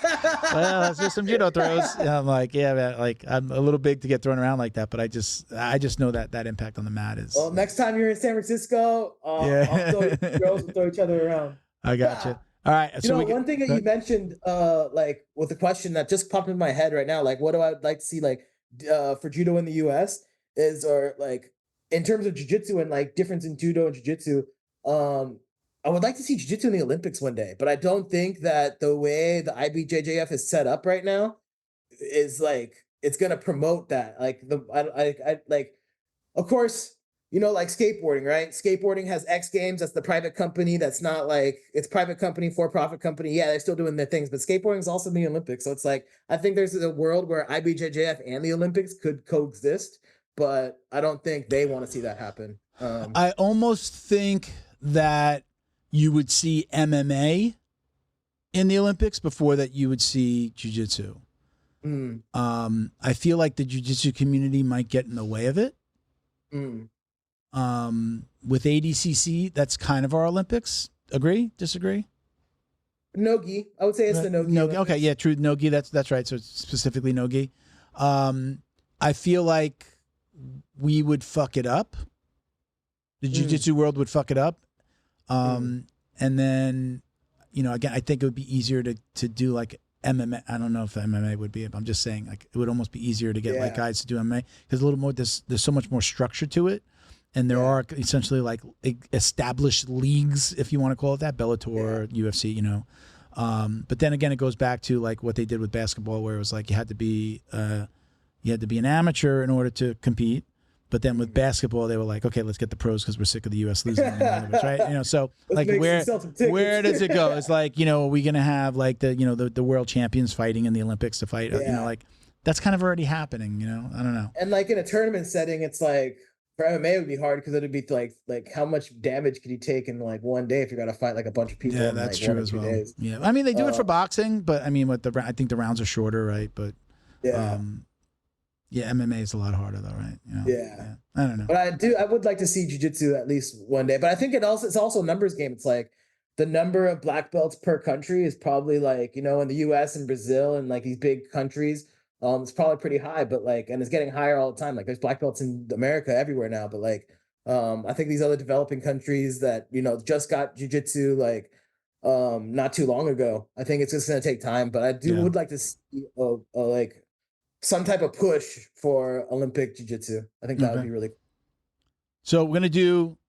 "Well, let's do some judo throws." And I'm like, yeah, man, like I'm a little big to get thrown around like that, but I just know that impact on the mat is. Well, next time you're in San Francisco, yeah. I'll throw girls and throw each other around. I got you. All right. So one thing that you mentioned, like with the question that just popped in my head right now, like what do I like to see, like for judo in the U.S. is, or like in terms of jiu-jitsu and like difference in judo and jiu-jitsu. I would like to see jiu-jitsu in the Olympics one day, but I don't think that the way the IBJJF is set up right now is like it's gonna promote that. Like I like, of course, you know, like skateboarding, right? Skateboarding has X Games. That's the private company. That's not like it's private company, for-profit company. Yeah, they're still doing their things, but skateboarding is also in the Olympics. So it's like I think there's a world where IBJJF and the Olympics could coexist, but I don't think they want to see that happen. I almost think that you would see MMA in the Olympics before that you would see jiu-jitsu. I feel like the jiu-jitsu community might get in the way of it. With ADCC, that's kind of our Olympics. Agree? Disagree? Nogi. I would say it's the Nogi. Nogi. Okay, yeah, true. Nogi, that's right. So it's specifically Nogi. I feel like we would fuck it up. The jiu-jitsu world would fuck it up. And then, you know, again, I think it would be easier to do like MMA. I don't know if MMA would be, I'm just saying like it would almost be easier to get like guys to do MMA because a little more, there's so much more structure to it. And there are essentially like established leagues, if you want to call it that, Bellator, UFC, you know. But then again, it goes back to like what they did with basketball, where it was like you had to be an amateur in order to compete. But then with basketball, they were like, okay, let's get the pros because we're sick of the U.S. losing on the Olympics, right? You know, so like where does it go? It's like, you know, are we going to have like the world champions fighting in the Olympics to fight? You know, like that's kind of already happening. You know, I don't know. And like in a tournament setting, it's like for MMA it would be hard because it'd be like how much damage could you take in like one day if you got to fight like a bunch of people? Yeah, in that's like true 1 or as 2 well. days. Yeah, I mean they do it for boxing, but I mean I think the rounds are shorter, right? But yeah, MMA is a lot harder though, right? You know? Yeah. I don't know. But I would like to see jiu-jitsu at least one day. But I think it's also a numbers game. It's like the number of black belts per country is probably like, you know, in the US and Brazil and like these big countries, it's probably pretty high, but like, and it's getting higher all the time. Like there's black belts in America everywhere now, but like, I think these other developing countries that, you know, just got jiu-jitsu like not too long ago. I think it's just going to take time, but I would like to see like some type of push for Olympic jiu-jitsu. I think that would be really cool. So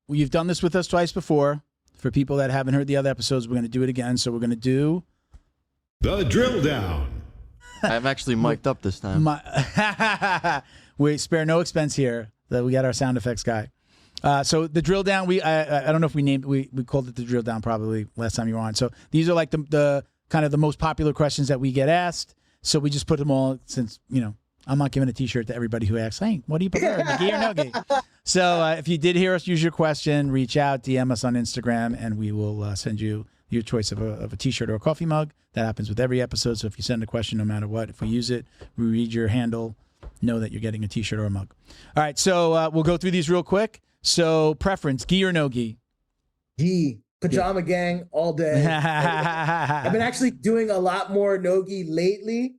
you've done this with us twice before. For people that haven't heard the other episodes, we're going to do it again. So we're going to do the drill down. I'm actually mic'd up this time. We spare no expense here. That we got our sound effects guy. So the drill down, I don't know if we called it the drill down probably last time you were on. So these are like the kind of the most popular questions that we get asked. So we just put them all, since, you know, I'm not giving a t-shirt to everybody who asks, hey, what do you prefer, gi or no gi? So if you did hear us use your question, reach out, DM us on Instagram, and we will send you your choice of a t-shirt or a coffee mug. That happens with every episode. So if you send a question, no matter what, if we use it, we read your handle, know that you're getting a t-shirt or a mug. All right, so we'll go through these real quick. So preference, gi or no gi? Gi. Pajama gang all day. I've been actually doing a lot more no-gi lately.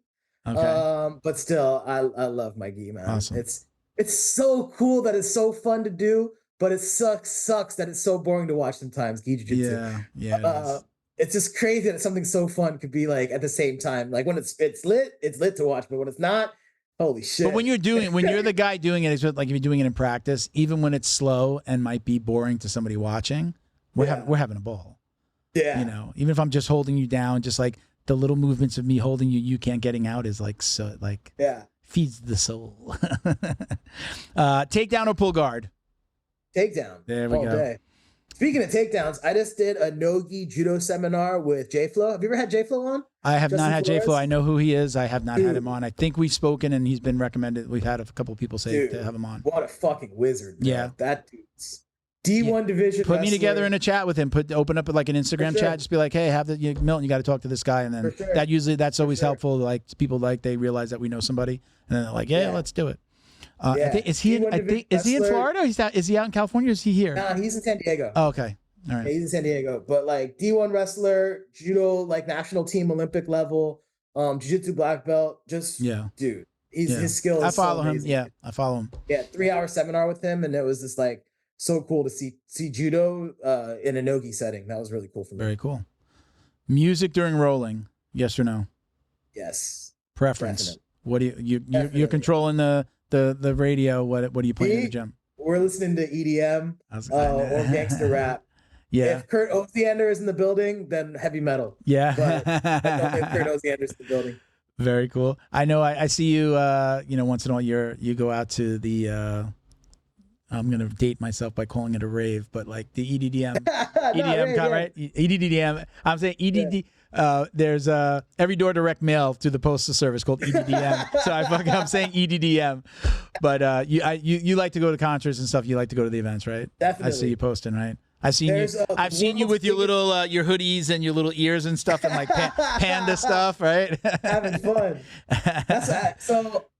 Okay. But still, I love my gi, man. Awesome. It's so cool that it's so fun to do, but it sucks that it's so boring to watch sometimes, gi jiu-jitsu. Yeah. It's just crazy that something so fun could be like at the same time. Like when it's lit to watch, but when it's not, holy shit. But when you're the guy doing it, it's like if you're doing it in practice, even when it's slow and might be boring to somebody watching, we're having a ball. Yeah. You know, even if I'm just holding you down, just like the little movements of me holding you can't getting out is like, so like, feeds the soul. Takedown or pull guard? Takedown. There we go. Day. Speaking of takedowns, I just did a Nogi judo seminar with J-Flow. Have you ever had J-Flow on? I have Justin not had Flores? J-Flow. I know who he is. I have not had Dude. him on. I think we've spoken and he's been recommended. We've had a couple people say to have him on. What a fucking wizard, man. Yeah. That dude's D1 division Put me wrestler. together in a chat with him. Open up like an Instagram sure. chat. Just be like, hey, Milton, you got to talk to this guy. And then For sure. that's always sure. helpful. Like people they realize that we know somebody and then they're like, yeah. let's do it. I think, is he in Florida? Is he out in California or is he here? Nah, he's in San Diego. Oh, okay. All right. Yeah, he's in San Diego. But like D1 wrestler, judo, like national team, Olympic level, jiu-jitsu black belt. Just dude. His skill is I follow so him. amazing. Yeah, I follow him. Yeah, 3-hour seminar with him, and it was just like so cool to see judo in a nogi setting. That was really cool for me. Very cool. Music during rolling, yes or no? Yes. Preference. Definite. What do you're controlling the radio? What are you playing in the gym? We're listening to EDM or gangster rap. Yeah. If Kurt Osiander is in the building, then heavy metal. Yeah. But I don't think Kurt Osiander's in the building. Very cool. I know. I see you. Once in a while, you go out to the. I'm gonna date myself by calling it a rave, but like the EDDM, right? EDDM. I'm saying EDD. Yeah. There's every door direct mail to the postal service called EDDM. So I'm saying EDDM. But you like to go to concerts and stuff. You like to go to the events, right? Definitely. I see you posting, right? I've seen you with your little your hoodies and your little ears and stuff and like panda stuff, right? Having fun.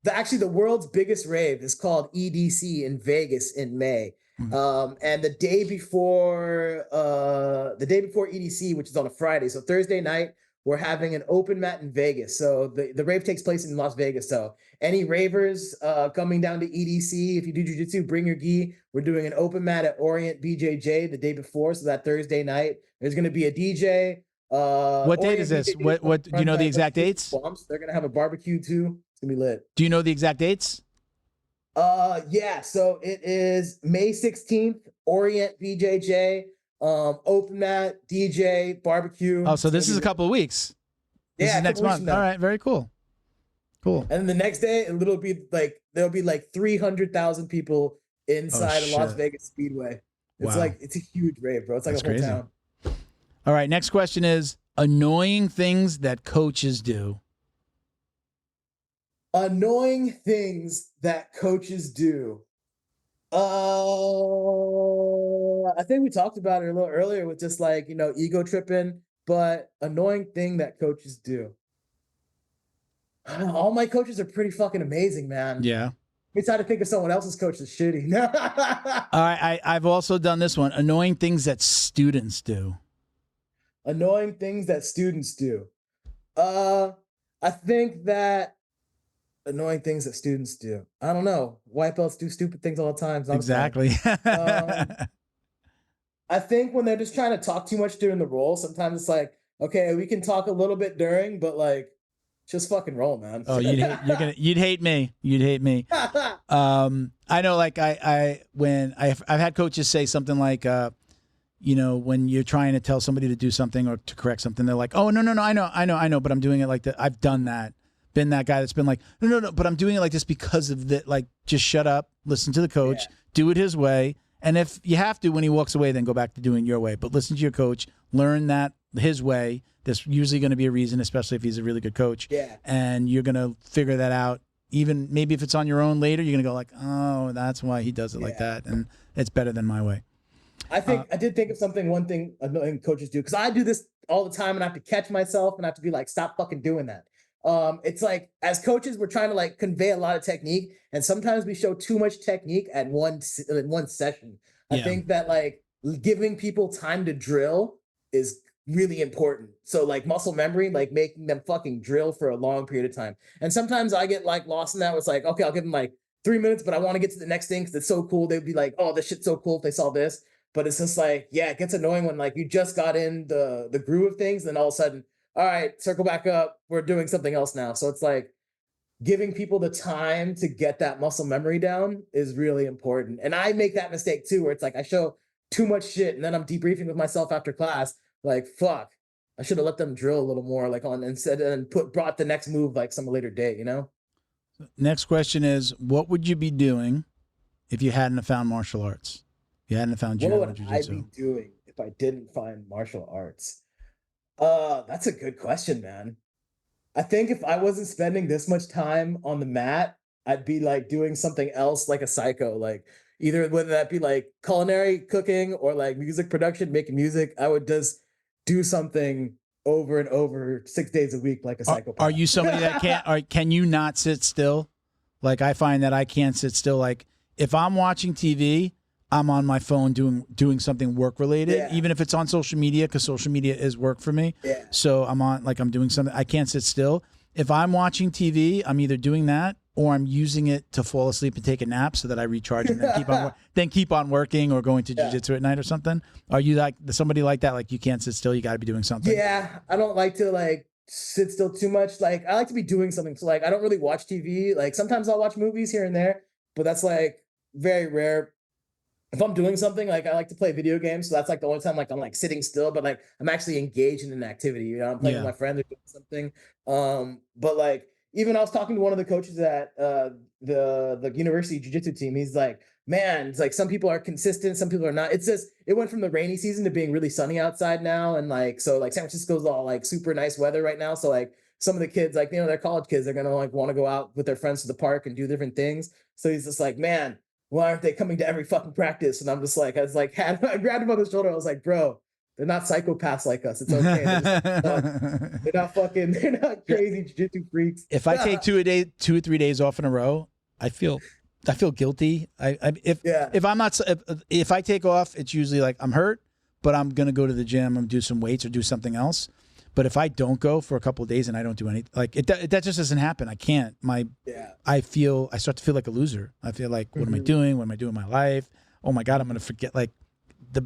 Actually, the world's biggest rave is called EDC in Vegas in May. And the day before EDC, which is on a Friday, so Thursday night, we're having an open mat in Vegas. So the rave takes place in Las Vegas. So any ravers coming down to EDC, if you do jiu-jitsu, bring your gi. We're doing an open mat at Orient BJJ the day before. So that Thursday night, there's going to be a DJ. What date is this? What do you know the exact dates? They're going to have a barbecue too. It's going to be lit. Do you know the exact dates? Yeah. So it is May 16th, Orient BJJ. Open mat, DJ, barbecue. Oh, so this is a couple of weeks. This is next month. All right, very cool. Cool. And then the next day, there'll be like 300,000 people inside of Las Vegas Speedway. It's it's a huge rave, bro. It's like a whole town. All right, next question is annoying things that coaches do. Annoying things that coaches do. I think we talked about it a little earlier with just like, ego tripping, but annoying thing that coaches do. All my coaches are pretty fucking amazing, man. Yeah. We try to think of someone else's coach that's shitty. All right, I've also done this one. Annoying things that students do. Annoying things that students do. I think that annoying things that students do. I don't know. White belts do stupid things all the time. Exactly. I think when they're just trying to talk too much during the roll, sometimes it's like, okay, we can talk a little bit during, but like, just fucking roll, man. Oh, you'd hate me. You'd hate me. I know, like when I've had coaches say something like, when you're trying to tell somebody to do something or to correct something, they're like, oh, no, I know, but I'm doing it like that. I've done that. Been that guy that's been like, no, but I'm doing it like this because of that. Like, just shut up, listen to the coach, do it his way. And if you have to, when he walks away, then go back to doing your way. But listen to your coach, learn that his way. There's usually going to be a reason, especially if he's a really good coach. Yeah. And you're going to figure that out. Even maybe if it's on your own later, you're going to go like, oh, that's why he does it like that. And it's better than my way. I did think of one thing annoying coaches do, because I do this all the time and I have to catch myself and I have to be like, stop fucking doing that. It's like, as coaches, we're trying to like convey a lot of technique, and sometimes we show too much technique at one session. I think that like giving people time to drill is really important. So like muscle memory, like making them fucking drill for a long period of time. And sometimes I get like lost in that. It's like, okay, I'll give them like 3 minutes, but I want to get to the next thing because it's so cool. They'd be like, oh, this shit's so cool if they saw this. But it's just like, yeah, it gets annoying when like you just got in the groove of things, and all of a sudden, all right, circle back up. We're doing something else now. So it's like giving people the time to get that muscle memory down is really important. And I make that mistake too, where it's like I show too much shit and then I'm debriefing with myself after class. Like, fuck, I should have let them drill a little more, like on instead and brought the next move like some later date, Next question is, what would you be doing if you hadn't have found martial arts? Yeah, I hadn't found What judo would and I jiu-jitsu. be doing if I didn't find martial arts? That's a good question, man. I think if I wasn't spending this much time on the mat, I'd be like doing something else like a psycho, like either whether that be like culinary cooking or like music production, making music. I would just do something over and over 6 days a week like a Are psychopath. you somebody that can't, or can you not sit still? Like I find that I can't sit still. Like if I'm watching TV, I'm on my phone doing something work related, Yeah. even if it's on social media, because social media is work for me. Yeah. So I'm doing something. I can't sit still. If I'm watching TV, I'm either doing that or I'm using it to fall asleep and take a nap so that I recharge and then keep on working or going to jiu-jitsu at night or something. Are you like somebody like that? Like you can't sit still, you got to be doing something. Yeah, I don't like to like sit still too much. Like I like to be doing something. So like I don't really watch TV. Like sometimes I'll watch movies here and there, but that's like very rare. If I'm doing something, like I like to play video games, so that's like the only time like I'm like sitting still, but like I'm actually engaged in an activity. You know, I'm playing with my friends or doing something. But like even I was talking to one of the coaches at the university jiu-jitsu team. He's like, man, it's like some people are consistent, some people are not. It's just it went from the rainy season to being really sunny outside now, and like so like San Francisco's all like super nice weather right now. So like some of the kids, like they're college kids, they're gonna like want to go out with their friends to the park and do different things. So he's just like, man, why aren't they coming to every fucking practice? And I'm just like, I grabbed him on the shoulder. I was like, bro, they're not psychopaths like us. It's okay. They're not crazy jiu-jitsu freaks. If I take 2 or 3 days off in a row, I feel guilty. If I take off, it's usually like I'm hurt, but I'm going to go to the gym and do some weights or do something else. But if I don't go for a couple of days and I don't do anything, like that just doesn't happen. I can't. I start to feel like a loser. I feel like, what am I doing? What am I doing in my life? Oh my God, I'm going to forget. Like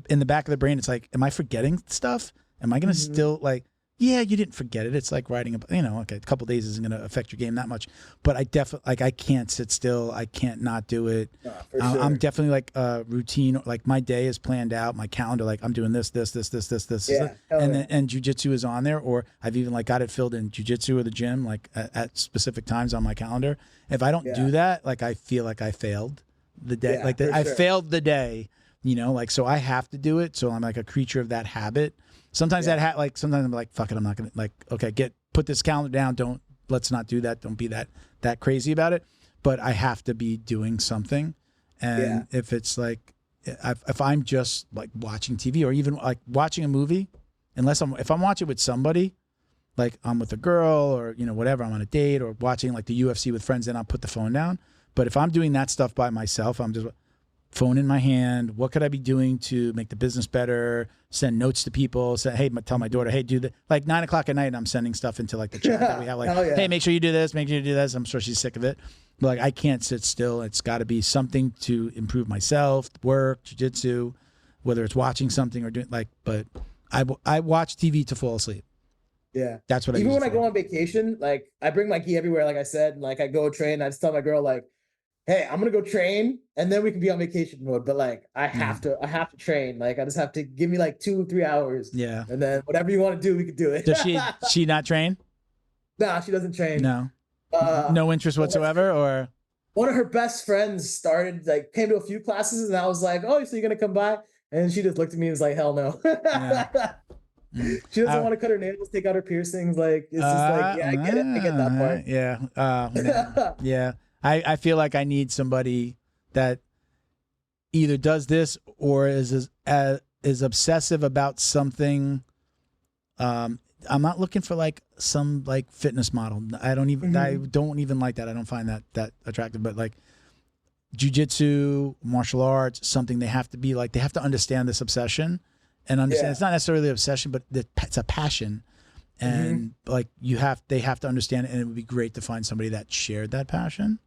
in the back of the brain, it's like, am I forgetting stuff? Am I going to still like, yeah, you didn't forget it. It's like riding okay, a couple of days isn't going to affect your game that much. But I definitely, like, I can't sit still. I can't not do it. For sure. I'm definitely like routine. Like my day is planned out. My calendar, like I'm doing this. Yeah, and jiu-jitsu is on there. Or I've even like got it filled in jiu-jitsu or the gym, like at specific times on my calendar. If I don't do that, like I feel like I failed the day. I failed the day, like, so I have to do it. So I'm like a creature of that habit. Sometimes sometimes I'm like, fuck it, I'm not gonna, like, okay, put this calendar down. Let's not do that. Don't be that crazy about it. But I have to be doing something. And if it's like, if I'm just like watching TV or even like watching a movie, if I'm watching with somebody, like I'm with a girl or, whatever, I'm on a date or watching like the UFC with friends, then I'll put the phone down. But if I'm doing that stuff by myself, I'm just phone in my hand. What could I be doing to make the business better? Send notes to people. Tell my daughter, hey, do that. Like 9 o'clock at night, and I'm sending stuff into like the chat that we have. Like, hey, make sure you do this. Make sure you do this. I'm sure she's sick of it. But like, I can't sit still. It's got to be something to improve myself, work, jiu-jitsu, whether it's watching something or doing like. But I watch TV to fall asleep. Yeah, that's what I. Even when I go on vacation, like I bring my gi everywhere. Like I said, like I go train. I just tell my girl like, hey, I'm gonna go train and then we can be on vacation mode. But like I have to train. Like I just have to give me like 2-3 hours. Yeah. And then whatever you want to do, we can do it. Does she not train? Nah, she doesn't train. No. No interest whatsoever, or one of her best friends came to a few classes and I was like, oh, so you're gonna come by? And she just looked at me and was like, hell no. She doesn't want to cut her nails, take out her piercings. Like it's just like, yeah, I get it. I get that part. Yeah. Yeah. I feel like I need somebody that either does this or is obsessive about something. I'm not looking for like some like fitness model. I don't even like that. I don't find that attractive. But like jiu-jitsu, martial arts, something they have to understand this obsession and understand it's not necessarily an obsession, but it's a passion. And like they have to understand it, and it would be great to find somebody that shared that passion.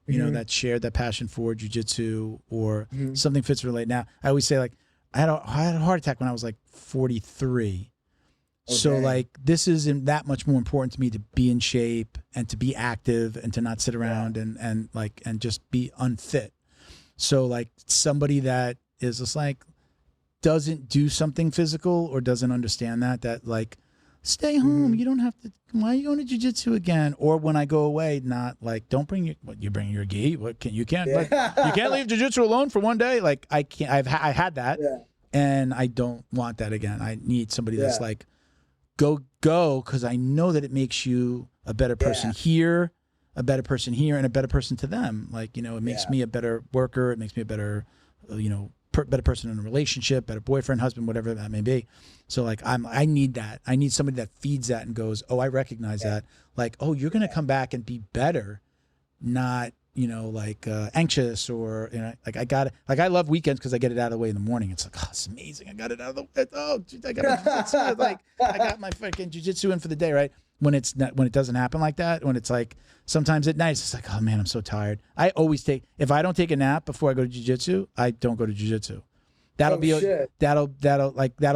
That shared that passion for jiu-jitsu or something fits relate. Now, I always say, like, I had a heart attack when I was like 43. Okay. So like, this isn't that much more important to me to be in shape and to be active and to not sit around and just be unfit. So like somebody that is just like, doesn't do something physical or doesn't understand that like Stay home. You don't have to. Why are you going to jiu-jitsu again? Or when I go away, not like, don't bring your, what, you bring your gi? What can you can't like, you can't leave jiu-jitsu alone for one day. Like I can't. I had that, and I don't want that again. I need somebody that's like, go, because I know that it makes you a better person here, a better person here, and a better person to them. Like, you know, it makes me a better worker. It makes me a better, you know, better person in a relationship, better boyfriend, husband, whatever that may be. So like I need that. I need somebody that feeds that and goes, oh, I recognize that. Like, oh, you're gonna come back and be better, not, you know, like anxious or, you know, like I got it. Like I love weekends because I get it out of the way in the morning. It's like, oh, it's amazing. I got it out of the way. Oh, I got my jiu-jitsu. Like I got my fucking jiu-jitsu in for the day, right? When it's not, when it doesn't happen like that, when it's like sometimes at night, it's like, oh man, I'm so tired. I always take, if I don't take a nap before I go to jiu-jitsu, I don't go to jiu-jitsu. That'll be that'll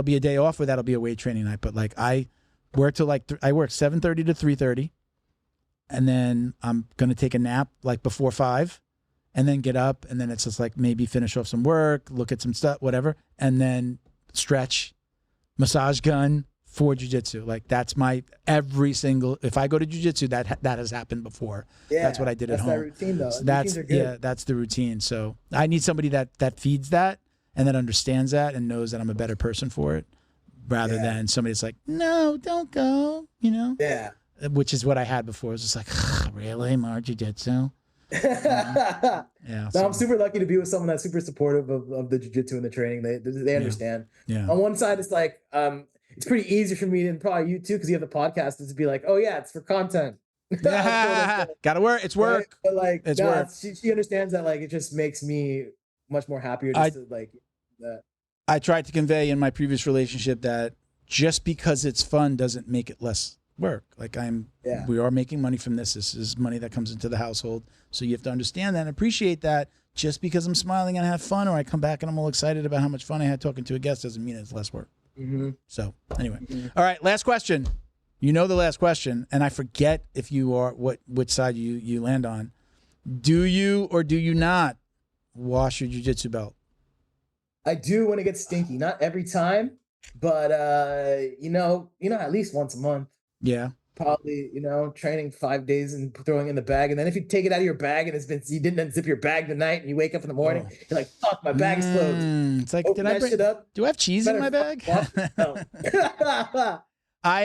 be a day off, or that'll be a weight training night. But like I work till like I work 7:30 to 3:30, and then I'm gonna take a nap like before 5, and then get up, and then it's just like maybe finish off some work, look at some stuff, whatever, and then stretch, massage gun for jiu-jitsu. Like that's my every single. If I go to jiu-jitsu, that has happened before. Yeah, that's what I did at home. That's that routine though. So that's the routine. So I need somebody that feeds that. And that understands that and knows that I'm a better person for it, rather than somebody that's like, no, don't go, you know? Yeah. Which is what I had before. It was just like, really? More jiu-jitsu? No, I'm super lucky to be with someone that's super supportive of the jiu-jitsu and the training. They understand. Yeah. On one side, it's like, it's pretty easy for me, and probably you too, because you have the podcast, is to be like, oh yeah, it's for content. Gotta work. It's work. Right? But like, it's work. She understands that, like, it just makes me much more happier just to like that. I tried to convey in my previous relationship that just because it's fun doesn't make it less work. Like we are making money from this. This is money that comes into the household. So you have to understand that and appreciate that. Just because I'm smiling and I have fun, or I come back and I'm all excited about how much fun I had talking to a guest, doesn't mean it's less work. So anyway, all right, last question. You know the last question, and I forget if you are which side you land on. Do you or do you not wash your jiu-jitsu belt? I do when it gets stinky. Not every time, but you know, at least once a month. Yeah. Probably, you know, training 5 days and throwing it in the bag. And then if you take it out of your bag and you didn't unzip your bag the night and you wake up in the morning, you're like, fuck, my bag's closed. It's like, do I have cheese in my bag? I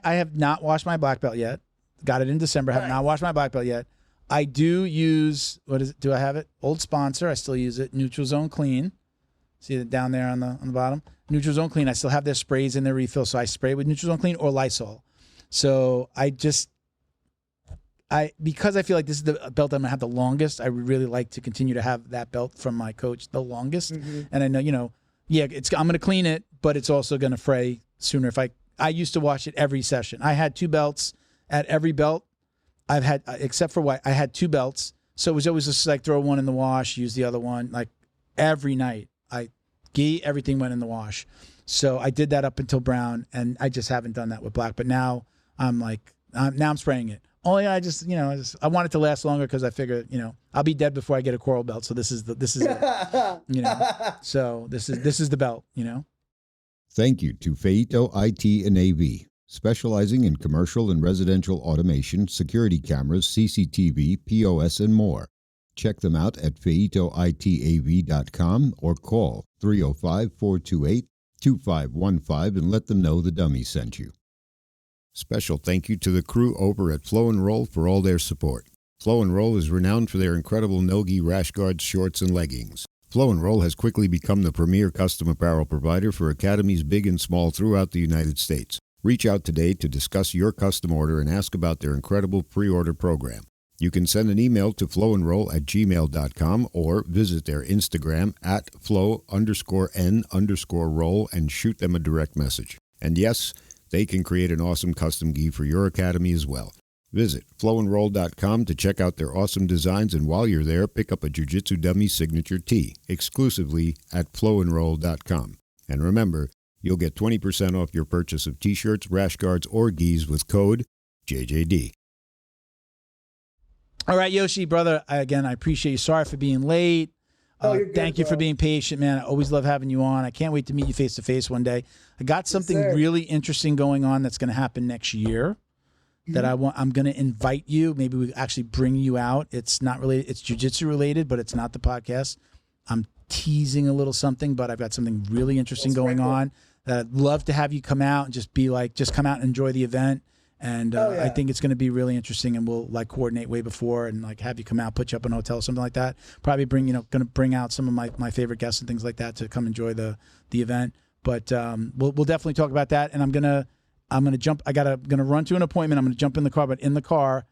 have not washed my black belt yet. Got it in December. Have not washed my black belt yet. I do use, what is it? Do I have it? Old sponsor. I still use it. Neutral Zone Clean. See it down there on the bottom? Neutral Zone Clean. I still have their sprays in their refill. So I spray with Neutral Zone Clean or Lysol. So because I feel like this is the belt I'm going to have the longest, I would really like to continue to have that belt from my coach the longest. And I know, you know, I'm going to clean it, but it's also going to fray sooner. I used to wash it every session. I had 2 belts at every belt. I've had, except for white, I had 2 belts. So it was always just like throw one in the wash, use the other one. Like every night, everything went in the wash. So I did that up until brown, and I just haven't done that with black. But now I'm like, now I'm spraying it. Only I just, you know, I want it to last longer because I figure, you know, I'll be dead before I get a coral belt. So this is it, you know. So this is the belt, you know. Thank you to Feito IT and AV, specializing in commercial and residential automation, security cameras, CCTV, POS, and more. Check them out at feitoitav.com or call 305-428-2515 and let them know the dummy sent you. Special thank you to the crew over at Flow and Roll for all their support. Flow and Roll is renowned for their incredible no-gi rash guards, shorts, and leggings. Flow and Roll has quickly become the premier custom apparel provider for academies big and small throughout the United States. Reach out today to discuss your custom order and ask about their incredible pre-order program. You can send an email to flowandroll@gmail.com or visit their Instagram at flow_n_roll and shoot them a direct message. And yes, they can create an awesome custom gi for your academy as well. Visit flowandroll.com to check out their awesome designs, and while you're there, pick up a Jiu-Jitsu Dummy signature tee exclusively at flowandroll.com. And remember, you'll get 20% off your purchase of t-shirts, rash guards, or gis with code JJD. All right, Yoshi, brother, again, I appreciate you. Sorry for being late. you're good, thank you for bro. being patient, man. I always love having you on. I can't wait to meet you face to face one day. I got something sir. really interesting going on that's going to happen next year. That I'm going to invite you. Maybe we actually bring you out. It's not related. It's jiu-jitsu related, but it's not the podcast. I'm teasing a little something, but I've got something really interesting going on that I'd love to have you come out and just come out and enjoy the event. And I think it's going to be really interesting, and we'll like coordinate way before and like have you come out, put you up in a hotel, something like that. Probably going to bring out some of my favorite guests and things like that to come enjoy the event. But we'll definitely talk about that. And I'm gonna jump. Gonna run to an appointment. I'm gonna jump in the car, but in the car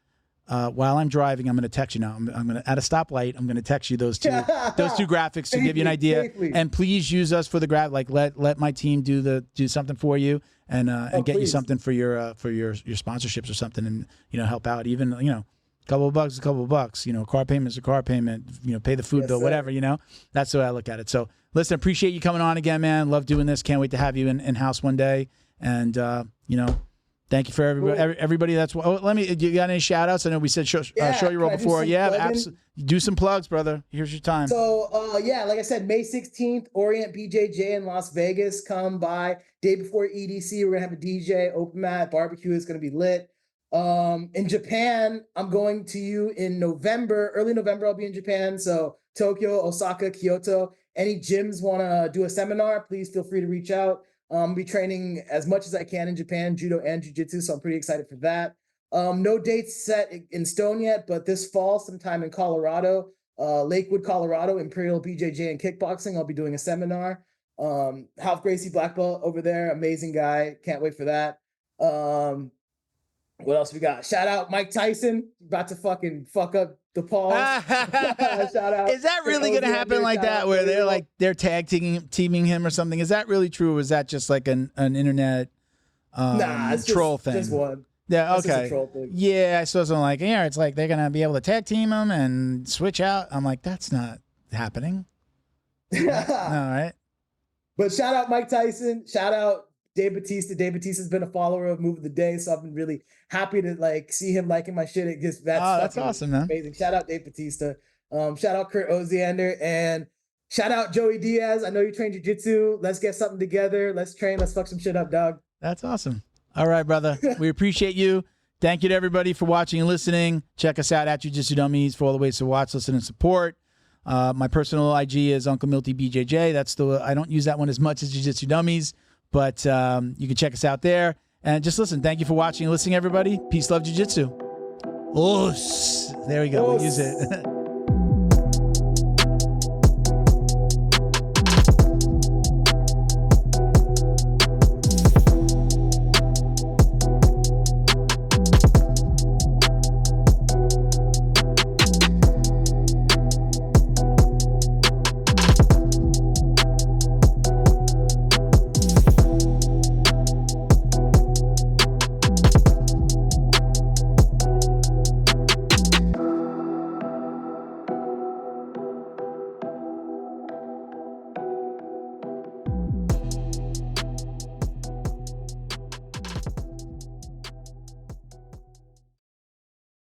while I'm driving, I'm gonna text you now. I'm gonna at a stoplight. I'm gonna text you those two graphics to give you an idea. Safely. And please use us for the like let my team do something for you. And get you something for your sponsorships or something, and help out. Even a couple of bucks, car payment's a car payment. Pay the food bill, sir. whatever. That's the way I look at it. So listen, appreciate you coming on again, man. Love doing this. Can't wait to have you in house one day. And thank you for everybody that's. Oh, you got any shout outs? I know we said show your role before. Yeah, absolutely. Do some plugs, brother. Here's your time. So like I said, May 16th, Orient BJJ in Las Vegas. Come by. Day before EDC, we're gonna have a DJ, open mat, barbecue is gonna be lit. In Japan, I'm going to you in November, early November. I'll be in Japan. So Tokyo, Osaka, Kyoto. Any gyms want to do a seminar? Please feel free to reach out. I'll be training as much as I can in Japan, Judo and Jiu-Jitsu. So I'm pretty excited for that. No dates set in stone yet, but this fall, sometime in Colorado, Lakewood, Colorado, Imperial BJJ and Kickboxing, I'll be doing a seminar. Half Gracie black belt over there, amazing guy. Can't wait for that. What else we got? Shout out Mike Tyson, about to fucking fuck up the pause. Shout out. Is that really going to happen like that, where they're tag teaming him or something? Is that really true, or is that just like an internet it's troll just, thing? Just one. Yeah, That's just okay. a troll thing. Yeah, I saw something like, it's like they're going to be able to tag team him and switch out. I'm like, that's not happening. All right. But shout out Mike Tyson. Shout out Dave Bautista. Dave Bautista's been a follower of Move of the Day, so I've been really happy to see him liking my shit. That's awesome, man. Amazing. Shout out Dave Bautista. Shout out Kurt Oziander, and shout out Joey Diaz. I know you train jiu-jitsu. Let's get something together. Let's train. Let's fuck some shit up, dog. That's awesome. All right, brother. We appreciate you. Thank you to everybody for watching and listening. Check us out at Jiu-Jitsu Dummies for all the ways to watch, listen, and support. My personal IG is Uncle Milty BJJ. That's I don't use that one as much as Jiu-Jitsu Dummies, but you can check us out there. And just listen. Thank you for watching and listening, everybody. Peace, love, Jiu-Jitsu. There we go. We'll use it.